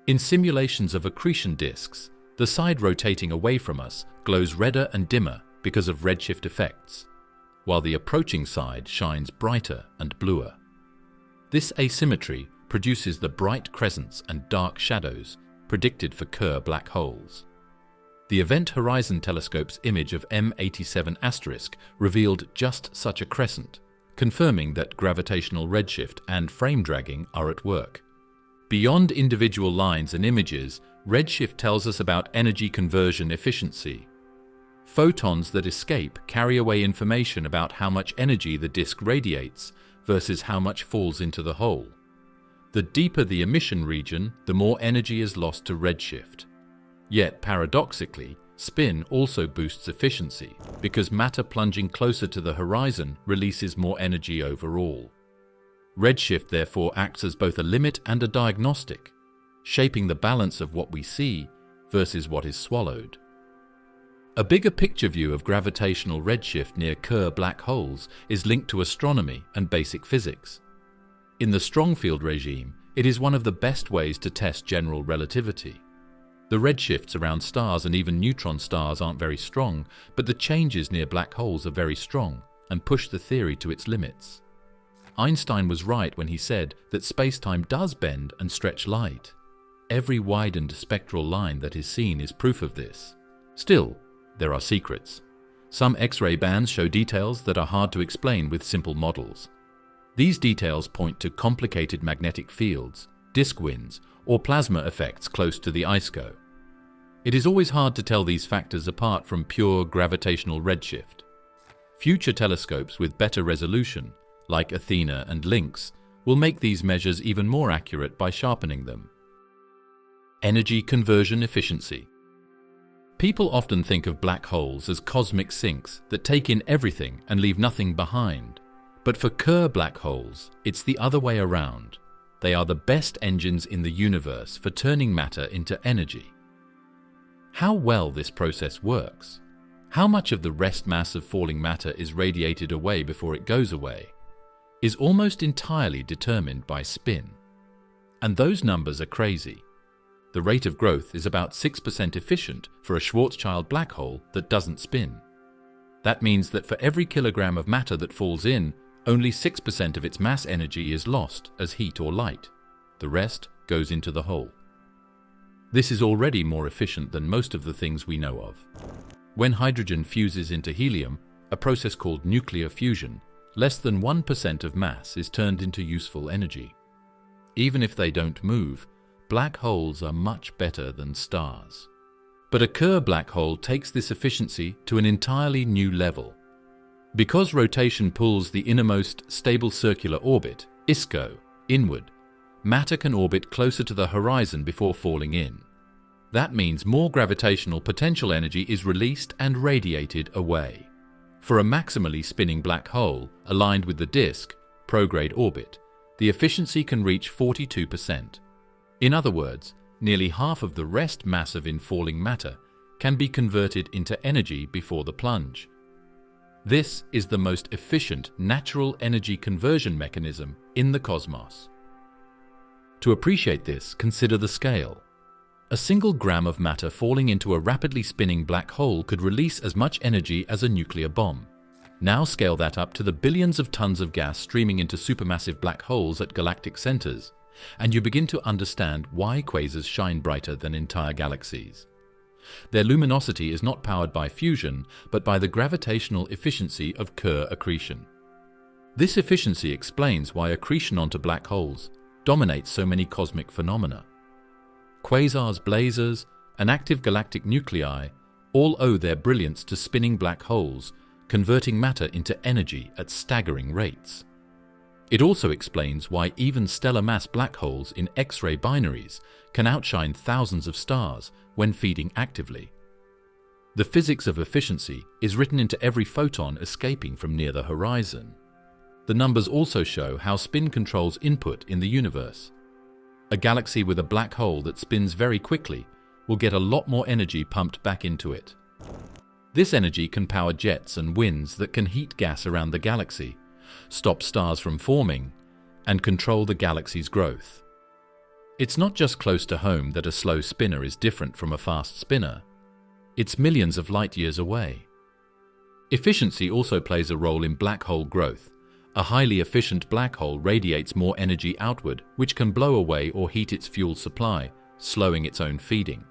A: In simulations of accretion disks, the side rotating away from us glows redder and dimmer because of redshift effects, while the approaching side shines brighter and bluer. This asymmetry produces the bright crescents and dark shadows predicted for Kerr black holes. The Event Horizon Telescope's image of M87* revealed just such a crescent, confirming that gravitational redshift and frame dragging are at work. Beyond individual lines and images, redshift tells us about energy conversion efficiency. Photons that escape carry away information about how much energy the disk radiates versus how much falls into the hole. The deeper the emission region, the more energy is lost to redshift. Yet, paradoxically, spin also boosts efficiency because matter plunging closer to the horizon releases more energy overall. Redshift therefore acts as both a limit and a diagnostic, shaping the balance of what we see versus what is swallowed. A bigger picture view of gravitational redshift near Kerr black holes is linked to astronomy and basic physics. In the strong field regime, it is one of the best ways to test general relativity. The redshifts around stars and even neutron stars aren't very strong, but the changes near black holes are very strong and push the theory to its limits. Einstein was right when he said that spacetime does bend and stretch light. Every widened spectral line that is seen is proof of this. Still, there are secrets. Some X-ray bands show details that are hard to explain with simple models. These details point to complicated magnetic fields, disk winds, or plasma effects close to the ISCO. It is always hard to tell these factors apart from pure gravitational redshift. Future telescopes with better resolution, like Athena and Lynx, will make these measures even more accurate by sharpening them. Energy conversion efficiency. People often think of black holes as cosmic sinks that take in everything and leave nothing behind. But for Kerr black holes, it's the other way around. They are the best engines in the universe for turning matter into energy. How well this process works, how much of the rest mass of falling matter is radiated away before it goes away, is almost entirely determined by spin. And those numbers are crazy. The rate of growth is about 6% efficient for a Schwarzschild black hole that doesn't spin. That means that for every kilogram of matter that falls in, only 6% of its mass energy is lost as heat or light. The rest goes into the hole. This is already more efficient than most of the things we know of. When hydrogen fuses into helium, a process called nuclear fusion, less than 1% of mass is turned into useful energy. Even if they don't move, black holes are much better than stars. But a Kerr black hole takes this efficiency to an entirely new level. Because rotation pulls the innermost stable circular orbit, ISCO, inward, matter can orbit closer to the horizon before falling in. That means more gravitational potential energy is released and radiated away. For a maximally spinning black hole, aligned with the disk, prograde orbit, the efficiency can reach 42%. In other words, nearly half of the rest mass of infalling matter can be converted into energy before the plunge. This is the most efficient natural energy conversion mechanism in the cosmos. To appreciate this, consider the scale. A single gram of matter falling into a rapidly spinning black hole could release as much energy as a nuclear bomb. Now scale that up to the billions of tons of gas streaming into supermassive black holes at galactic centers, and you begin to understand why quasars shine brighter than entire galaxies. Their luminosity is not powered by fusion, but by the gravitational efficiency of Kerr accretion. This efficiency explains why accretion onto black holes dominates so many cosmic phenomena. Quasars, blazars, and active galactic nuclei all owe their brilliance to spinning black holes, converting matter into energy at staggering rates. It also explains why even stellar mass black holes in X-ray binaries can outshine thousands of stars when feeding actively. The physics of efficiency is written into every photon escaping from near the horizon. The numbers also show how spin controls input in the universe. A galaxy with a black hole that spins very quickly will get a lot more energy pumped back into it. This energy can power jets and winds that can heat gas around the galaxy, stop stars from forming, and control the galaxy's growth. It's not just close to home that a slow spinner is different from a fast spinner. It's millions of light years away. Efficiency also plays a role in black hole growth. A highly efficient black hole radiates more energy outward, which can blow away or heat its fuel supply, slowing its own feeding.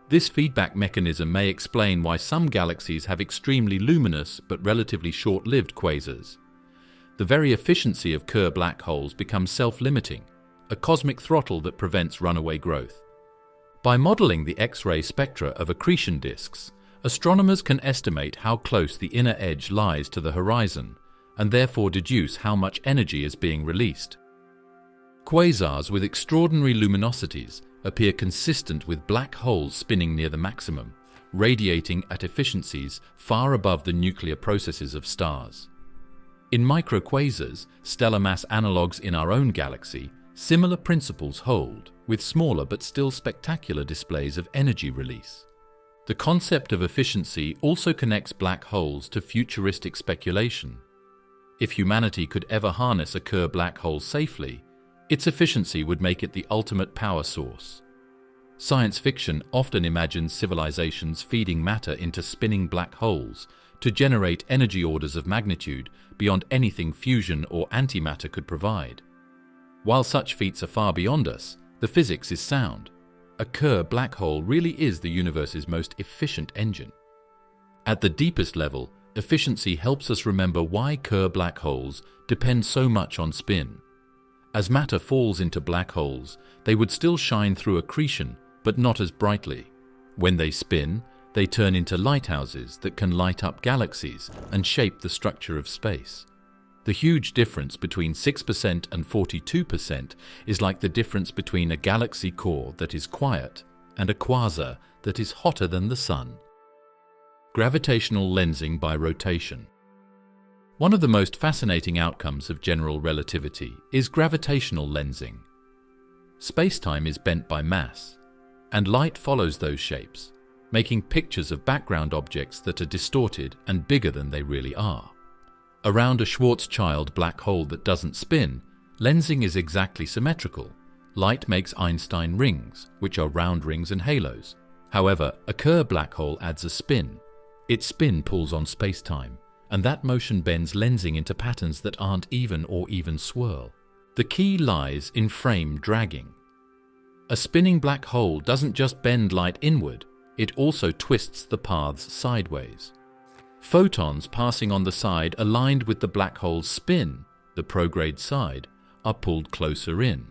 A: This feedback mechanism may explain why some galaxies have extremely luminous but relatively short-lived quasars. The very efficiency of Kerr black holes becomes self-limiting, a cosmic throttle that prevents runaway growth. By modeling the X-ray spectra of accretion disks, astronomers can estimate how close the inner edge lies to the horizon, and therefore deduce how much energy is being released. Quasars with extraordinary luminosities appear consistent with black holes spinning near the maximum, radiating at efficiencies far above the nuclear processes of stars. In microquasars, stellar mass analogues in our own galaxy, similar principles hold, with smaller but still spectacular displays of energy release. The concept of efficiency also connects black holes to futuristic speculation. If humanity could ever harness a Kerr black hole safely, its efficiency would make it the ultimate power source. Science fiction often imagines civilizations feeding matter into spinning black holes to generate energy orders of magnitude beyond anything fusion or antimatter could provide. While such feats are far beyond us, the physics is sound. A Kerr black hole really is the universe's most efficient engine. At the deepest level, efficiency helps us remember why Kerr black holes depend so much on spin. As matter falls into black holes, they would still shine through accretion, but not as brightly. When they spin, they turn into lighthouses that can light up galaxies and shape the structure of space. The huge difference between 6% and 42% is like the difference between a galaxy core that is quiet and a quasar that is hotter than the sun. Gravitational lensing by rotation. One of the most fascinating outcomes of general relativity is gravitational lensing. Spacetime is bent by mass, and light follows those shapes, making pictures of background objects that are distorted and bigger than they really are. Around a Schwarzschild black hole that doesn't spin, lensing is exactly symmetrical. Light makes Einstein rings, which are round rings and halos. However, a Kerr black hole adds a spin. Its spin pulls on spacetime, and that motion bends lensing into patterns that aren't even or even swirl. The key lies in frame dragging. A spinning black hole doesn't just bend light inward, it also twists the paths sideways. Photons passing on the side aligned with the black hole's spin, the prograde side, are pulled closer in,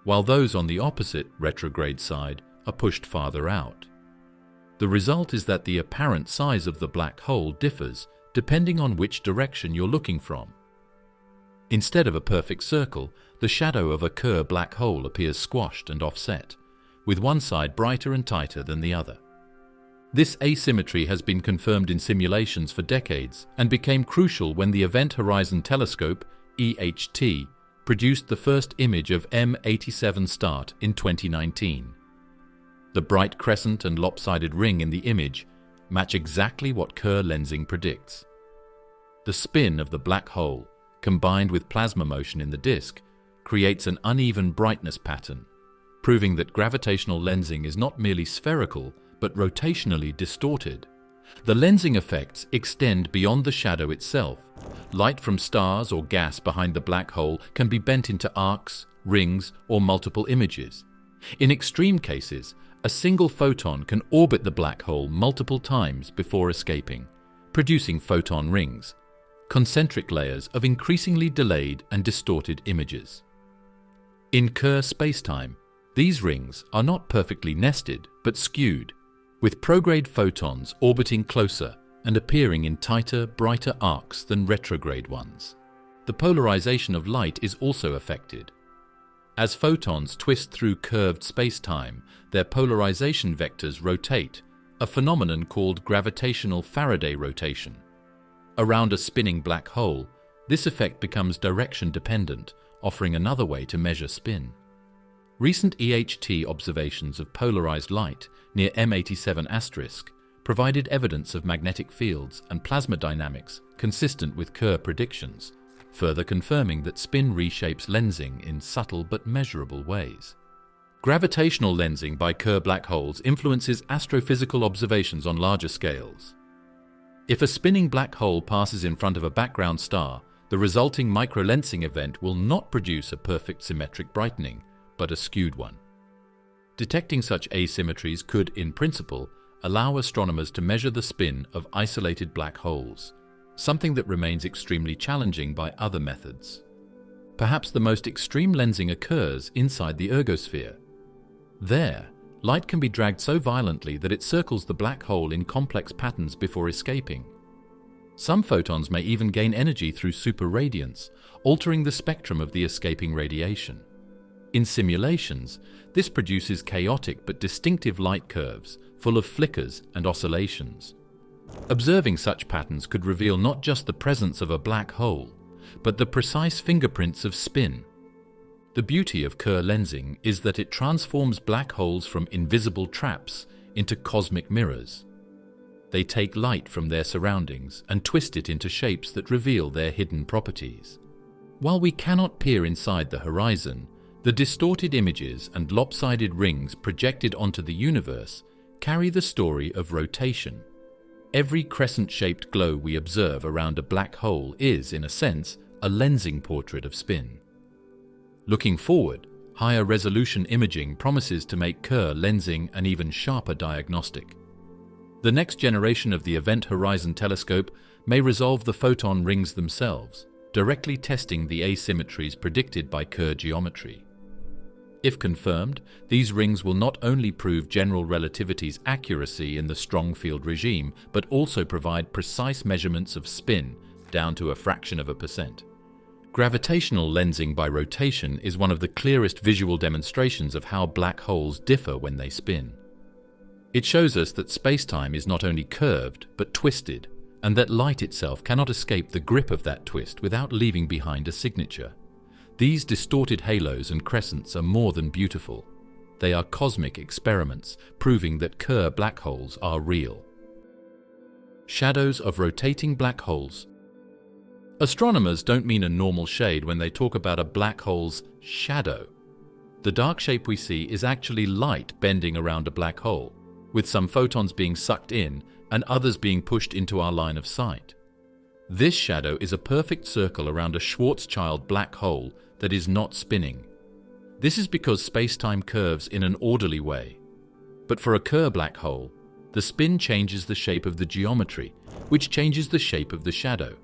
A: while those on the opposite, retrograde side, are pushed farther out. The result is that the apparent size of the black hole differs depending on which direction you're looking from. Instead of a perfect circle, the shadow of a Kerr black hole appears squashed and offset, with one side brighter and tighter than the other. This asymmetry has been confirmed in simulations for decades and became crucial when the Event Horizon Telescope, EHT, produced the first image of M87 Start in 2019. The bright crescent and lopsided ring in the image match exactly what Kerr lensing predicts. The spin of the black hole, combined with plasma motion in the disk, creates an uneven brightness pattern, proving that gravitational lensing is not merely spherical but rotationally distorted. The lensing effects extend beyond the shadow itself. Light from stars or gas behind the black hole can be bent into arcs, rings, or multiple images. In extreme cases, a single photon can orbit the black hole multiple times before escaping, producing photon rings, concentric layers of increasingly delayed and distorted images. In Kerr spacetime, these rings are not perfectly nested but skewed, with prograde photons orbiting closer and appearing in tighter, brighter arcs than retrograde ones. The polarization of light is also affected. As photons twist through curved spacetime, their polarization vectors rotate, a phenomenon called gravitational Faraday rotation. Around a spinning black hole, this effect becomes direction-dependent, offering another way to measure spin. Recent EHT observations of polarized light near M87** provided evidence of magnetic fields and plasma dynamics consistent with Kerr predictions, further confirming that spin reshapes lensing in subtle but measurable ways. Gravitational lensing by Kerr black holes influences astrophysical observations on larger scales. If a spinning black hole passes in front of a background star, the resulting microlensing event will not produce a perfect symmetric brightening, but a skewed one. Detecting such asymmetries could, in principle, allow astronomers to measure the spin of isolated black holes, something that remains extremely challenging by other methods. Perhaps the most extreme lensing occurs inside the ergosphere. There, light can be dragged so violently that it circles the black hole in complex patterns before escaping. Some photons may even gain energy through superradiance, altering the spectrum of the escaping radiation. In simulations, this produces chaotic but distinctive light curves, full of flickers and oscillations. Observing such patterns could reveal not just the presence of a black hole, but the precise fingerprints of spin. The beauty of Kerr lensing is that it transforms black holes from invisible traps into cosmic mirrors. They take light from their surroundings and twist it into shapes that reveal their hidden properties. While we cannot peer inside the horizon, the distorted images and lopsided rings projected onto the universe carry the story of rotation. Every crescent-shaped glow we observe around a black hole is, in a sense, a lensing portrait of spin. Looking forward, higher resolution imaging promises to make Kerr lensing an even sharper diagnostic. The next generation of the Event Horizon Telescope may resolve the photon rings themselves, directly testing the asymmetries predicted by Kerr geometry. If confirmed, these rings will not only prove general relativity's accuracy in the strong field regime, but also provide precise measurements of spin down to a fraction of a percent. Gravitational lensing by rotation is one of the clearest visual demonstrations of how black holes differ when they spin. It shows us that spacetime is not only curved, but twisted, and that light itself cannot escape the grip of that twist without leaving behind a signature. These distorted halos and crescents are more than beautiful. They are cosmic experiments, proving that Kerr black holes are real. Shadows of rotating black holes. Astronomers don't mean a normal shade when they talk about a black hole's shadow. The dark shape we see is actually light bending around a black hole, with some photons being sucked in and others being pushed into our line of sight. This shadow is a perfect circle around a Schwarzschild black hole that is not spinning. This is because spacetime curves in an orderly way. But for a Kerr black hole, the spin changes the shape of the geometry, which changes the shape of the shadow.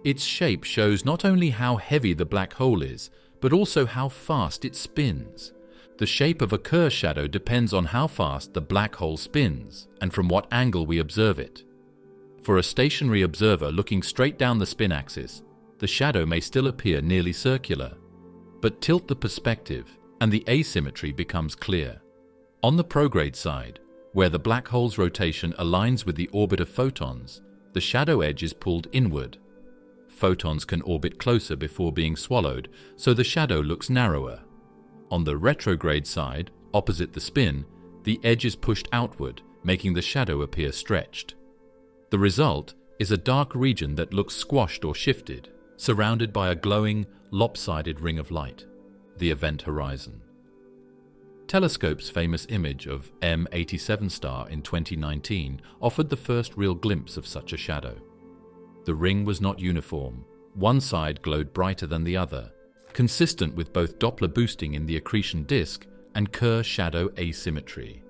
A: Its shape shows not only how heavy the black hole is, but also how fast it spins. The shape of a Kerr shadow depends on how fast the black hole spins and from what angle we observe it. For a stationary observer looking straight down the spin axis, the shadow may still appear nearly circular, but tilt the perspective and the asymmetry becomes clear. On the prograde side, where the black hole's rotation aligns with the orbit of photons, the shadow edge is pulled inward. Photons can orbit closer before being swallowed, so the shadow looks narrower. On the retrograde side, opposite the spin, the edge is pushed outward, making the shadow appear stretched. The result is a dark region that looks squashed or shifted, surrounded by a glowing, lopsided ring of light, the event horizon. Telescope's famous image of M87 star in 2019 offered the first real glimpse of such a shadow. The ring was not uniform. One side glowed brighter than the other, consistent with both Doppler boosting in the accretion disk and Kerr shadow asymmetry.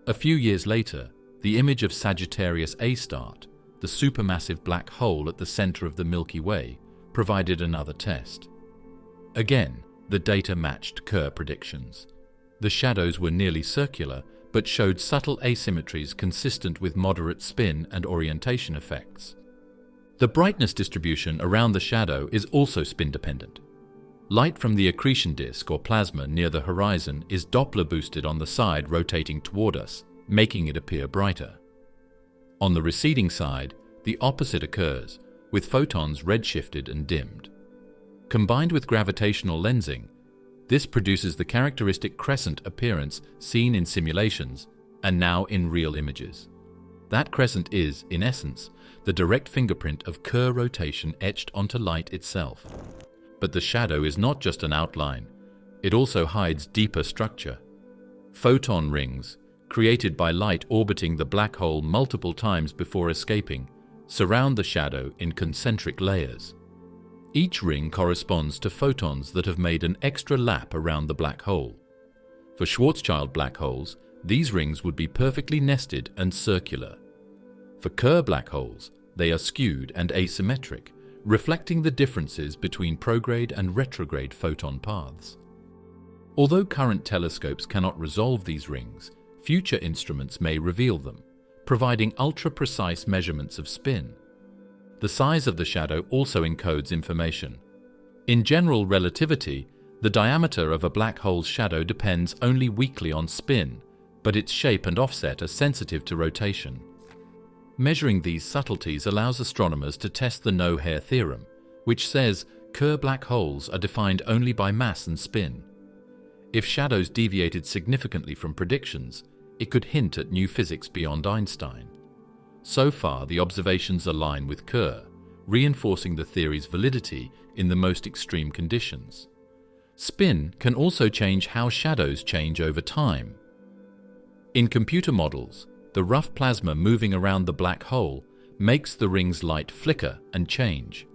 A: A few years later, the image of Sagittarius A star, the supermassive black hole at the center of the Milky Way, provided another test. Again, the data matched Kerr predictions. The shadows were nearly circular, but showed subtle asymmetries consistent with moderate spin and orientation effects. The brightness distribution around the shadow is also spin-dependent. Light from the accretion disk or plasma near the horizon is Doppler boosted on the side rotating toward us, making it appear brighter. On the receding side, the opposite occurs, with photons redshifted and dimmed. Combined with gravitational lensing, this produces the characteristic crescent appearance seen in simulations and now in real images. That crescent is, in essence, the direct fingerprint of Kerr rotation etched onto light itself. But the shadow is not just an outline, it also hides deeper structure. Photon rings, created by light orbiting the black hole multiple times before escaping, surround the shadow in concentric layers. Each ring corresponds to photons that have made an extra lap around the black hole. For Schwarzschild black holes, these rings would be perfectly nested and circular. For Kerr black holes, they are skewed and asymmetric, reflecting the differences between prograde and retrograde photon paths. Although current telescopes cannot resolve these rings, future instruments may reveal them, providing ultra-precise measurements of spin. The size of the shadow also encodes information. In general relativity, the diameter of a black hole's shadow depends only weakly on spin, but its shape and offset are sensitive to rotation. Measuring these subtleties allows astronomers to test the no-hair theorem, which says Kerr black holes are defined only by mass and spin. If shadows deviated significantly from predictions, it could hint at new physics beyond Einstein. So far, the observations align with Kerr, reinforcing the theory's validity in the most extreme conditions. Spin can also change how shadows change over time. In computer models, the rough plasma moving around the black hole makes the ring's light flicker and change.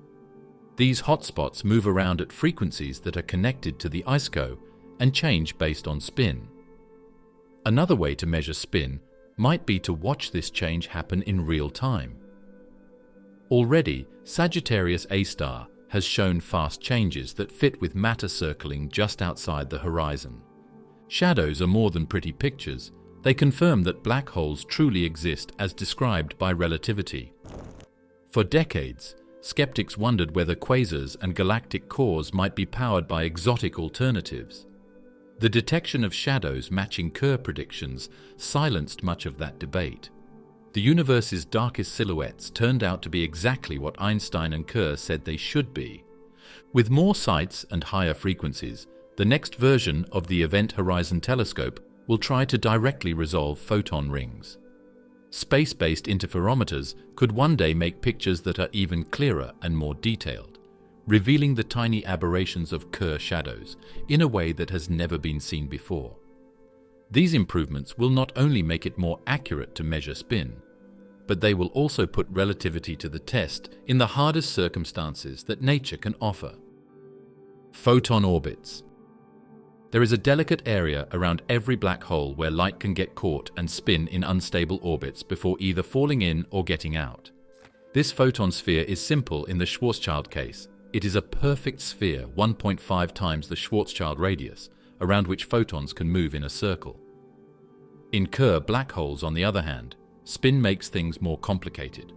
A: These hotspots move around at frequencies that are connected to the ISCO and change based on spin. Another way to measure spin might be to watch this change happen in real time. Already, Sagittarius A star has shown fast changes that fit with matter circling just outside the horizon. Shadows are more than pretty pictures. They confirm that black holes truly exist as described by relativity. For decades, skeptics wondered whether quasars and galactic cores might be powered by exotic alternatives. The detection of shadows matching Kerr predictions silenced much of that debate. The universe's darkest silhouettes turned out to be exactly what Einstein and Kerr said they should be. With more sights and higher frequencies, the next version of the Event Horizon Telescope will try to directly resolve photon rings. Space-based interferometers could one day make pictures that are even clearer and more detailed, revealing the tiny aberrations of Kerr shadows in a way that has never been seen before. These improvements will not only make it more accurate to measure spin, but they will also put relativity to the test in the hardest circumstances that nature can offer. Photon orbits. There is a delicate area around every black hole where light can get caught and spin in unstable orbits before either falling in or getting out. This photon sphere is simple in the Schwarzschild case. It is a perfect sphere 1.5 times the Schwarzschild radius, around which photons can move in a circle. In Kerr black holes, on the other hand, spin makes things more complicated.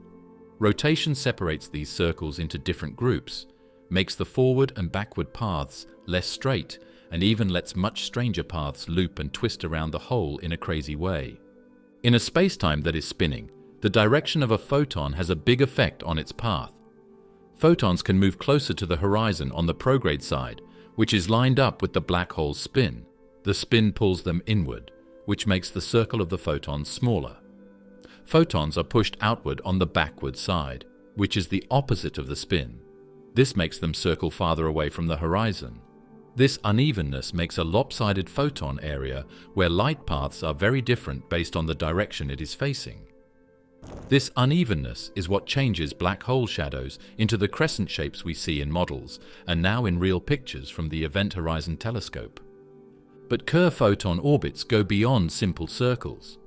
A: Rotation separates these circles into different groups, makes the forward and backward paths less straight, and even lets much stranger paths loop and twist around the hole in a crazy way. In a spacetime that is spinning, the direction of a photon has a big effect on its path. Photons can move closer to the horizon on the prograde side, which is lined up with the black hole's spin. The spin pulls them inward, which makes the circle of the photon smaller. Photons are pushed outward on the backward side, which is the opposite of the spin. This makes them circle farther away from the horizon. This unevenness makes a lopsided photon area where light paths are very different based on the direction it is facing. This unevenness is what changes black hole shadows into the crescent shapes we see in models and now in real pictures from the Event Horizon Telescope. But Kerr photon orbits go beyond simple circles.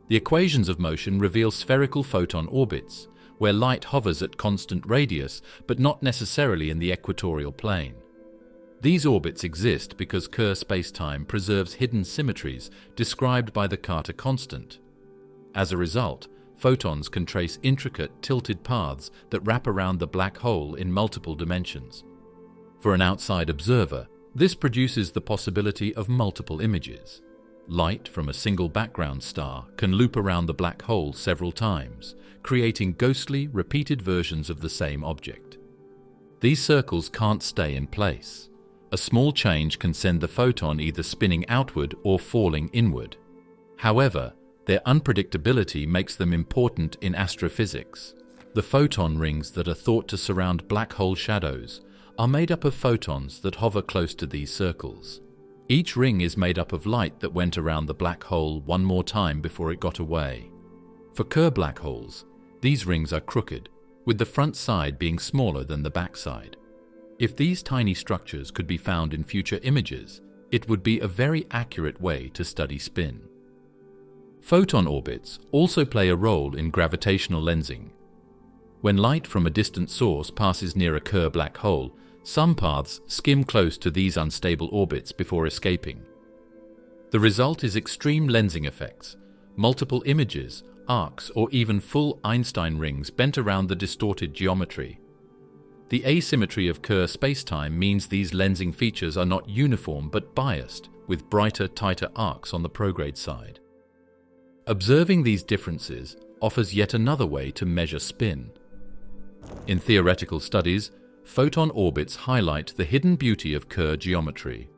A: The equations of motion reveal spherical photon orbits, where light hovers at constant radius but not necessarily in the equatorial plane. These orbits exist because Kerr spacetime preserves hidden symmetries described by the Carter constant. As a result, photons can trace intricate, tilted paths that wrap around the black hole in multiple dimensions. For an outside observer, this produces the possibility of multiple images. Light from a single background star can loop around the black hole several times, creating ghostly, repeated versions of the same object. These circles can't stay in place. A small change can send the photon either spinning outward or falling inward. However, their unpredictability makes them important in astrophysics. The photon rings that are thought to surround black hole shadows are made up of photons that hover close to these circles. Each ring is made up of light that went around the black hole one more time before it got away. For Kerr black holes, these rings are crooked, with the front side being smaller than the back side. If these tiny structures could be found in future images, it would be a very accurate way to study spin. Photon orbits also play a role in gravitational lensing. When light from a distant source passes near a Kerr black hole, some paths skim close to these unstable orbits before escaping. The result is extreme lensing effects, multiple images, arcs, or even full Einstein rings bent around the distorted geometry. The asymmetry of Kerr spacetime means these lensing features are not uniform but biased, with brighter, tighter arcs on the prograde side. Observing these differences offers yet another way to measure spin. In theoretical studies, photon orbits highlight the hidden beauty of Kerr geometry.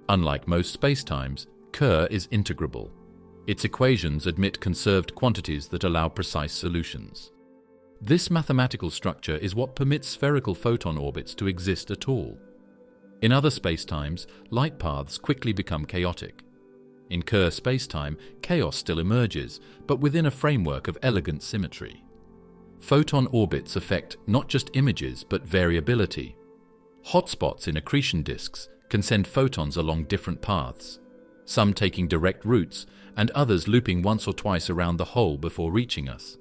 A: Unlike most spacetimes, Kerr is integrable. Its equations admit conserved quantities that allow precise solutions. This mathematical structure is what permits spherical photon orbits to exist at all. In other spacetimes, light paths quickly become chaotic. In Kerr spacetime, chaos still emerges, but within a framework of elegant symmetry. Photon orbits affect not just images but variability. Hotspots in accretion disks can send photons along different paths, some taking direct routes and others looping once or twice around the hole before reaching us.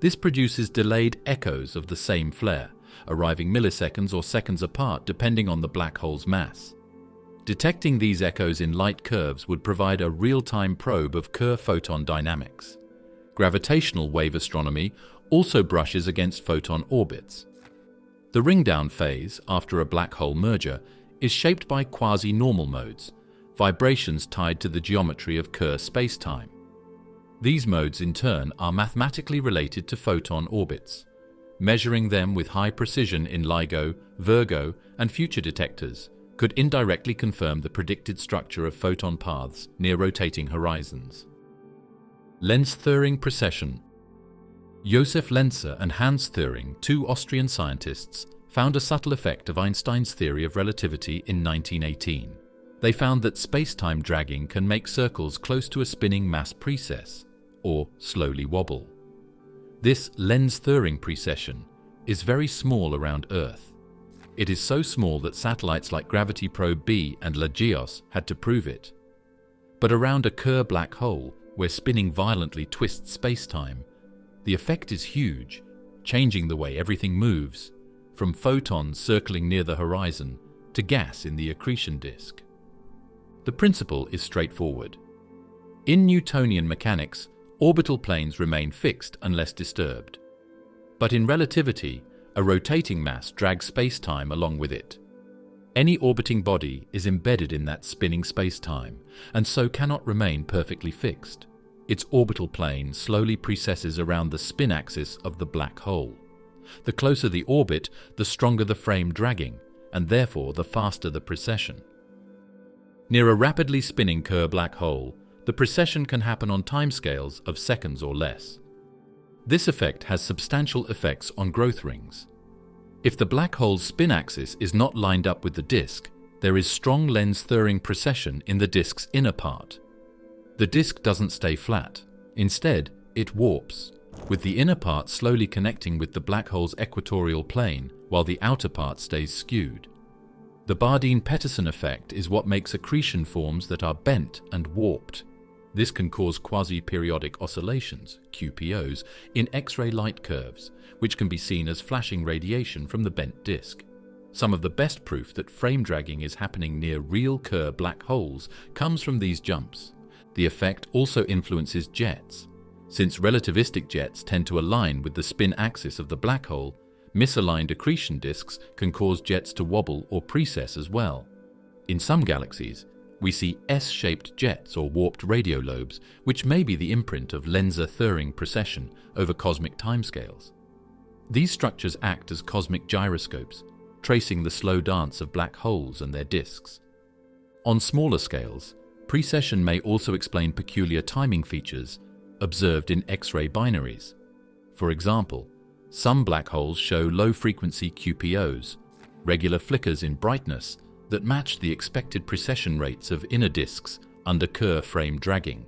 A: This produces delayed echoes of the same flare, arriving milliseconds or seconds apart depending on the black hole's mass. Detecting these echoes in light curves would provide a real-time probe of Kerr photon dynamics. Gravitational wave astronomy also brushes against photon orbits. The ring-down phase, after a black hole merger, is shaped by quasi-normal modes, vibrations tied to the geometry of Kerr spacetime. These modes, in turn, are mathematically related to photon orbits. Measuring them with high precision in LIGO, Virgo, and future detectors could indirectly confirm the predicted structure of photon paths near rotating horizons. Lense-Thirring precession. Josef Lense and Hans-Thirring, two Austrian scientists, found a subtle effect of Einstein's theory of relativity in 1918. They found that spacetime dragging can make circles close to a spinning mass precess, or slowly wobble. This Lense-Thirring precession is very small around Earth. it is so small that satellites like Gravity Probe B and LAGEOS had to prove it. But around a Kerr black hole, where spinning violently twists spacetime, the effect is huge, changing the way everything moves, from photons circling near the horizon to gas in the accretion disk. The principle is straightforward. In Newtonian mechanics, orbital planes remain fixed unless disturbed. But in relativity, a rotating mass drags spacetime along with it. Any orbiting body is embedded in that spinning spacetime, and so cannot remain perfectly fixed. Its orbital plane slowly precesses around the spin axis of the black hole. The closer the orbit, the stronger the frame dragging, and therefore the faster the precession. Near a rapidly spinning Kerr black hole, the precession can happen on timescales of seconds or less. This effect has substantial effects on growth rings. If the black hole's spin axis is not lined up with the disk, there is strong Lense-Thirring precession in the disk's inner part. The disk doesn't stay flat. Instead, it warps, with the inner part slowly connecting with the black hole's equatorial plane while the outer part stays skewed. The Bardeen-Peterson effect is what makes accretion forms that are bent and warped. This can cause quasi-periodic oscillations, QPOs, in X-ray light curves, which can be seen as flashing radiation from the bent disk. Some of the best proof that frame dragging is happening near real Kerr black holes comes from these jumps. The effect also influences jets. Since relativistic jets tend to align with the spin axis of the black hole, misaligned accretion disks can cause jets to wobble or precess as well. In some galaxies, we see S-shaped jets or warped radio lobes, which may be the imprint of Lense-Thirring precession over cosmic timescales. These structures act as cosmic gyroscopes, tracing the slow dance of black holes and their disks. On smaller scales, precession may also explain peculiar timing features observed in X-ray binaries. For example, some black holes show low-frequency QPOs, regular flickers in brightness, that match the expected precession rates of inner disks under Kerr frame dragging.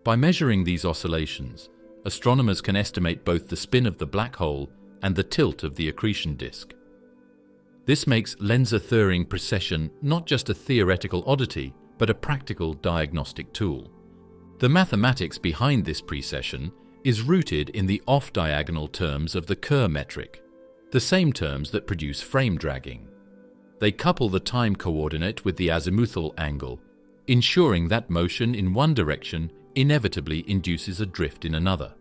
A: By measuring these oscillations, astronomers can estimate both the spin of the black hole and the tilt of the accretion disk. This makes Lense-Thirring precession not just a theoretical oddity, but a practical diagnostic tool. The mathematics behind this precession is rooted in the off-diagonal terms of the Kerr metric, the same terms that produce frame dragging. They couple the time coordinate with the azimuthal angle, ensuring that motion in one direction inevitably induces a drift in another.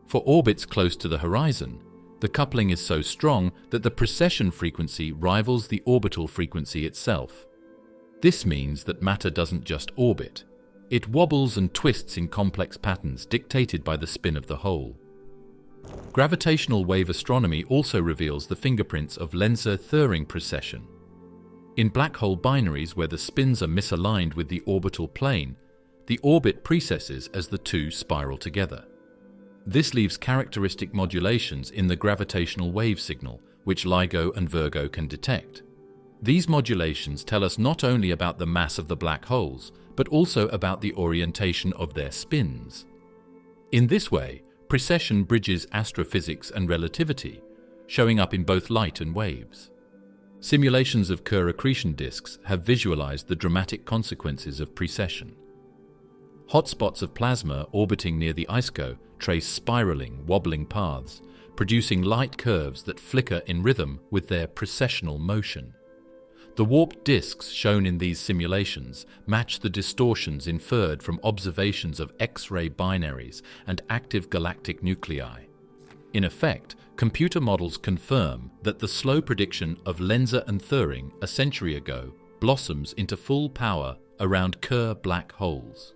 A: For orbits close to the horizon, the coupling is so strong that the precession frequency rivals the orbital frequency itself. This means that matter doesn't just orbit. It wobbles and twists in complex patterns dictated by the spin of the hole. Gravitational wave astronomy also reveals the fingerprints of Lense-Thirring precession. In black hole binaries where the spins are misaligned with the orbital plane, the orbit precesses as the two spiral together. This leaves characteristic modulations in the gravitational wave signal, which LIGO and Virgo can detect. These modulations tell us not only about the mass of the black holes, but also about the orientation of their spins. In this way, precession bridges astrophysics and relativity, showing up in both light and waves. Simulations of Kerr accretion disks have visualized the dramatic consequences of precession. Hotspots of plasma orbiting near the ISCO trace spiraling, wobbling paths, producing light curves that flicker in rhythm with their precessional motion. The warped disks shown in these simulations match the distortions inferred from observations of X-ray binaries and active galactic nuclei. In effect, computer models confirm that the slow prediction of Lense-Thirring a century ago blossoms into full power around Kerr black holes.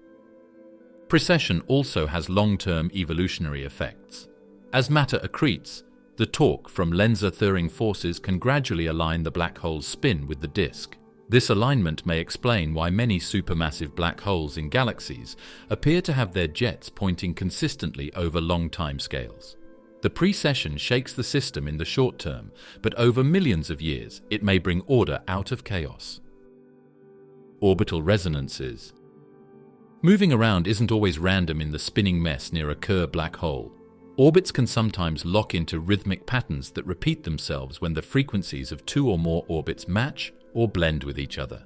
A: Precession also has long-term evolutionary effects. As matter accretes, the torque from Lense-Thirring forces can gradually align the black hole's spin with the disk. This alignment may explain why many supermassive black holes in galaxies appear to have their jets pointing consistently over long timescales. The precession shakes the system in the short term, but over millions of years it may bring order out of chaos. Orbital resonances. Moving around isn't always random in the spinning mess near a Kerr black hole. Orbits can sometimes lock into rhythmic patterns that repeat themselves when the frequencies of two or more orbits match or blend with each other.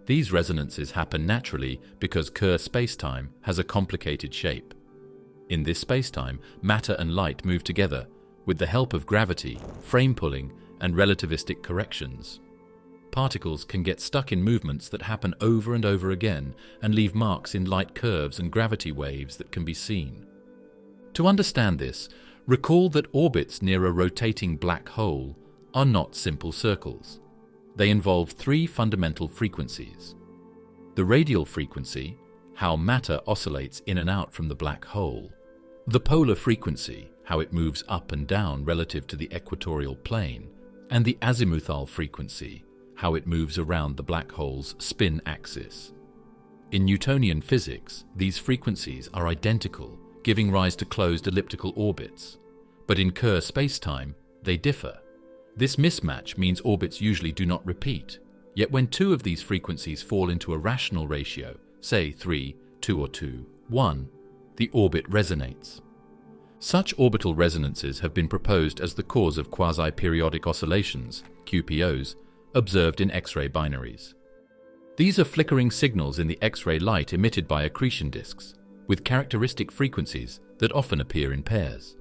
A: These resonances happen naturally because Kerr spacetime has a complicated shape. In this spacetime, matter and light move together with the help of gravity, frame pulling, and relativistic corrections. Particles can get stuck in movements that happen over and over again and leave marks in light curves and gravity waves that can be seen. To understand this, recall that orbits near a rotating black hole are not simple circles. They involve three fundamental frequencies. The radial frequency, how matter oscillates in and out from the black hole. The polar frequency, how it moves up and down relative to the equatorial plane. And the azimuthal frequency, how it moves around the black hole's spin axis. In Newtonian physics, these frequencies are identical, giving rise to closed elliptical orbits. But in Kerr spacetime, they differ. This mismatch means orbits usually do not repeat, yet when two of these frequencies fall into a rational ratio, say 3, 2 or 2, 1, the orbit resonates. Such orbital resonances have been proposed as the cause of quasi-periodic oscillations, QPOs, observed in X-ray binaries. These are flickering signals in the X-ray light emitted by accretion disks, with characteristic frequencies that often appear in pairs.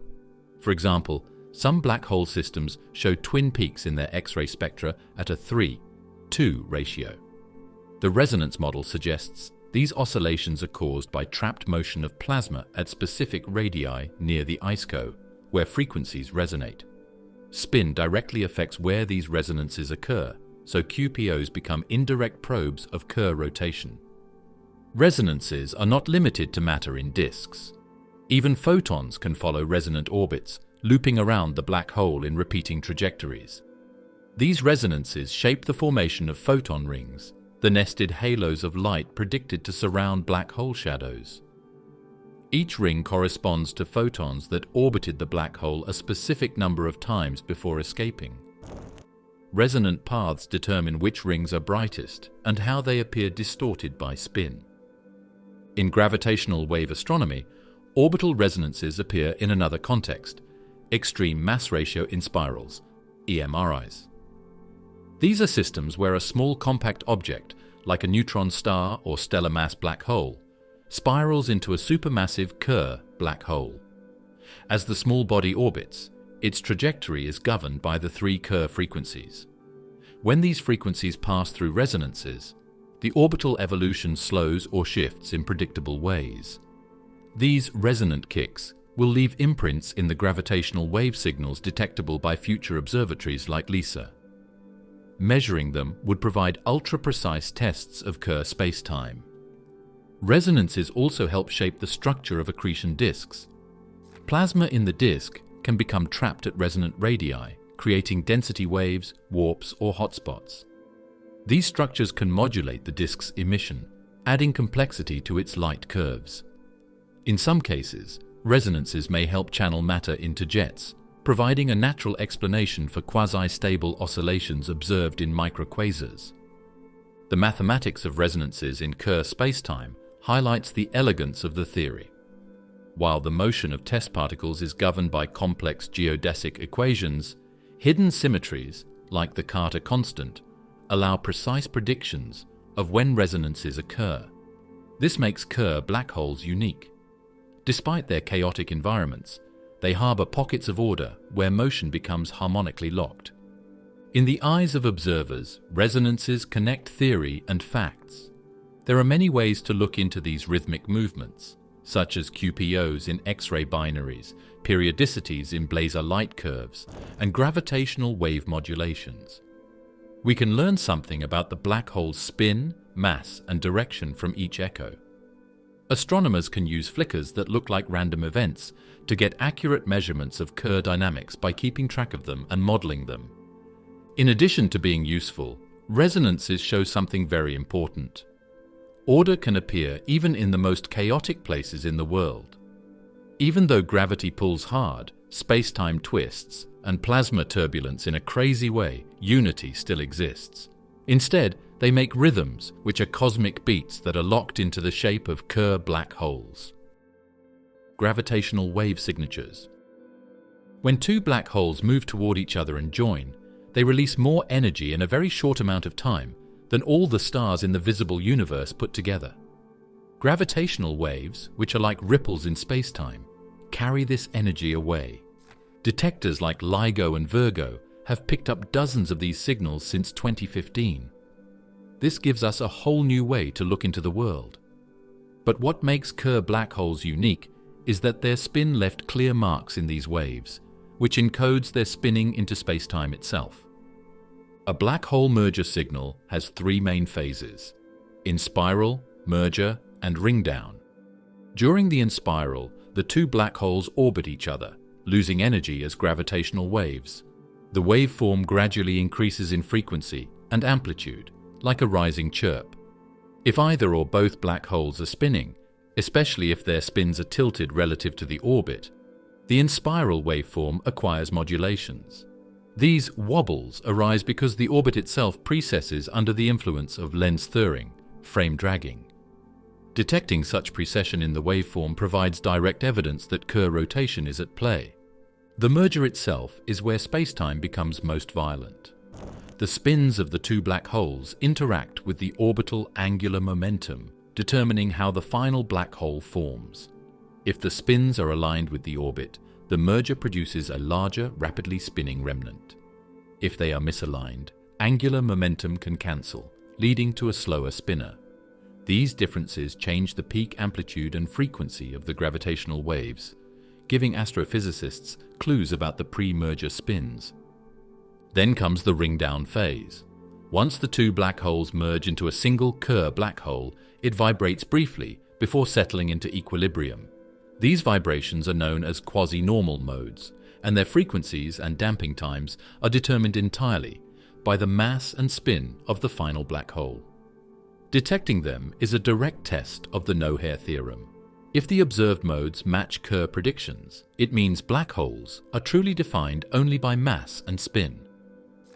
A: For example, some black hole systems show twin peaks in their X-ray spectra at a 3:2 ratio. The resonance model suggests these oscillations are caused by trapped motion of plasma at specific radii near the ISCO, where frequencies resonate. Spin directly affects where these resonances occur, so QPOs become indirect probes of Kerr rotation. Resonances are not limited to matter in disks. Even photons can follow resonant orbits, looping around the black hole in repeating trajectories. These resonances shape the formation of photon rings, the nested halos of light predicted to surround black hole shadows. Each ring corresponds to photons that orbited the black hole a specific number of times before escaping. Resonant paths determine which rings are brightest and how they appear distorted by spin. In gravitational wave astronomy, orbital resonances appear in another context, extreme mass ratio in spirals, EMRIs. These are systems where a small compact object, like a neutron star or stellar mass black hole, spirals into a supermassive Kerr black hole. As the small body orbits, its trajectory is governed by the three Kerr frequencies. When these frequencies pass through resonances, the orbital evolution slows or shifts in predictable ways. These resonant kicks will leave imprints in the gravitational wave signals detectable by future observatories like LISA. Measuring them would provide ultra-precise tests of Kerr spacetime. Resonances also help shape the structure of accretion disks. Plasma in the disk can become trapped at resonant radii, creating density waves, warps, or hotspots. These structures can modulate the disk's emission, adding complexity to its light curves. In some cases, resonances may help channel matter into jets, providing a natural explanation for quasi-stable oscillations observed in microquasars. The mathematics of resonances in Kerr spacetime highlights the elegance of the theory. While the motion of test particles is governed by complex geodesic equations, hidden symmetries, like the Carter constant, allow precise predictions of when resonances occur. This makes Kerr black holes unique. Despite their chaotic environments, they harbor pockets of order where motion becomes harmonically locked. In the eyes of observers, resonances connect theory and facts. There are many ways to look into these rhythmic movements, such as QPOs in X-ray binaries, periodicities in blazar light curves, and gravitational wave modulations. We can learn something about the black hole's spin, mass, and direction from each echo. Astronomers can use flickers that look like random events to get accurate measurements of Kerr dynamics by keeping track of them and modeling them. In addition to being useful, resonances show something very important. Order can appear even in the most chaotic places in the world. Even though gravity pulls hard, space-time twists, and plasma turbulence in a crazy way, unity still exists. Instead, they make rhythms which are cosmic beats that are locked into the shape of Kerr black holes. gravitational wave signatures. When two black holes move toward each other and join, they release more energy in a very short amount of time than all the stars in the visible universe put together. Gravitational waves, which are like ripples in spacetime, carry this energy away. Detectors like LIGO and Virgo have picked up dozens of these signals since 2015. This gives us a whole new way to look into the world. But what makes Kerr black holes unique is that their spin left clear marks in these waves, which encodes their spinning into spacetime itself. A black hole merger signal has three main phases: inspiral, merger, and ringdown. During the inspiral, the two black holes orbit each other, losing energy as gravitational waves. The waveform gradually increases in frequency and amplitude, like a rising chirp. If either or both black holes are spinning, especially if their spins are tilted relative to the orbit, the inspiral waveform acquires modulations. These wobbles arise because the orbit itself precesses under the influence of Lense-Thirring, frame dragging. Detecting such precession in the waveform provides direct evidence that Kerr rotation is at play. The merger itself is where spacetime becomes most violent. The spins of the two black holes interact with the orbital angular momentum, determining how the final black hole forms. If the spins are aligned with the orbit, the merger produces a larger, rapidly spinning remnant. If they are misaligned, angular momentum can cancel, leading to a slower spinner. These differences change the peak amplitude and frequency of the gravitational waves, giving astrophysicists clues about the pre-merger spins. Then comes the ringdown phase. Once the two black holes merge into a single Kerr black hole, it vibrates briefly before settling into equilibrium. These vibrations are known as quasi-normal modes, and their frequencies and damping times are determined entirely by the mass and spin of the final black hole. Detecting them is a direct test of the no-hair theorem. If the observed modes match Kerr predictions, it means black holes are truly defined only by mass and spin.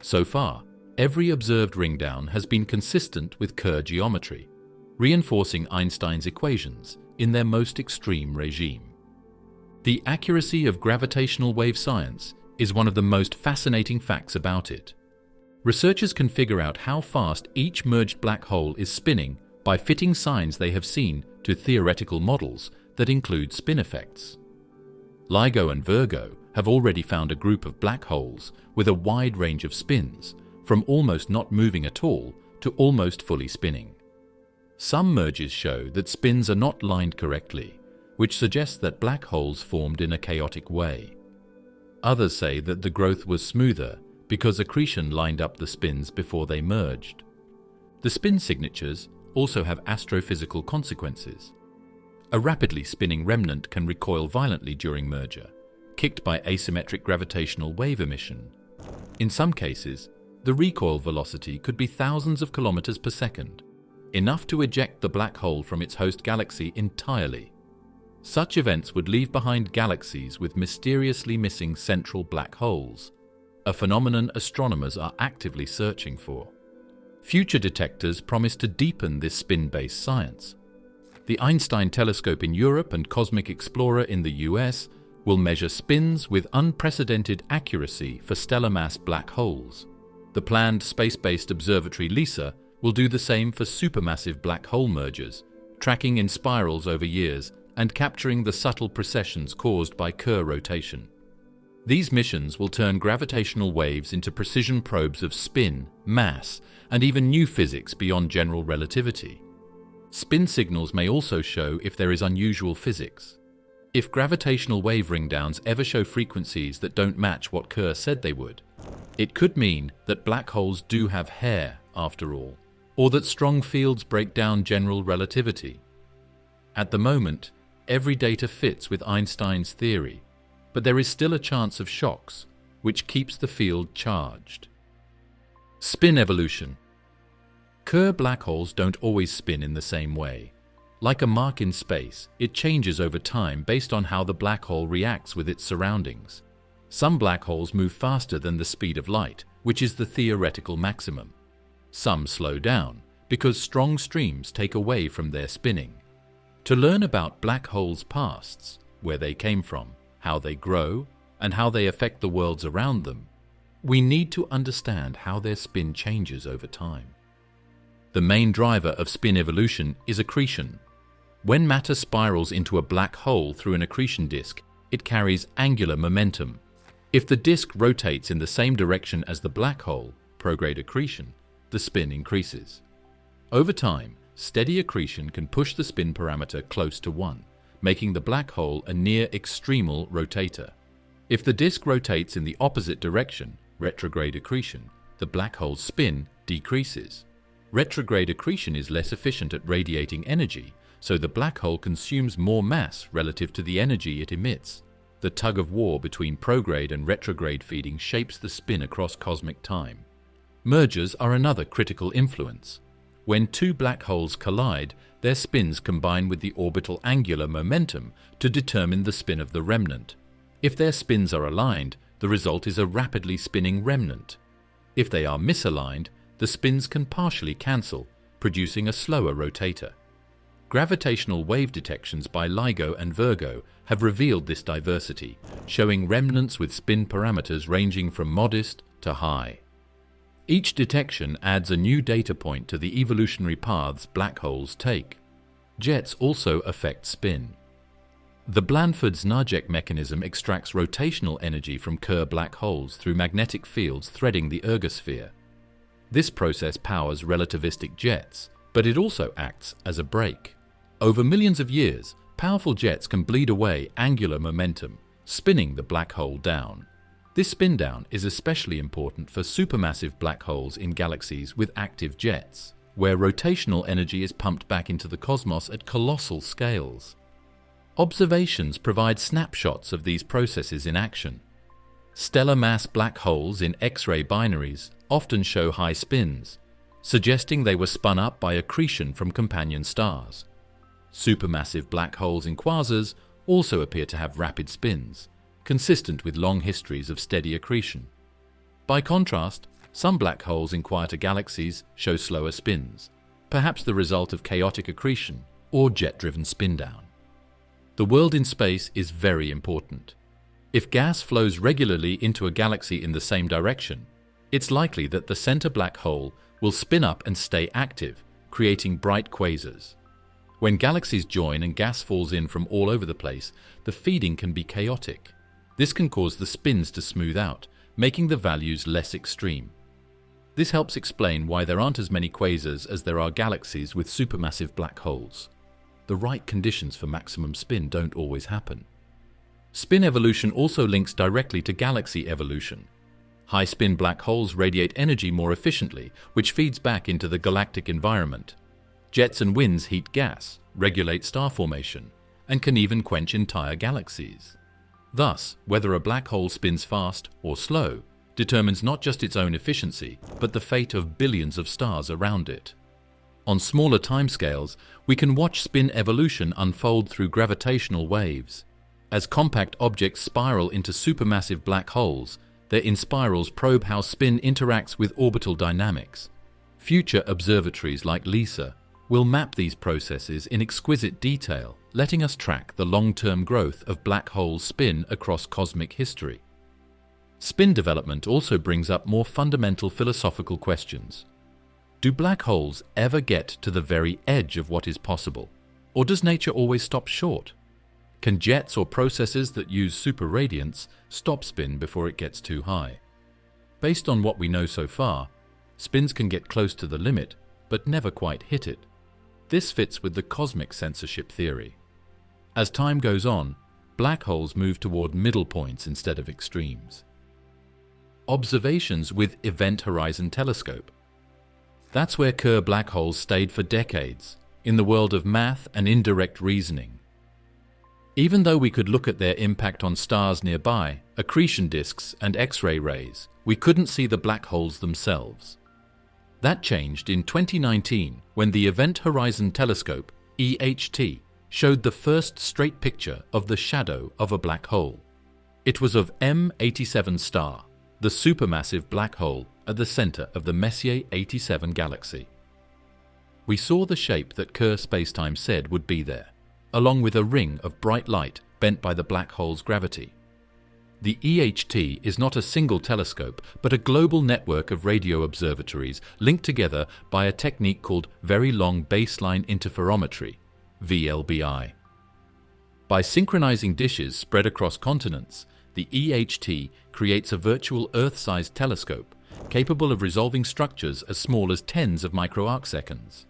A: So far, every observed ringdown has been consistent with Kerr geometry, reinforcing Einstein's equations in their most extreme regime. The accuracy of gravitational wave science is one of the most fascinating facts about it. Researchers can figure out how fast each merged black hole is spinning by fitting signs they have seen to theoretical models that include spin effects. LIGO and Virgo have already found a group of black holes with a wide range of spins, from almost not moving at all to almost fully spinning. Some merges show that spins are not lined correctly, which suggests that black holes formed in a chaotic way. Others say that the growth was smoother because accretion lined up the spins before they merged. The spin signatures also have astrophysical consequences. A rapidly spinning remnant can recoil violently during merger, kicked by asymmetric gravitational wave emission. In some cases, the recoil velocity could be thousands of kilometers per second, enough to eject the black hole from its host galaxy entirely. Such events would leave behind galaxies with mysteriously missing central black holes, a phenomenon astronomers are actively searching for. Future detectors promise to deepen this spin-based science. The Einstein telescope in Europe and Cosmic Explorer in the US will measure spins with unprecedented accuracy for stellar mass black holes. The planned space-based observatory LISA will do the same for supermassive black hole mergers, tracking in spirals over years and capturing the subtle precessions caused by Kerr rotation. These missions will turn gravitational waves into precision probes of spin, mass, and even new physics beyond general relativity. Spin signals may also show if there is unusual physics. If gravitational wave ringdowns ever show frequencies that don't match what Kerr said they would, it could mean that black holes do have hair, after all, or that strong fields break down general relativity. At the moment, every data fits with Einstein's theory, but there is still a chance of shocks, which keeps the field charged. Spin evolution. Kerr black holes don't always spin in the same way. Like a mark in space, it changes over time based on how the black hole reacts with its surroundings. Some black holes move faster than the speed of light, which is the theoretical maximum. Some slow down because strong streams take away from their spinning. To learn about black holes' pasts, where they came from, how they grow, and how they affect the worlds around them, we need to understand how their spin changes over time. The main driver of spin evolution is accretion. When matter spirals into a black hole through an accretion disk, it carries angular momentum. If the disk rotates in the same direction as the black hole, prograde accretion, the spin increases. Over time, steady accretion can push the spin parameter close to 1, making the black hole a near extremal rotator. If the disk rotates in the opposite direction, retrograde accretion, the black hole's spin decreases. Retrograde accretion is less efficient at radiating energy, so the black hole consumes more mass relative to the energy it emits. The tug of war between prograde and retrograde feeding shapes the spin across cosmic time. Mergers are another critical influence. When two black holes collide, their spins combine with the orbital angular momentum to determine the spin of the remnant. If their spins are aligned, the result is a rapidly spinning remnant. If they are misaligned, the spins can partially cancel, producing a slower rotator. Gravitational wave detections by LIGO and Virgo have revealed this diversity, showing remnants with spin parameters ranging from modest to high. Each detection adds a new data point to the evolutionary paths black holes take. Jets also affect spin. The Blandford-Znajek mechanism extracts rotational energy from Kerr black holes through magnetic fields threading the Ergosphere. This process powers relativistic jets, but it also acts as a brake. Over millions of years, powerful jets can bleed away angular momentum, spinning the black hole down. This spin down is especially important for supermassive black holes in galaxies with active jets, where rotational energy is pumped back into the cosmos at colossal scales. Observations provide snapshots of these processes in action. Stellar mass black holes in X-ray binaries often show high spins, suggesting they were spun up by accretion from companion stars. Supermassive black holes in quasars also appear to have rapid spins, consistent with long histories of steady accretion. By contrast, some black holes in quieter galaxies show slower spins, perhaps the result of chaotic accretion or jet-driven spin-down. The world in space is very important. If gas flows regularly into a galaxy in the same direction, it's likely that the center black hole will spin up and stay active, creating bright quasars. When galaxies join and gas falls in from all over the place, the feeding can be chaotic. This can cause the spins to smooth out, making the values less extreme. This helps explain why there aren't as many quasars as there are galaxies with supermassive black holes. The right conditions for maximum spin don't always happen. Spin evolution also links directly to galaxy evolution. High-spin black holes radiate energy more efficiently, which feeds back into the galactic environment. Jets and winds heat gas, regulate star formation, and can even quench entire galaxies. Thus, whether a black hole spins fast or slow determines not just its own efficiency, but the fate of billions of stars around it. On smaller timescales, we can watch spin evolution unfold through gravitational waves. As compact objects spiral into supermassive black holes, their in-spirals probe how spin interacts with orbital dynamics. Future observatories like LISA will map these processes in exquisite detail, letting us track the long-term growth of black holes' spin across cosmic history. Spin development also brings up more fundamental philosophical questions. Do black holes ever get to the very edge of what is possible? Or does nature always stop short? Can jets or processes that use superradiance stop spin before it gets too high? Based on what we know so far, spins can get close to the limit, but never quite hit it. This fits with the cosmic censorship theory. As time goes on, black holes move toward middle points instead of extremes. Observations with Event Horizon Telescope. That's where Kerr black holes stayed for decades, in the world of math and indirect reasoning. Even though we could look at their impact on stars nearby, accretion disks and X-ray rays, we couldn't see the black holes themselves. That changed in 2019 when the Event Horizon Telescope, EHT, showed the first straight picture of the shadow of a black hole. It was of M87 star, the supermassive black hole at the center of the Messier 87 galaxy. We saw the shape that Kerr spacetime said would be there, along with a ring of bright light bent by the black hole's gravity. The EHT is not a single telescope, but a global network of radio observatories linked together by a technique called Very Long Baseline Interferometry, VLBI. By synchronizing dishes spread across continents, the EHT creates a virtual Earth-sized telescope capable of resolving structures as small as tens of microarcseconds.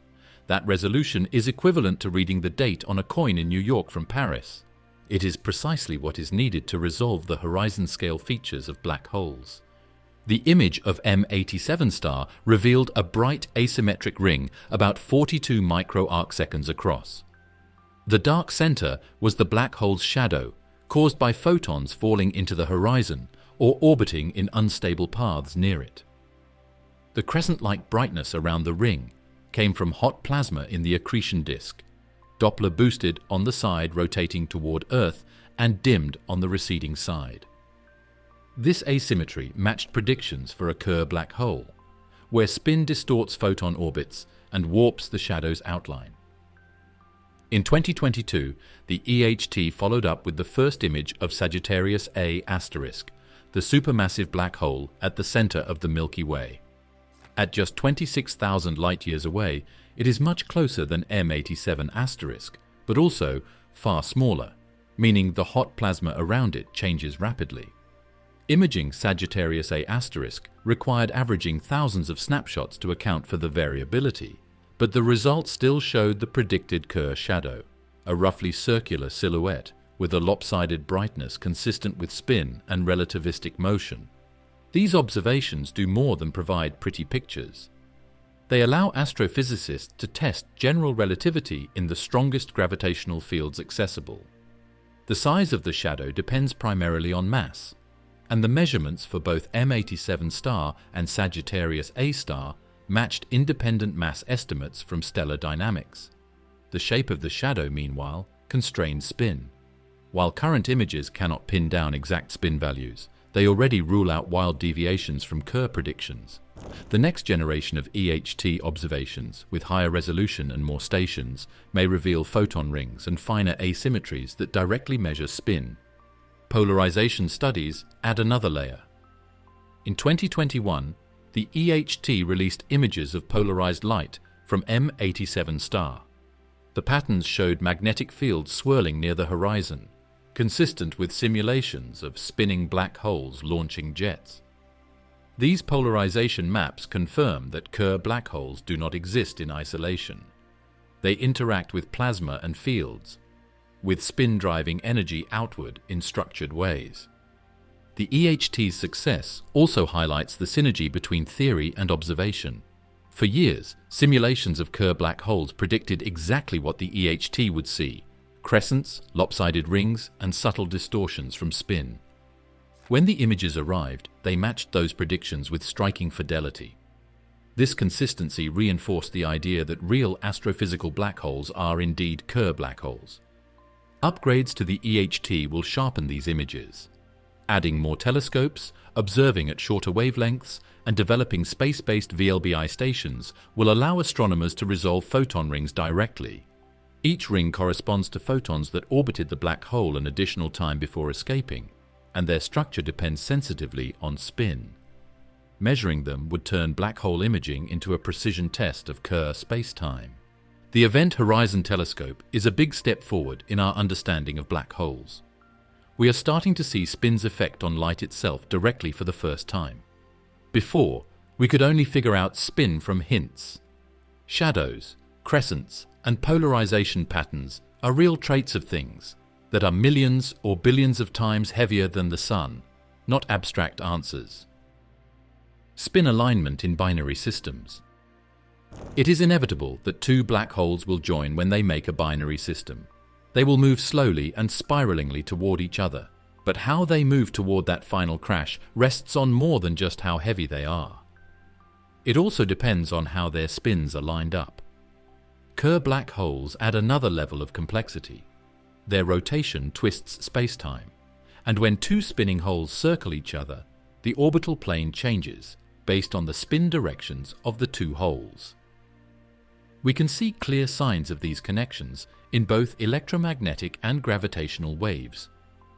A: That resolution is equivalent to reading the date on a coin in New York from Paris. It is precisely what is needed to resolve the horizon-scale features of black holes. The image of M87 star revealed a bright asymmetric ring about 42 microarcseconds across. The dark center was the black hole's shadow, caused by photons falling into the horizon or orbiting in unstable paths near it. The crescent-like brightness around the ring came from hot plasma in the accretion disk, Doppler boosted on the side rotating toward Earth and dimmed on the receding side. This asymmetry matched predictions for a Kerr black hole, where spin distorts photon orbits and warps the shadow's outline. In 2022, the EHT followed up with the first image of Sagittarius A*, the supermassive black hole at the center of the Milky Way. At just 26,000 light-years away, it is much closer than M87*, but also far smaller, meaning the hot plasma around it changes rapidly. Imaging Sagittarius A* required averaging thousands of snapshots to account for the variability, but the results still showed the predicted Kerr shadow, a roughly circular silhouette with a lopsided brightness consistent with spin and relativistic motion. These observations do more than provide pretty pictures. They allow astrophysicists to test general relativity in the strongest gravitational fields accessible. The size of the shadow depends primarily on mass, and the measurements for both M87 star and Sagittarius A* matched independent mass estimates from stellar dynamics. The shape of the shadow, meanwhile, constrains spin. While current images cannot pin down exact spin values, they already rule out wild deviations from Kerr predictions. The next generation of EHT observations, with higher resolution and more stations, may reveal photon rings and finer asymmetries that directly measure spin. Polarization studies add another layer. In 2021, the EHT released images of polarized light from M87 star. The patterns showed magnetic fields swirling near the horizon, consistent with simulations of spinning black holes launching jets. These polarization maps confirm that Kerr black holes do not exist in isolation. They interact with plasma and fields, with spin driving energy outward in structured ways. The EHT's success also highlights the synergy between theory and observation. For years, simulations of Kerr black holes predicted exactly what the EHT would see: crescents, lopsided rings, and subtle distortions from spin. When the images arrived, they matched those predictions with striking fidelity. This consistency reinforced the idea that real astrophysical black holes are indeed Kerr black holes. Upgrades to the EHT will sharpen these images. Adding more telescopes, observing at shorter wavelengths, and developing space-based VLBI stations will allow astronomers to resolve photon rings directly. Each ring corresponds to photons that orbited the black hole an additional time before escaping, and their structure depends sensitively on spin. Measuring them would turn black hole imaging into a precision test of Kerr spacetime. The Event Horizon Telescope is a big step forward in our understanding of black holes. We are starting to see spin's effect on light itself directly for the first time. Before, we could only figure out spin from hints. Shadows, crescents, and polarization patterns are real traits of things that are millions or billions of times heavier than the Sun, not abstract answers. Spin alignment in binary systems. It is inevitable that two black holes will join when they make a binary system. They will move slowly and spiralingly toward each other, but how they move toward that final crash rests on more than just how heavy they are. It also depends on how their spins are lined up. Kerr black holes add another level of complexity. Their rotation twists spacetime, and when two spinning holes circle each other, the orbital plane changes based on the spin directions of the two holes. We can see clear signs of these connections in both electromagnetic and gravitational waves,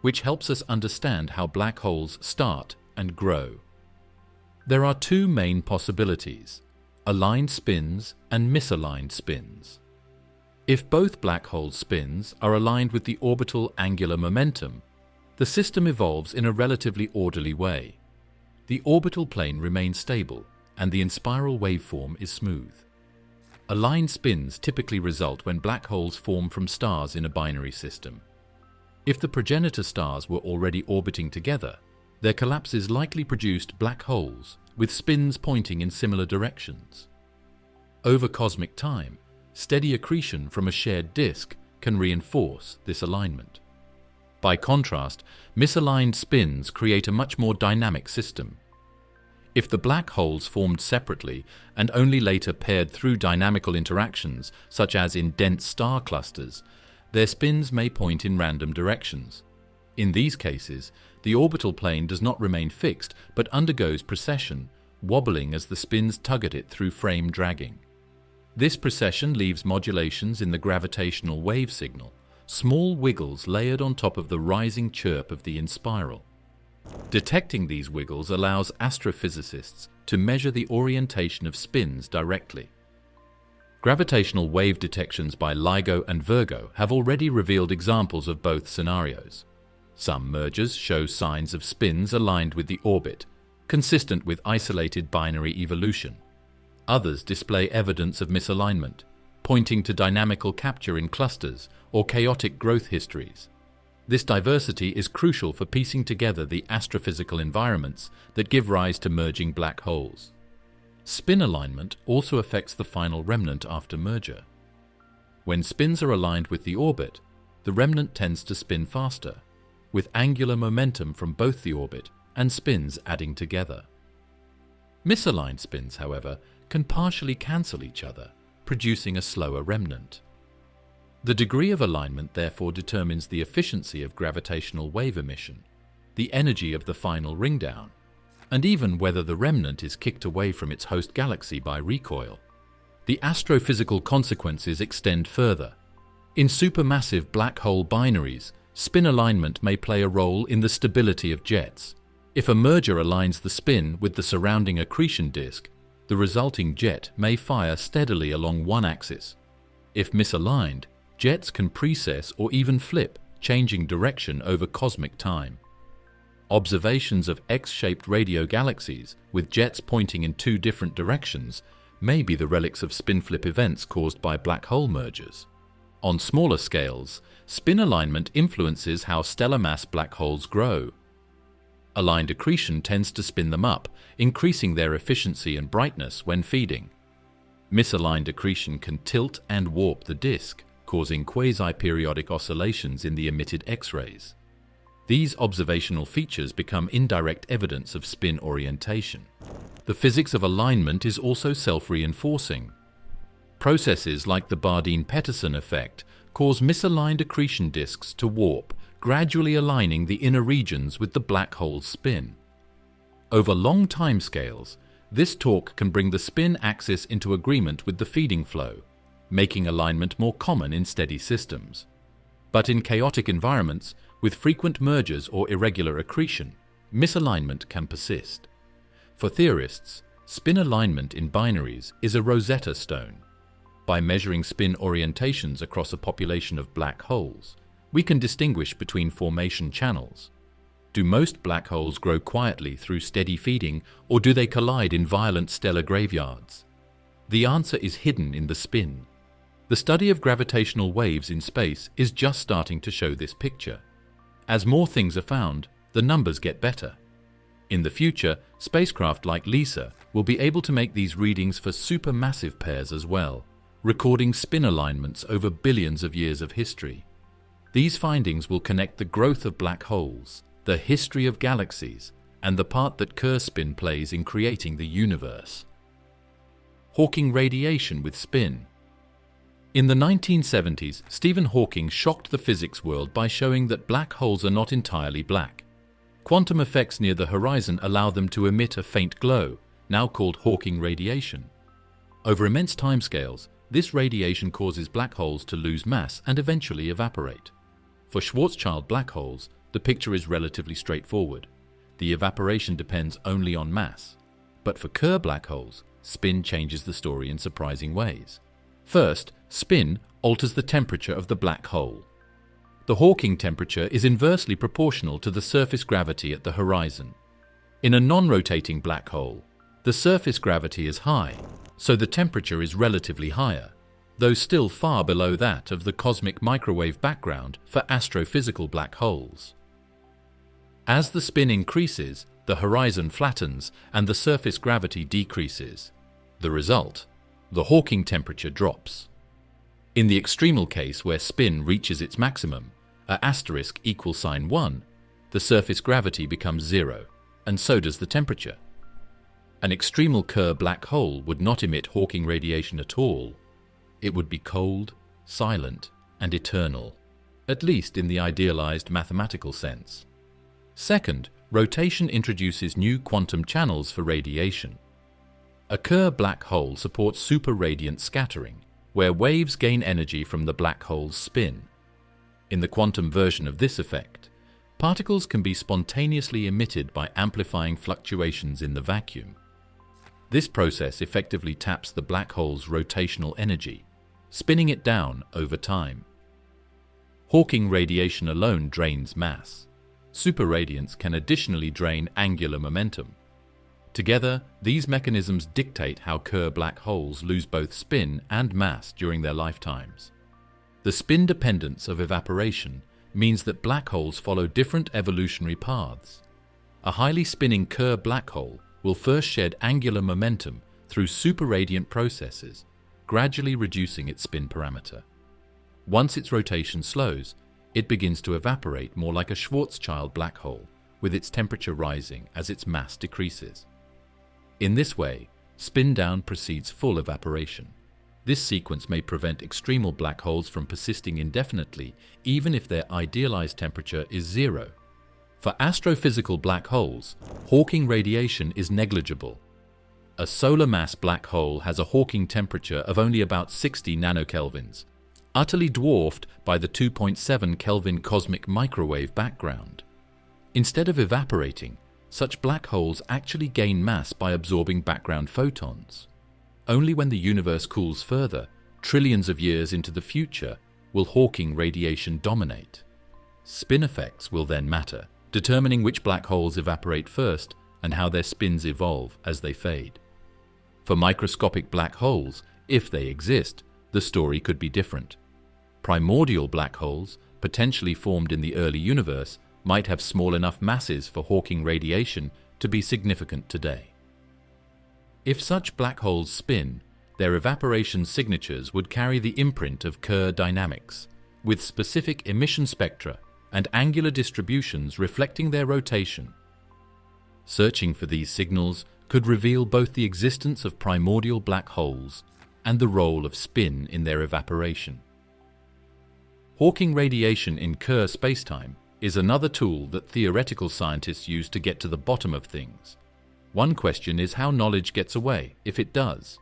A: which helps us understand how black holes start and grow. There are two main possibilities: aligned spins and misaligned spins. If both black hole spins are aligned with the orbital angular momentum, the system evolves in a relatively orderly way. The orbital plane remains stable and the inspiral waveform is smooth. Aligned spins typically result when black holes form from stars in a binary system. If the progenitor stars were already orbiting together, their collapses likely produced black holes with spins pointing in similar directions. Over cosmic time, steady accretion from a shared disk can reinforce this alignment. By contrast, misaligned spins create a much more dynamic system. If the black holes formed separately and only later paired through dynamical interactions, such as in dense star clusters, their spins may point in random directions. In these cases, the orbital plane does not remain fixed but undergoes precession, wobbling as the spins tug at it through frame dragging. This precession leaves modulations in the gravitational wave signal, small wiggles layered on top of the rising chirp of the inspiral. Detecting these wiggles allows astrophysicists to measure the orientation of spins directly. Gravitational wave detections by LIGO and Virgo have already revealed examples of both scenarios. Some mergers show signs of spins aligned with the orbit, consistent with isolated binary evolution. Others display evidence of misalignment, pointing to dynamical capture in clusters or chaotic growth histories. This diversity is crucial for piecing together the astrophysical environments that give rise to merging black holes. Spin alignment also affects the final remnant after merger. When spins are aligned with the orbit, the remnant tends to spin faster, with angular momentum from both the orbit and spins adding together. Misaligned spins, however, can partially cancel each other, producing a slower remnant. The degree of alignment therefore determines the efficiency of gravitational wave emission, the energy of the final ringdown, and even whether the remnant is kicked away from its host galaxy by recoil. The astrophysical consequences extend further. In supermassive black hole binaries, spin alignment may play a role in the stability of jets. If a merger aligns the spin with the surrounding accretion disk, the resulting jet may fire steadily along one axis. If misaligned, jets can precess or even flip, changing direction over cosmic time. Observations of X-shaped radio galaxies with jets pointing in two different directions may be the relics of spin-flip events caused by black hole mergers. On smaller scales, spin alignment influences how stellar mass black holes grow. Aligned accretion tends to spin them up, increasing their efficiency and brightness when feeding. Misaligned accretion can tilt and warp the disk, causing quasi-periodic oscillations in the emitted X-rays. These observational features become indirect evidence of spin orientation. The physics of alignment is also self-reinforcing. Processes like the Bardeen-Peterson effect cause misaligned accretion disks to warp, gradually aligning the inner regions with the black hole's spin. Over long timescales, this torque can bring the spin axis into agreement with the feeding flow, making alignment more common in steady systems. But in chaotic environments, with frequent mergers or irregular accretion, misalignment can persist. For theorists, spin alignment in binaries is a Rosetta Stone. By measuring spin orientations across a population of black holes, we can distinguish between formation channels. Do most black holes grow quietly through steady feeding, or do they collide in violent stellar graveyards? The answer is hidden in the spin. The study of gravitational waves in space is just starting to show this picture. As more things are found, the numbers get better. In the future, spacecraft like LISA will be able to make these readings for supermassive pairs as well, recording spin alignments over billions of years of history. These findings will connect the growth of black holes, the history of galaxies, and the part that Kerr spin plays in creating the universe. Hawking radiation with spin. In the 1970s, Stephen Hawking shocked the physics world by showing that black holes are not entirely black. Quantum effects near the horizon allow them to emit a faint glow, now called Hawking radiation. Over immense timescales, This radiation causes black holes to lose mass and eventually evaporate. For Schwarzschild black holes, the picture is relatively straightforward. The evaporation depends only on mass. But for Kerr black holes, spin changes the story in surprising ways. First, spin alters the temperature of the black hole. The Hawking temperature is inversely proportional to the surface gravity at the horizon. In a non-rotating black hole, the surface gravity is high, so the temperature is relatively higher, though still far below that of the cosmic microwave background for astrophysical black holes. As the spin increases, the horizon flattens and the surface gravity decreases. The result: the Hawking temperature drops. In the extremal case where spin reaches its maximum, *=1, the surface gravity becomes 0, and so does the temperature. An extremal Kerr black hole would not emit Hawking radiation at all. It would be cold, silent, and eternal, at least in the idealized mathematical sense. Second, rotation introduces new quantum channels for radiation. A Kerr black hole supports superradiance scattering, where waves gain energy from the black hole's spin. In the quantum version of this effect, particles can be spontaneously emitted by amplifying fluctuations in the vacuum. This process effectively taps the black hole's rotational energy, spinning it down over time. Hawking radiation alone drains mass. Superradiance can additionally drain angular momentum. Together, these mechanisms dictate how Kerr black holes lose both spin and mass during their lifetimes. The spin dependence of evaporation means that black holes follow different evolutionary paths. A highly spinning Kerr black hole will first shed angular momentum through superradiant processes, gradually reducing its spin parameter. Once its rotation slows, it begins to evaporate more like a Schwarzschild black hole, with its temperature rising as its mass decreases. In this way, spin down precedes full evaporation. This sequence may prevent extremal black holes from persisting indefinitely, even if their idealized temperature is 0. For astrophysical black holes, Hawking radiation is negligible. A solar mass black hole has a Hawking temperature of only about 60 nanokelvins, utterly dwarfed by the 2.7 Kelvin cosmic microwave background. Instead of evaporating, such black holes actually gain mass by absorbing background photons. Only when the universe cools further, trillions of years into the future, will Hawking radiation dominate. Spin effects will then matter, determining which black holes evaporate first and how their spins evolve as they fade. For microscopic black holes, if they exist, the story could be different. Primordial black holes, potentially formed in the early universe, might have small enough masses for Hawking radiation to be significant today. If such black holes spin, their evaporation signatures would carry the imprint of Kerr dynamics, with specific emission spectra and angular distributions reflecting their rotation. Searching for these signals could reveal both the existence of primordial black holes and the role of spin in their evaporation. Hawking radiation in Kerr spacetime is another tool that theoretical scientists use to get to the bottom of things. One question is how knowledge gets away, if it does.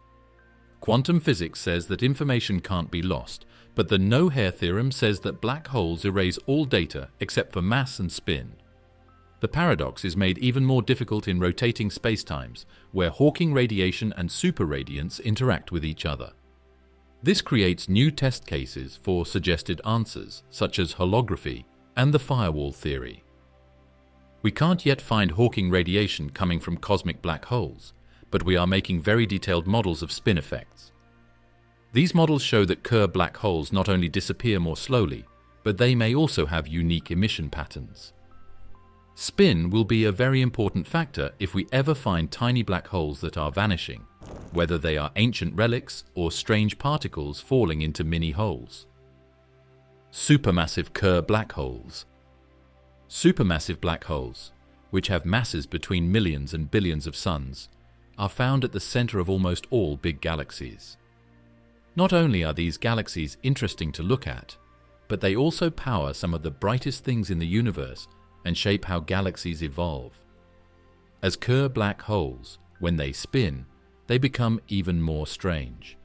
A: Quantum physics says that information can't be lost, but the no-hair theorem says that black holes erase all data except for mass and spin. The paradox is made even more difficult in rotating spacetimes, where Hawking radiation and superradiance interact with each other. This creates new test cases for suggested answers, such as holography and the firewall theory. We can't yet find Hawking radiation coming from cosmic black holes, but we are making very detailed models of spin effects. These models show that Kerr black holes not only disappear more slowly, but they may also have unique emission patterns. Spin will be a very important factor if we ever find tiny black holes that are vanishing, whether they are ancient relics or strange particles falling into mini holes. Supermassive Kerr black holes. Supermassive black holes, which have masses between millions and billions of suns, are found at the center of almost all big galaxies. Not only are these galaxies interesting to look at, but they also power some of the brightest things in the universe and shape how galaxies evolve. As Kerr black holes, when they spin, they become even more strange.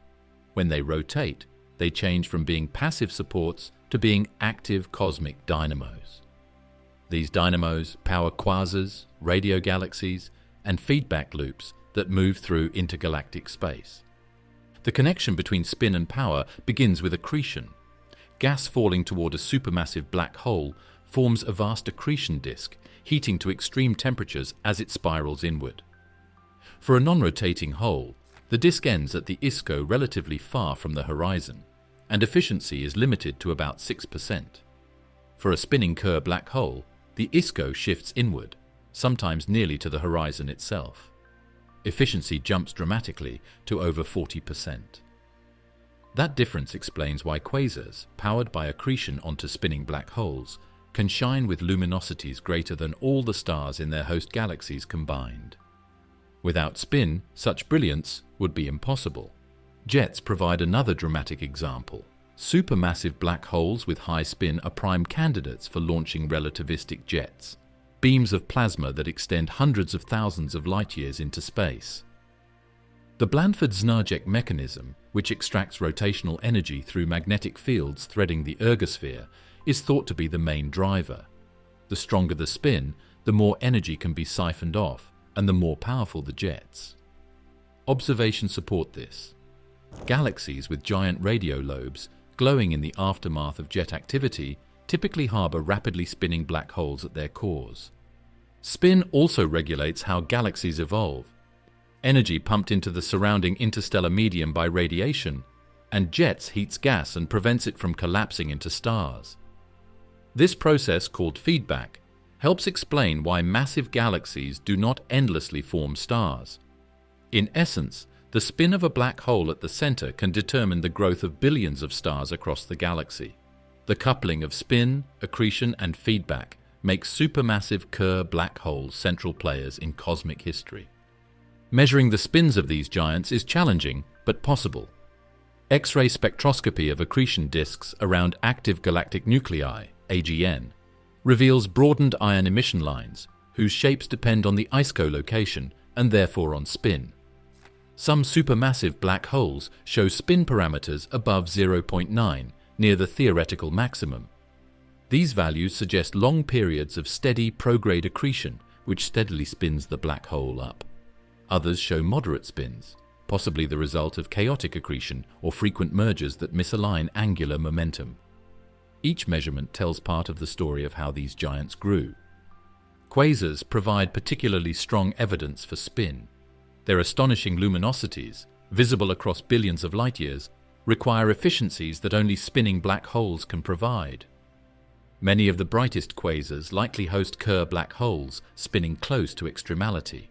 A: When they rotate, they change from being passive supports to being active cosmic dynamos. These dynamos power quasars, radio galaxies, and feedback loops that move through intergalactic space. The connection between spin and power begins with accretion. Gas falling toward a supermassive black hole forms a vast accretion disk, heating to extreme temperatures as it spirals inward. For a non-rotating hole, the disk ends at the ISCO relatively far from the horizon, and efficiency is limited to about 6%. For a spinning Kerr black hole, the ISCO shifts inward, sometimes nearly to the horizon itself. Efficiency jumps dramatically to over 40%. That difference explains why quasars, powered by accretion onto spinning black holes, can shine with luminosities greater than all the stars in their host galaxies combined. Without spin, such brilliance would be impossible. Jets provide another dramatic example. Supermassive black holes with high spin are prime candidates for launching relativistic jets, beams of plasma that extend hundreds of thousands of light-years into space. The Blandford-Znajek mechanism, which extracts rotational energy through magnetic fields threading the Ergosphere, is thought to be the main driver. The stronger the spin, the more energy can be siphoned off, and the more powerful the jets. Observations support this. Galaxies with giant radio lobes, glowing in the aftermath of jet activity, typically harbor rapidly spinning black holes at their cores. Spin also regulates how galaxies evolve. Energy pumped into the surrounding interstellar medium by radiation, and jets heats gas and prevents it from collapsing into stars. This process, called feedback, helps explain why massive galaxies do not endlessly form stars. In essence, the spin of a black hole at the center can determine the growth of billions of stars across the galaxy. The coupling of spin, accretion, and feedback makes supermassive Kerr black holes central players in cosmic history. Measuring the spins of these giants is challenging, but possible. X-ray spectroscopy of accretion disks around active galactic nuclei, AGN, reveals broadened ion emission lines, whose shapes depend on the ISCO location and therefore on spin. Some supermassive black holes show spin parameters above 0.9, near the theoretical maximum. These values suggest long periods of steady prograde accretion, which steadily spins the black hole up. Others show moderate spins, possibly the result of chaotic accretion or frequent mergers that misalign angular momentum. Each measurement tells part of the story of how these giants grew. Quasars provide particularly strong evidence for spin. Their astonishing luminosities, visible across billions of light-years, require efficiencies that only spinning black holes can provide. Many of the brightest quasars likely host Kerr black holes spinning close to extremality.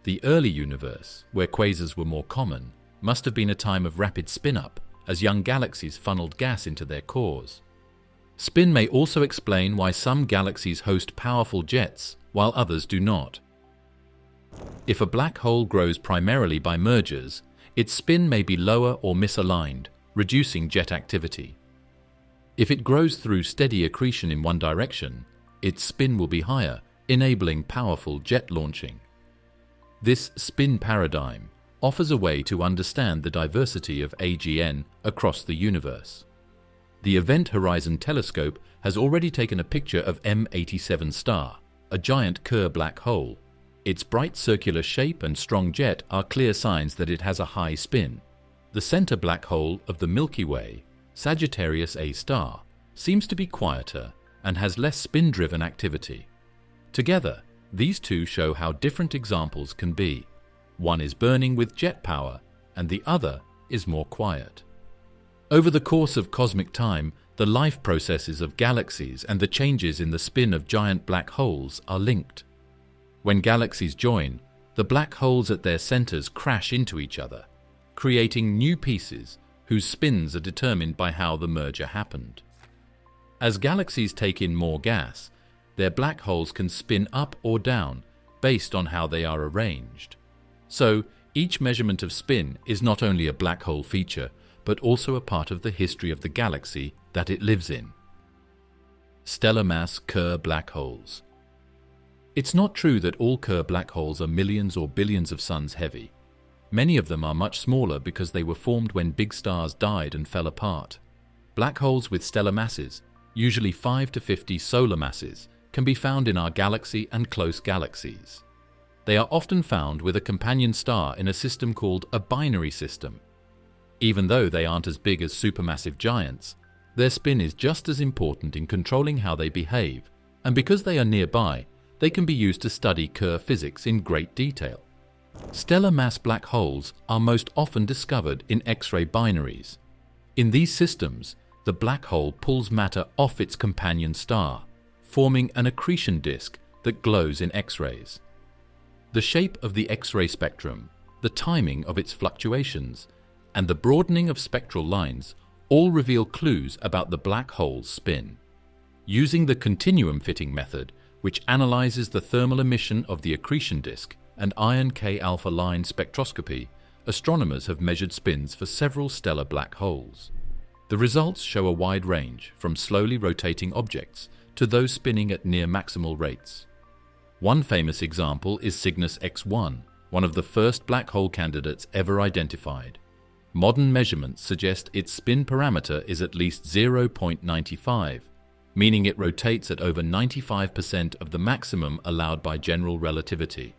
A: The early universe, where quasars were more common, must have been a time of rapid spin-up, as young galaxies funneled gas into their cores. Spin may also explain why some galaxies host powerful jets, while others do not. If a black hole grows primarily by mergers, its spin may be lower or misaligned, reducing jet activity. If it grows through steady accretion in one direction, its spin will be higher, enabling powerful jet launching. This spin paradigm offers a way to understand the diversity of AGN across the universe. The Event Horizon Telescope has already taken a picture of M87 star, a giant Kerr black hole. Its bright circular shape and strong jet are clear signs that it has a high spin. The center black hole of the Milky Way, Sagittarius A star, seems to be quieter and has less spin-driven activity. Together, these two show how different examples can be. One is burning with jet power, and the other is more quiet. Over the course of cosmic time, the life processes of galaxies and the changes in the spin of giant black holes are linked. When galaxies join, the black holes at their centers crash into each other, creating new pieces whose spins are determined by how the merger happened. As galaxies take in more gas, their black holes can spin up or down based on how they are arranged. So, each measurement of spin is not only a black hole feature, but also a part of the history of the galaxy that it lives in. Stellar mass Kerr black holes. It's not true that all Kerr black holes are millions or billions of suns heavy. Many of them are much smaller because they were formed when big stars died and fell apart. Black holes with stellar masses, usually 5 to 50 solar masses, can be found in our galaxy and close galaxies. They are often found with a companion star in a system called a binary system. Even though they aren't as big as supermassive giants, their spin is just as important in controlling how they behave, and because they are nearby, they can be used to study Kerr physics in great detail. Stellar mass black holes are most often discovered in X-ray binaries. In these systems, the black hole pulls matter off its companion star, forming an accretion disk that glows in X-rays. The shape of the X-ray spectrum, the timing of its fluctuations, and the broadening of spectral lines all reveal clues about the black hole's spin. Using the continuum fitting method, which analyzes the thermal emission of the accretion disk and iron K-alpha line spectroscopy, astronomers have measured spins for several stellar black holes. The results show a wide range, from slowly rotating objects to those spinning at near maximal rates. One famous example is Cygnus X1, one of the first black hole candidates ever identified. Modern measurements suggest its spin parameter is at least 0.95, meaning it rotates at over 95% of the maximum allowed by general relativity.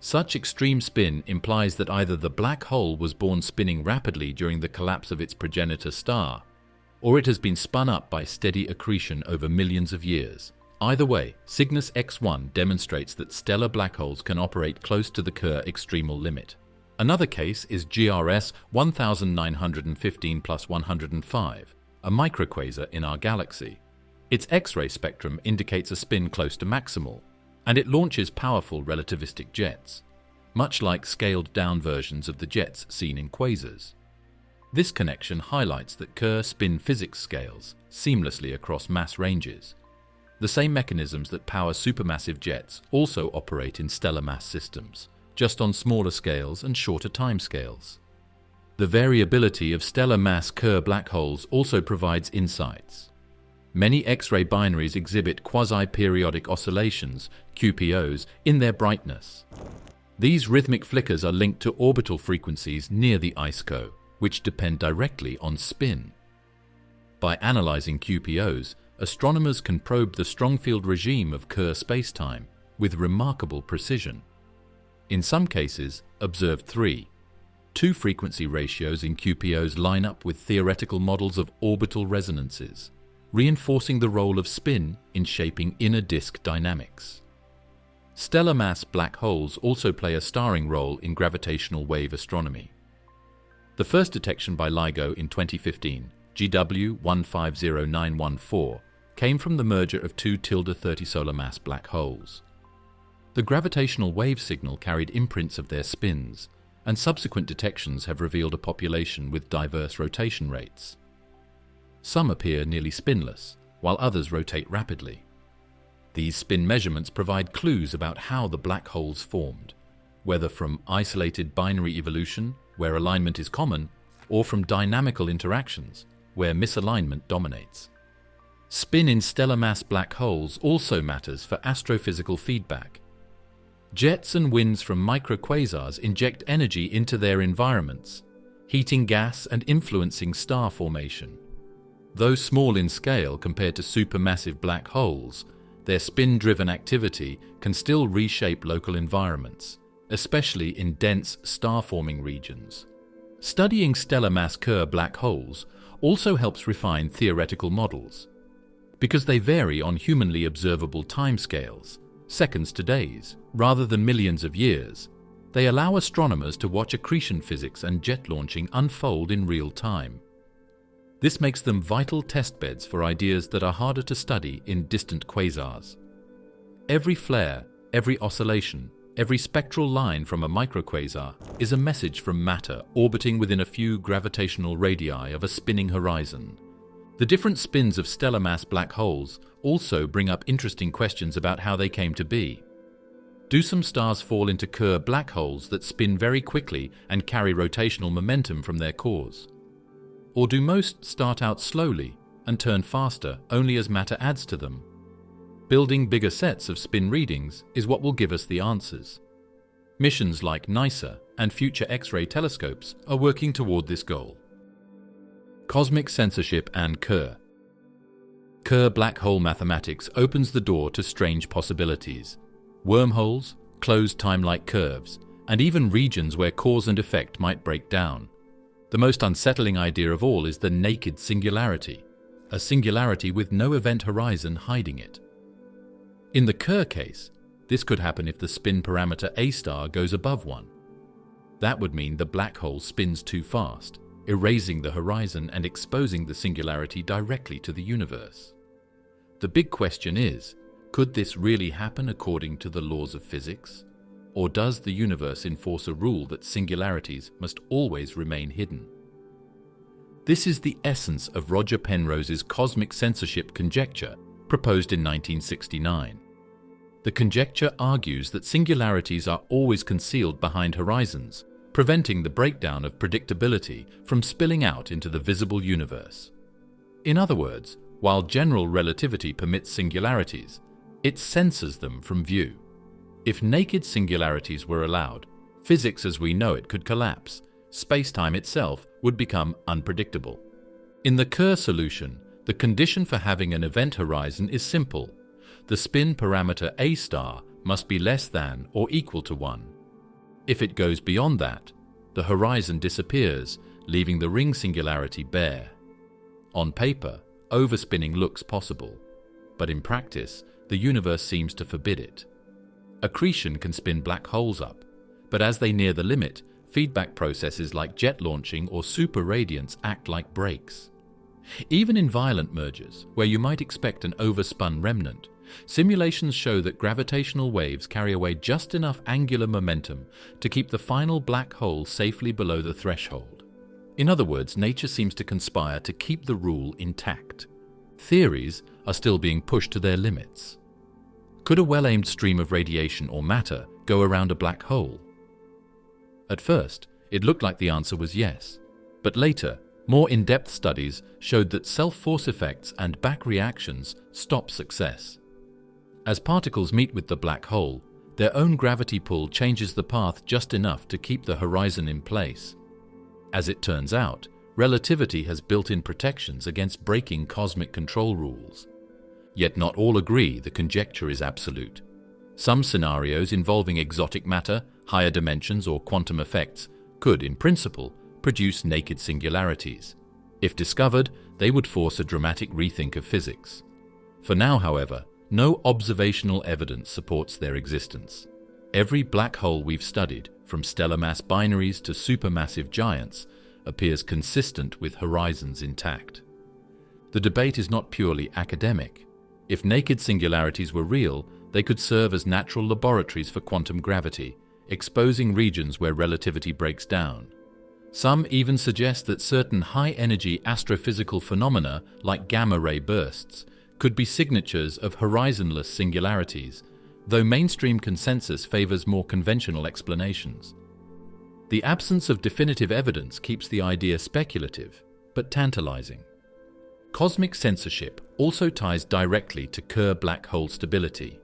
A: Such extreme spin implies that either the black hole was born spinning rapidly during the collapse of its progenitor star, or it has been spun up by steady accretion over millions of years. Either way, Cygnus X1 demonstrates that stellar black holes can operate close to the Kerr extremal limit. Another case is GRS 1915+105, a microquasar in our galaxy. Its X-ray spectrum indicates a spin close to maximal, and it launches powerful relativistic jets, much like scaled-down versions of the jets seen in quasars. This connection highlights that Kerr spin physics scales seamlessly across mass ranges. The same mechanisms that power supermassive jets also operate in stellar mass systems, just on smaller scales and shorter timescales. The variability of stellar mass Kerr black holes also provides insights. Many X-ray binaries exhibit quasi-periodic oscillations, QPOs, in their brightness. These rhythmic flickers are linked to orbital frequencies near the ISCO, which depend directly on spin. By analyzing QPOs, astronomers can probe the strong field regime of Kerr spacetime with remarkable precision. In some cases, observe two frequency ratios in QPOs line up with theoretical models of orbital resonances, reinforcing the role of spin in shaping inner disk dynamics. Stellar mass black holes also play a starring role in gravitational wave astronomy. The first detection by LIGO in 2015, GW 150914, came from the merger of two 30 solar mass black holes. The gravitational wave signal carried imprints of their spins, and subsequent detections have revealed a population with diverse rotation rates. Some appear nearly spinless, while others rotate rapidly. These spin measurements provide clues about how the black holes formed, whether from isolated binary evolution, where alignment is common, or from dynamical interactions, where misalignment dominates. Spin in stellar mass black holes also matters for astrophysical feedback. Jets and winds from microquasars inject energy into their environments, heating gas and influencing star formation. Though small in scale compared to supermassive black holes, their spin-driven activity can still reshape local environments, especially in dense star-forming regions. Studying stellar mass Kerr black holes also helps refine theoretical models. Because they vary on humanly observable timescales, seconds to days, rather than millions of years, they allow astronomers to watch accretion physics and jet launching unfold in real time. This makes them vital testbeds for ideas that are harder to study in distant quasars. Every flare, every oscillation, every spectral line from a microquasar is a message from matter orbiting within a few gravitational radii of a spinning horizon. The different spins of stellar mass black holes also bring up interesting questions about how they came to be. Do some stars fall into Kerr black holes that spin very quickly and carry rotational momentum from their cores? Or do most start out slowly and turn faster only as matter adds to them? Building bigger sets of spin readings is what will give us the answers. Missions like NISA and future X-ray telescopes are working toward this goal. Cosmic censorship and Kerr. Kerr black hole mathematics opens the door to strange possibilities. Wormholes, closed timelike curves, and even regions where cause and effect might break down. The most unsettling idea of all is the naked singularity, a singularity with no event horizon hiding it. In the Kerr case, this could happen if the spin parameter A star goes above 1. That would mean the black hole spins too fast, erasing the horizon and exposing the singularity directly to the universe. The big question is, could this really happen according to the laws of physics? Or does the universe enforce a rule that singularities must always remain hidden? This is the essence of Roger Penrose's cosmic censorship conjecture, proposed in 1969. The conjecture argues that singularities are always concealed behind horizons, preventing the breakdown of predictability from spilling out into the visible universe. In other words, while general relativity permits singularities, it censors them from view. If naked singularities were allowed, physics as we know it could collapse. Spacetime itself would become unpredictable. In the Kerr solution, the condition for having an event horizon is simple. The spin parameter A star must be less than or equal to 1. If it goes beyond that, the horizon disappears, leaving the ring singularity bare. On paper, overspinning looks possible, but in practice, the universe seems to forbid it. Accretion can spin black holes up, but as they near the limit, feedback processes like jet launching or superradiance act like brakes. Even in violent mergers, where you might expect an overspun remnant, simulations show that gravitational waves carry away just enough angular momentum to keep the final black hole safely below the threshold. In other words, nature seems to conspire to keep the rule intact. Theories are still being pushed to their limits. Could a well-aimed stream of radiation or matter go around a black hole? At first, it looked like the answer was yes, but later, more in-depth studies showed that self-force effects and back reactions stop success. As particles meet with the black hole, their own gravity pull changes the path just enough to keep the horizon in place. As it turns out, relativity has built-in protections against breaking cosmic control rules. Yet not all agree the conjecture is absolute. Some scenarios involving exotic matter, higher dimensions, or quantum effects could, in principle, produce naked singularities. If discovered, they would force a dramatic rethink of physics. For now, however, no observational evidence supports their existence. Every black hole we've studied, from stellar mass binaries to supermassive giants, appears consistent with horizons intact. The debate is not purely academic. If naked singularities were real, they could serve as natural laboratories for quantum gravity, exposing regions where relativity breaks down. Some even suggest that certain high-energy astrophysical phenomena, like gamma-ray bursts, could be signatures of horizonless singularities, though mainstream consensus favors more conventional explanations. The absence of definitive evidence keeps the idea speculative, but tantalizing. Cosmic censorship also ties directly to Kerr black hole stability.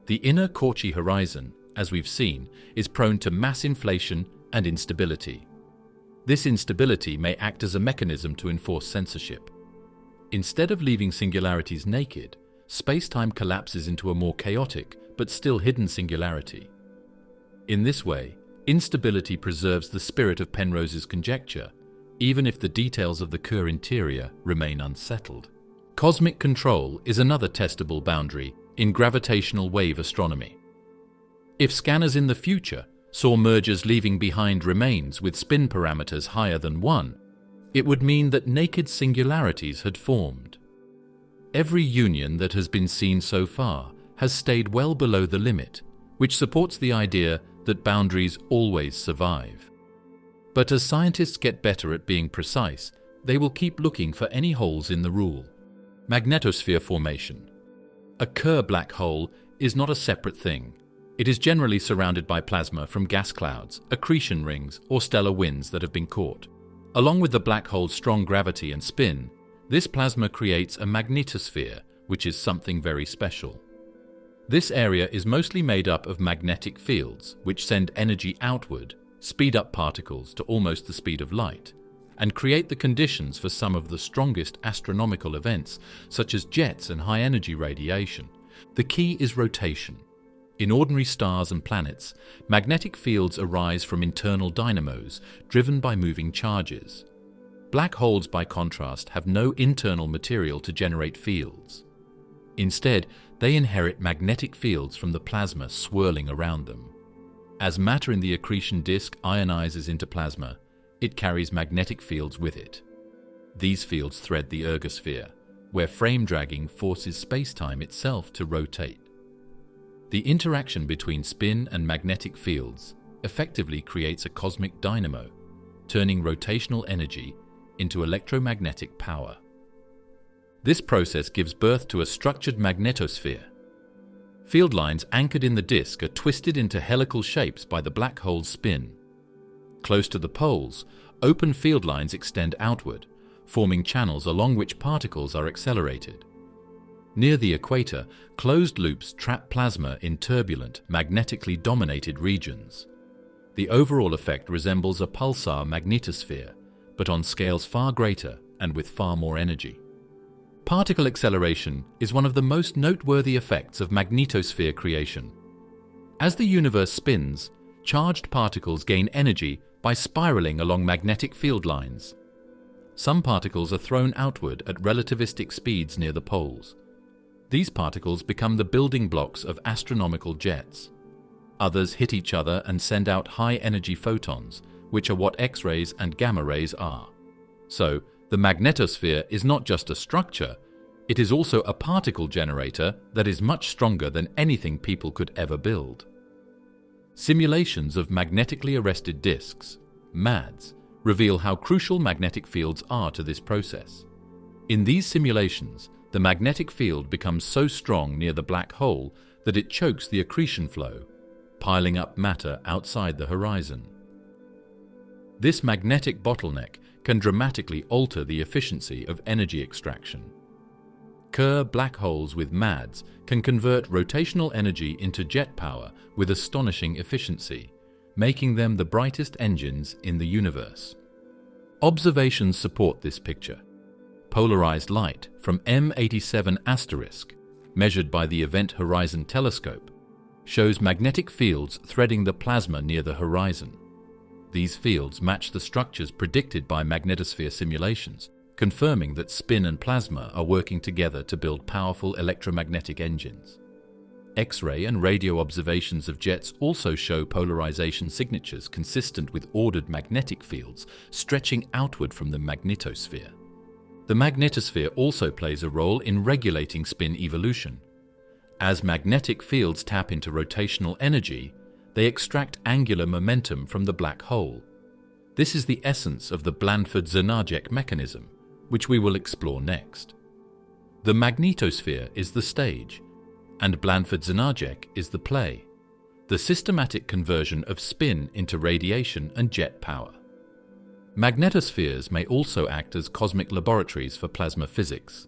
A: The inner Cauchy horizon, as we've seen, is prone to mass inflation and instability. This instability may act as a mechanism to enforce censorship. Instead of leaving singularities naked, spacetime collapses into a more chaotic but still hidden singularity. In this way, instability preserves the spirit of Penrose's conjecture, even if the details of the Kerr interior remain unsettled. Cosmic control is another testable boundary in gravitational wave astronomy. If scanners in the future saw mergers leaving behind remains with spin parameters higher than 1, it would mean that naked singularities had formed. Every union that has been seen so far has stayed well below the limit, which supports the idea that boundaries always survive. But as scientists get better at being precise, they will keep looking for any holes in the rule. Magnetosphere formation. A Kerr black hole is not a separate thing. It is generally surrounded by plasma from gas clouds, accretion rings, or stellar winds that have been caught. Along with the black hole's strong gravity and spin, this plasma creates a magnetosphere, which is something very special. This area is mostly made up of magnetic fields, which send energy outward, speed up particles to almost the speed of light, and create the conditions for some of the strongest astronomical events, such as jets and high-energy radiation. The key is rotation. In ordinary stars and planets, magnetic fields arise from internal dynamos driven by moving charges. Black holes, by contrast, have no internal material to generate fields. Instead, they inherit magnetic fields from the plasma swirling around them. As matter in the accretion disk ionizes into plasma, it carries magnetic fields with it. These fields thread the ergosphere, where frame dragging forces spacetime itself to rotate. The interaction between spin and magnetic fields effectively creates a cosmic dynamo, turning rotational energy into electromagnetic power. This process gives birth to a structured magnetosphere. Field lines anchored in the disk are twisted into helical shapes by the black hole's spin. Close to the poles, open field lines extend outward, forming channels along which particles are accelerated. Near the equator, closed loops trap plasma in turbulent, magnetically dominated regions. The overall effect resembles a pulsar magnetosphere, but on scales far greater and with far more energy. Particle acceleration is one of the most noteworthy effects of magnetosphere creation. As the universe spins, charged particles gain energy by spiraling along magnetic field lines. Some particles are thrown outward at relativistic speeds near the poles. These particles become the building blocks of astronomical jets. Others hit each other and send out high-energy photons, which are what X-rays and gamma rays are. So, the magnetosphere is not just a structure, it is also a particle generator that is much stronger than anything people could ever build. Simulations of magnetically arrested disks, MADS, reveal how crucial magnetic fields are to this process. In these simulations, the magnetic field becomes so strong near the black hole that it chokes the accretion flow, piling up matter outside the horizon. This magnetic bottleneck can dramatically alter the efficiency of energy extraction. Kerr black holes with MADS can convert rotational energy into jet power with astonishing efficiency, making them the brightest engines in the universe. Observations support this picture. Polarized light from M87*, measured by the Event Horizon Telescope, shows magnetic fields threading the plasma near the horizon. These fields match the structures predicted by magnetosphere simulations, confirming that spin and plasma are working together to build powerful electromagnetic engines. X-ray and radio observations of jets also show polarization signatures consistent with ordered magnetic fields stretching outward from the magnetosphere. The magnetosphere also plays a role in regulating spin evolution. As magnetic fields tap into rotational energy, they extract angular momentum from the black hole. This is the essence of the Blandford-Znajek mechanism, which we will explore next. The magnetosphere is the stage, and Blandford-Znajek is the play, the systematic conversion of spin into radiation and jet power. Magnetospheres may also act as cosmic laboratories for plasma physics.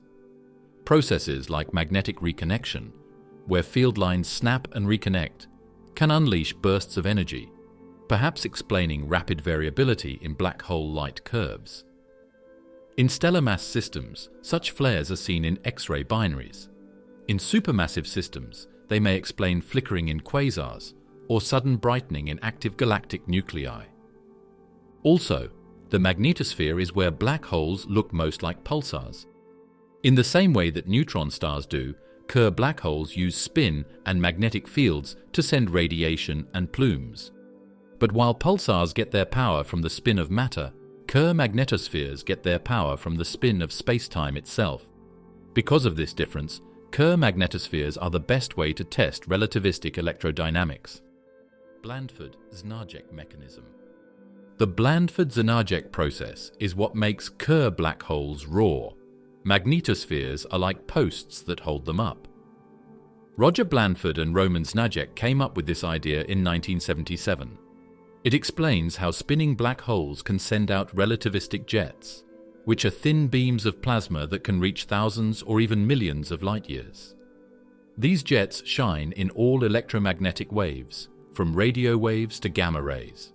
A: Processes like magnetic reconnection, where field lines snap and reconnect, can unleash bursts of energy, perhaps explaining rapid variability in black hole light curves. In stellar mass systems, such flares are seen in X-ray binaries. In supermassive systems, they may explain flickering in quasars or sudden brightening in active galactic nuclei. Also, the magnetosphere is where black holes look most like pulsars. In the same way that neutron stars do, Kerr black holes use spin and magnetic fields to send radiation and plumes. But while pulsars get their power from the spin of matter, Kerr magnetospheres get their power from the spin of spacetime itself. Because of this difference, Kerr magnetospheres are the best way to test relativistic electrodynamics. Blandford-Znajek mechanism. The Blandford-Znajek process is what makes Kerr black holes raw. Magnetospheres are like posts that hold them up. Roger Blandford and Roman Znajek came up with this idea in 1977. It explains how spinning black holes can send out relativistic jets, which are thin beams of plasma that can reach thousands or even millions of light years. These jets shine in all electromagnetic waves, from radio waves to gamma rays.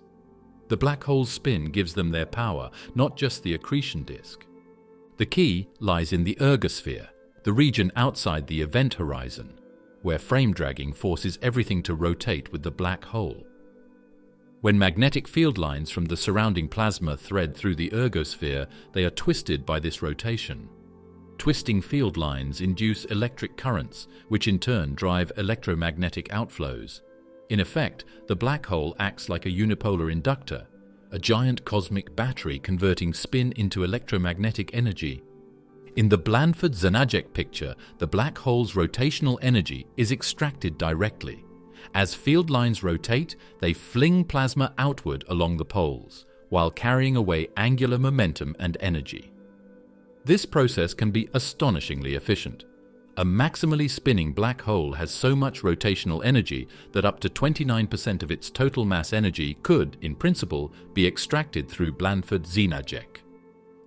A: The black hole's spin gives them their power, not just the accretion disk. The key lies in the ergosphere, the region outside the event horizon, where frame dragging forces everything to rotate with the black hole. When magnetic field lines from the surrounding plasma thread through the ergosphere, they are twisted by this rotation. Twisting field lines induce electric currents, which in turn drive electromagnetic outflows. In effect, the black hole acts like a unipolar inductor, a giant cosmic battery converting spin into electromagnetic energy. In the Blandford-Znajek picture, the black hole's rotational energy is extracted directly. As field lines rotate, they fling plasma outward along the poles, while carrying away angular momentum and energy. This process can be astonishingly efficient. A maximally spinning black hole has so much rotational energy that up to 29% of its total mass energy could, in principle, be extracted through Blandford-Znajek.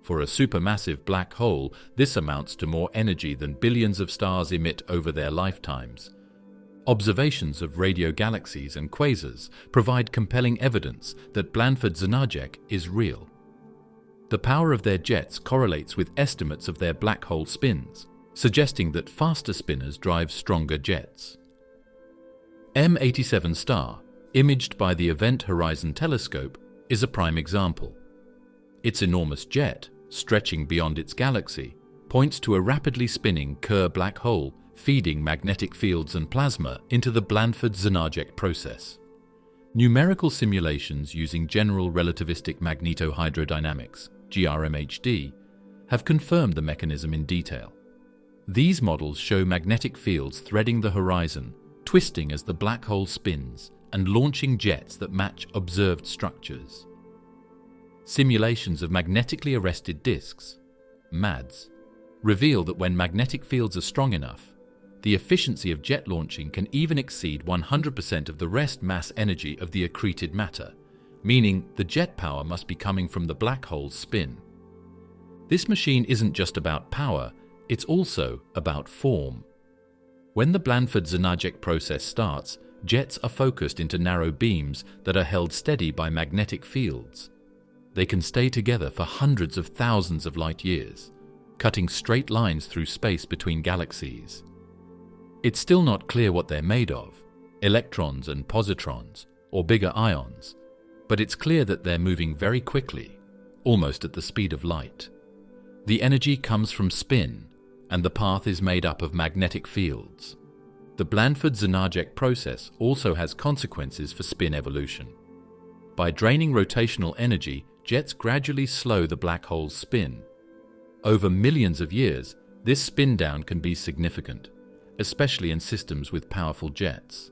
A: For a supermassive black hole, this amounts to more energy than billions of stars emit over their lifetimes. Observations of radio galaxies and quasars provide compelling evidence that Blandford-Znajek is real. The power of their jets correlates with estimates of their black hole spins, suggesting that faster spinners drive stronger jets. M87 star, imaged by the Event Horizon Telescope, is a prime example. Its enormous jet, stretching beyond its galaxy, points to a rapidly spinning Kerr black hole feeding magnetic fields and plasma into the Blandford-Znajek process. Numerical simulations using general relativistic magnetohydrodynamics, GRMHD, have confirmed the mechanism in detail. These models show magnetic fields threading the horizon, twisting as the black hole spins, and launching jets that match observed structures. Simulations of magnetically arrested disks, MADS, reveal that when magnetic fields are strong enough, the efficiency of jet launching can even exceed 100% of the rest mass energy of the accreted matter, meaning the jet power must be coming from the black hole's spin. This machine isn't just about power, it's also about form. When the Blandford-Znajek process starts, jets are focused into narrow beams that are held steady by magnetic fields. They can stay together for hundreds of thousands of light years, cutting straight lines through space between galaxies. It's still not clear what they're made of, electrons and positrons, or bigger ions, but it's clear that they're moving very quickly, almost at the speed of light. The energy comes from spin, and the path is made up of magnetic fields. The Blandford-Znajek process also has consequences for spin evolution. By draining rotational energy, jets gradually slow the black hole's spin. Over millions of years, this spin down can be significant, especially in systems with powerful jets.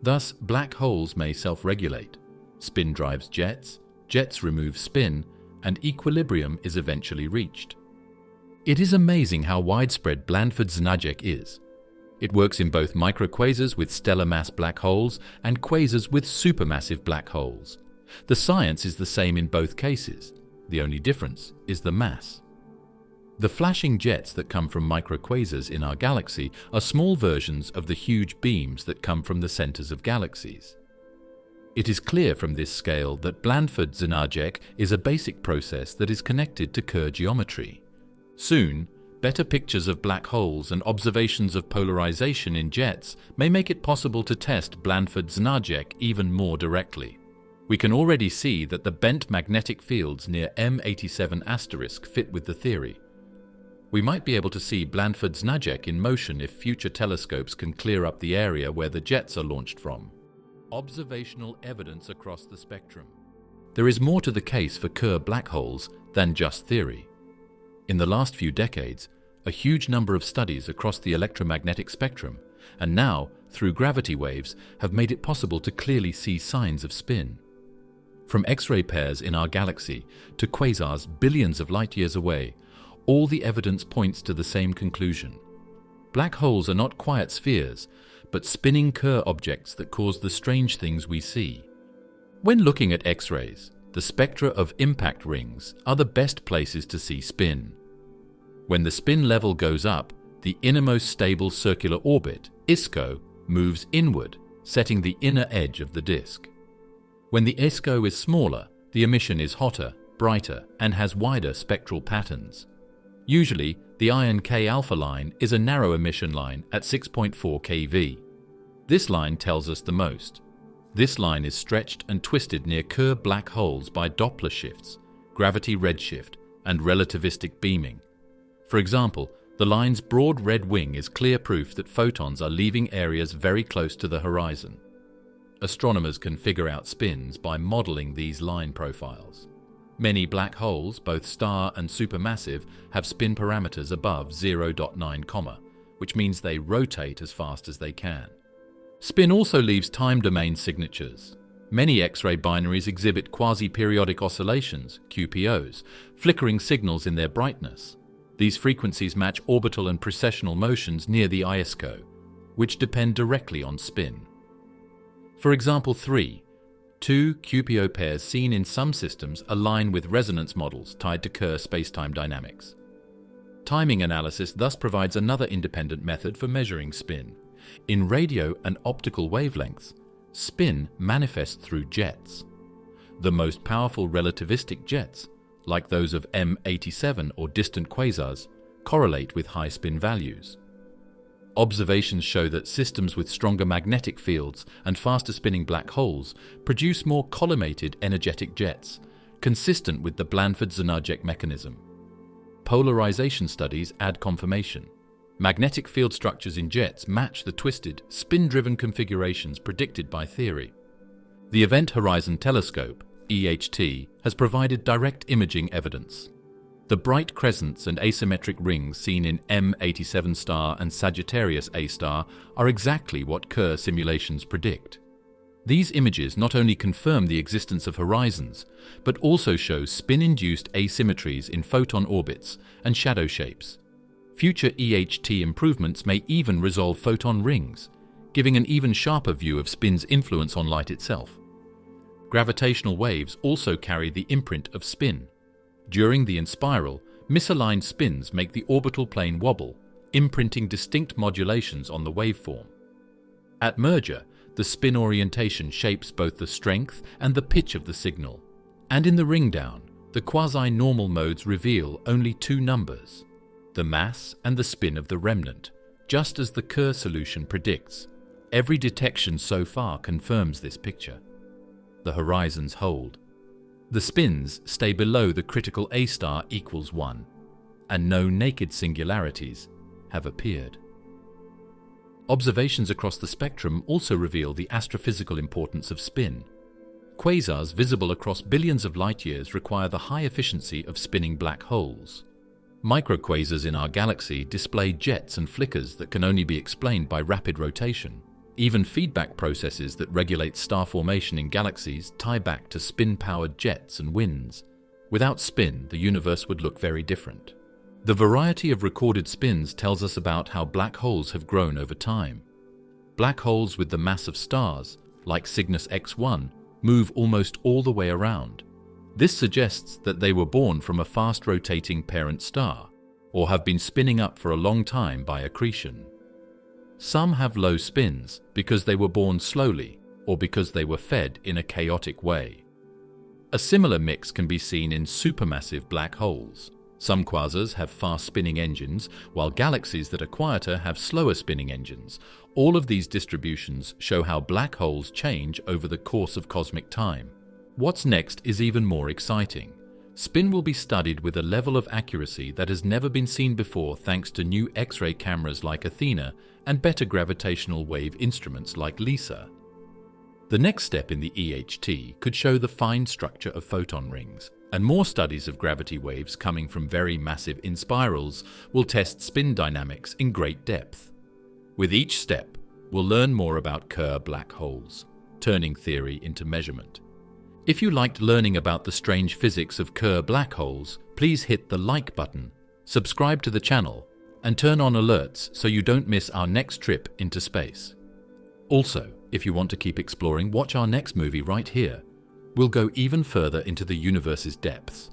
A: Thus, black holes may self-regulate. Spin drives jets, jets remove spin, and equilibrium is eventually reached. It is amazing how widespread Blandford-Znajek is. It works in both microquasars with stellar mass black holes and quasars with supermassive black holes. The science is the same in both cases. The only difference is the mass. The flashing jets that come from microquasars in our galaxy are small versions of the huge beams that come from the centers of galaxies. It is clear from this scale that Blandford-Znajek is a basic process that is connected to Kerr geometry. Soon, better pictures of black holes and observations of polarization in jets may make it possible to test Blandford-Znajek even more directly. We can already see that the bent magnetic fields near M87* fit with the theory. We might be able to see Blandford-Znajek in motion if future telescopes can clear up the area where the jets are launched from. Observational evidence across the spectrum. There is more to the case for Kerr black holes than just theory. In the last few decades, a huge number of studies across the electromagnetic spectrum, and now, through gravity waves, have made it possible to clearly see signs of spin. From X-ray pairs in our galaxy to quasars billions of light years away, all the evidence points to the same conclusion. Black holes are not quiet spheres, but spinning Kerr objects that cause the strange things we see. When looking at X-rays, the spectra of impact rings are the best places to see spin. When the spin level goes up, the innermost stable circular orbit ISCO moves inward, setting the inner edge of the disk. When the ISCO is smaller, the emission is hotter, brighter, and has wider spectral patterns. Usually, the iron K-alpha line is a narrow emission line at 6.4 keV. This line tells us the most. This line is stretched and twisted near Kerr black holes by Doppler shifts, gravity redshift, and relativistic beaming. For example, the line's broad red wing is clear proof that photons are leaving areas very close to the horizon. Astronomers can figure out spins by modeling these line profiles. Many black holes, both star and supermassive, have spin parameters above 0.9, which means they rotate as fast as they can. Spin also leaves time domain signatures. Many X-ray binaries exhibit quasi-periodic oscillations, QPOs, flickering signals in their brightness. These frequencies match orbital and precessional motions near the ISCO, which depend directly on spin. For example 3, two QPO pairs seen in some systems align with resonance models tied to Kerr spacetime dynamics. Timing analysis thus provides another independent method for measuring spin. In radio and optical wavelengths, spin manifests through jets. The most powerful relativistic jets, like those of M87 or distant quasars, correlate with high spin values. Observations show that systems with stronger magnetic fields and faster spinning black holes produce more collimated energetic jets, consistent with the Blandford-Znajek mechanism. Polarization studies add confirmation. Magnetic field structures in jets match the twisted, spin-driven configurations predicted by theory. The Event Horizon Telescope, EHT, has provided direct imaging evidence. The bright crescents and asymmetric rings seen in M87 star and Sagittarius A star are exactly what Kerr simulations predict. These images not only confirm the existence of horizons, but also show spin-induced asymmetries in photon orbits and shadow shapes. Future EHT improvements may even resolve photon rings, giving an even sharper view of spin's influence on light itself. Gravitational waves also carry the imprint of spin. During the inspiral, misaligned spins make the orbital plane wobble, imprinting distinct modulations on the waveform. At merger, the spin orientation shapes both the strength and the pitch of the signal. And in the ring-down, the quasi-normal modes reveal only two numbers, the mass and the spin of the remnant, just as the Kerr solution predicts. Every detection so far confirms this picture. The horizons hold. The spins stay below the critical A star equals 1, and no naked singularities have appeared. Observations across the spectrum also reveal the astrophysical importance of spin. Quasars visible across billions of light-years require the high efficiency of spinning black holes. Microquasars in our galaxy display jets and flickers that can only be explained by rapid rotation. Even feedback processes that regulate star formation in galaxies tie back to spin-powered jets and winds. Without spin, the universe would look very different. The variety of recorded spins tells us about how black holes have grown over time. Black holes with the mass of stars, like Cygnus X1, move almost all the way around. This suggests that they were born from a fast-rotating parent star, or have been spinning up for a long time by accretion. Some have low spins because they were born slowly or because they were fed in a chaotic way. A similar mix can be seen in supermassive black holes. Some quasars have fast spinning engines, while galaxies that are quieter have slower spinning engines. All of these distributions show how black holes change over the course of cosmic time. What's next is even more exciting. Spin will be studied with a level of accuracy that has never been seen before thanks to new X-ray cameras like Athena and better gravitational wave instruments like LISA. The next step in the EHT could show the fine structure of photon rings, and more studies of gravity waves coming from very massive inspirals will test spin dynamics in great depth. With each step, we'll learn more about Kerr black holes, turning theory into measurement. If you liked learning about the strange physics of Kerr black holes, please hit the like button, subscribe to the channel, and turn on alerts so you don't miss our next trip into space. Also, if you want to keep exploring, watch our next movie right here. We'll go even further into the universe's depths.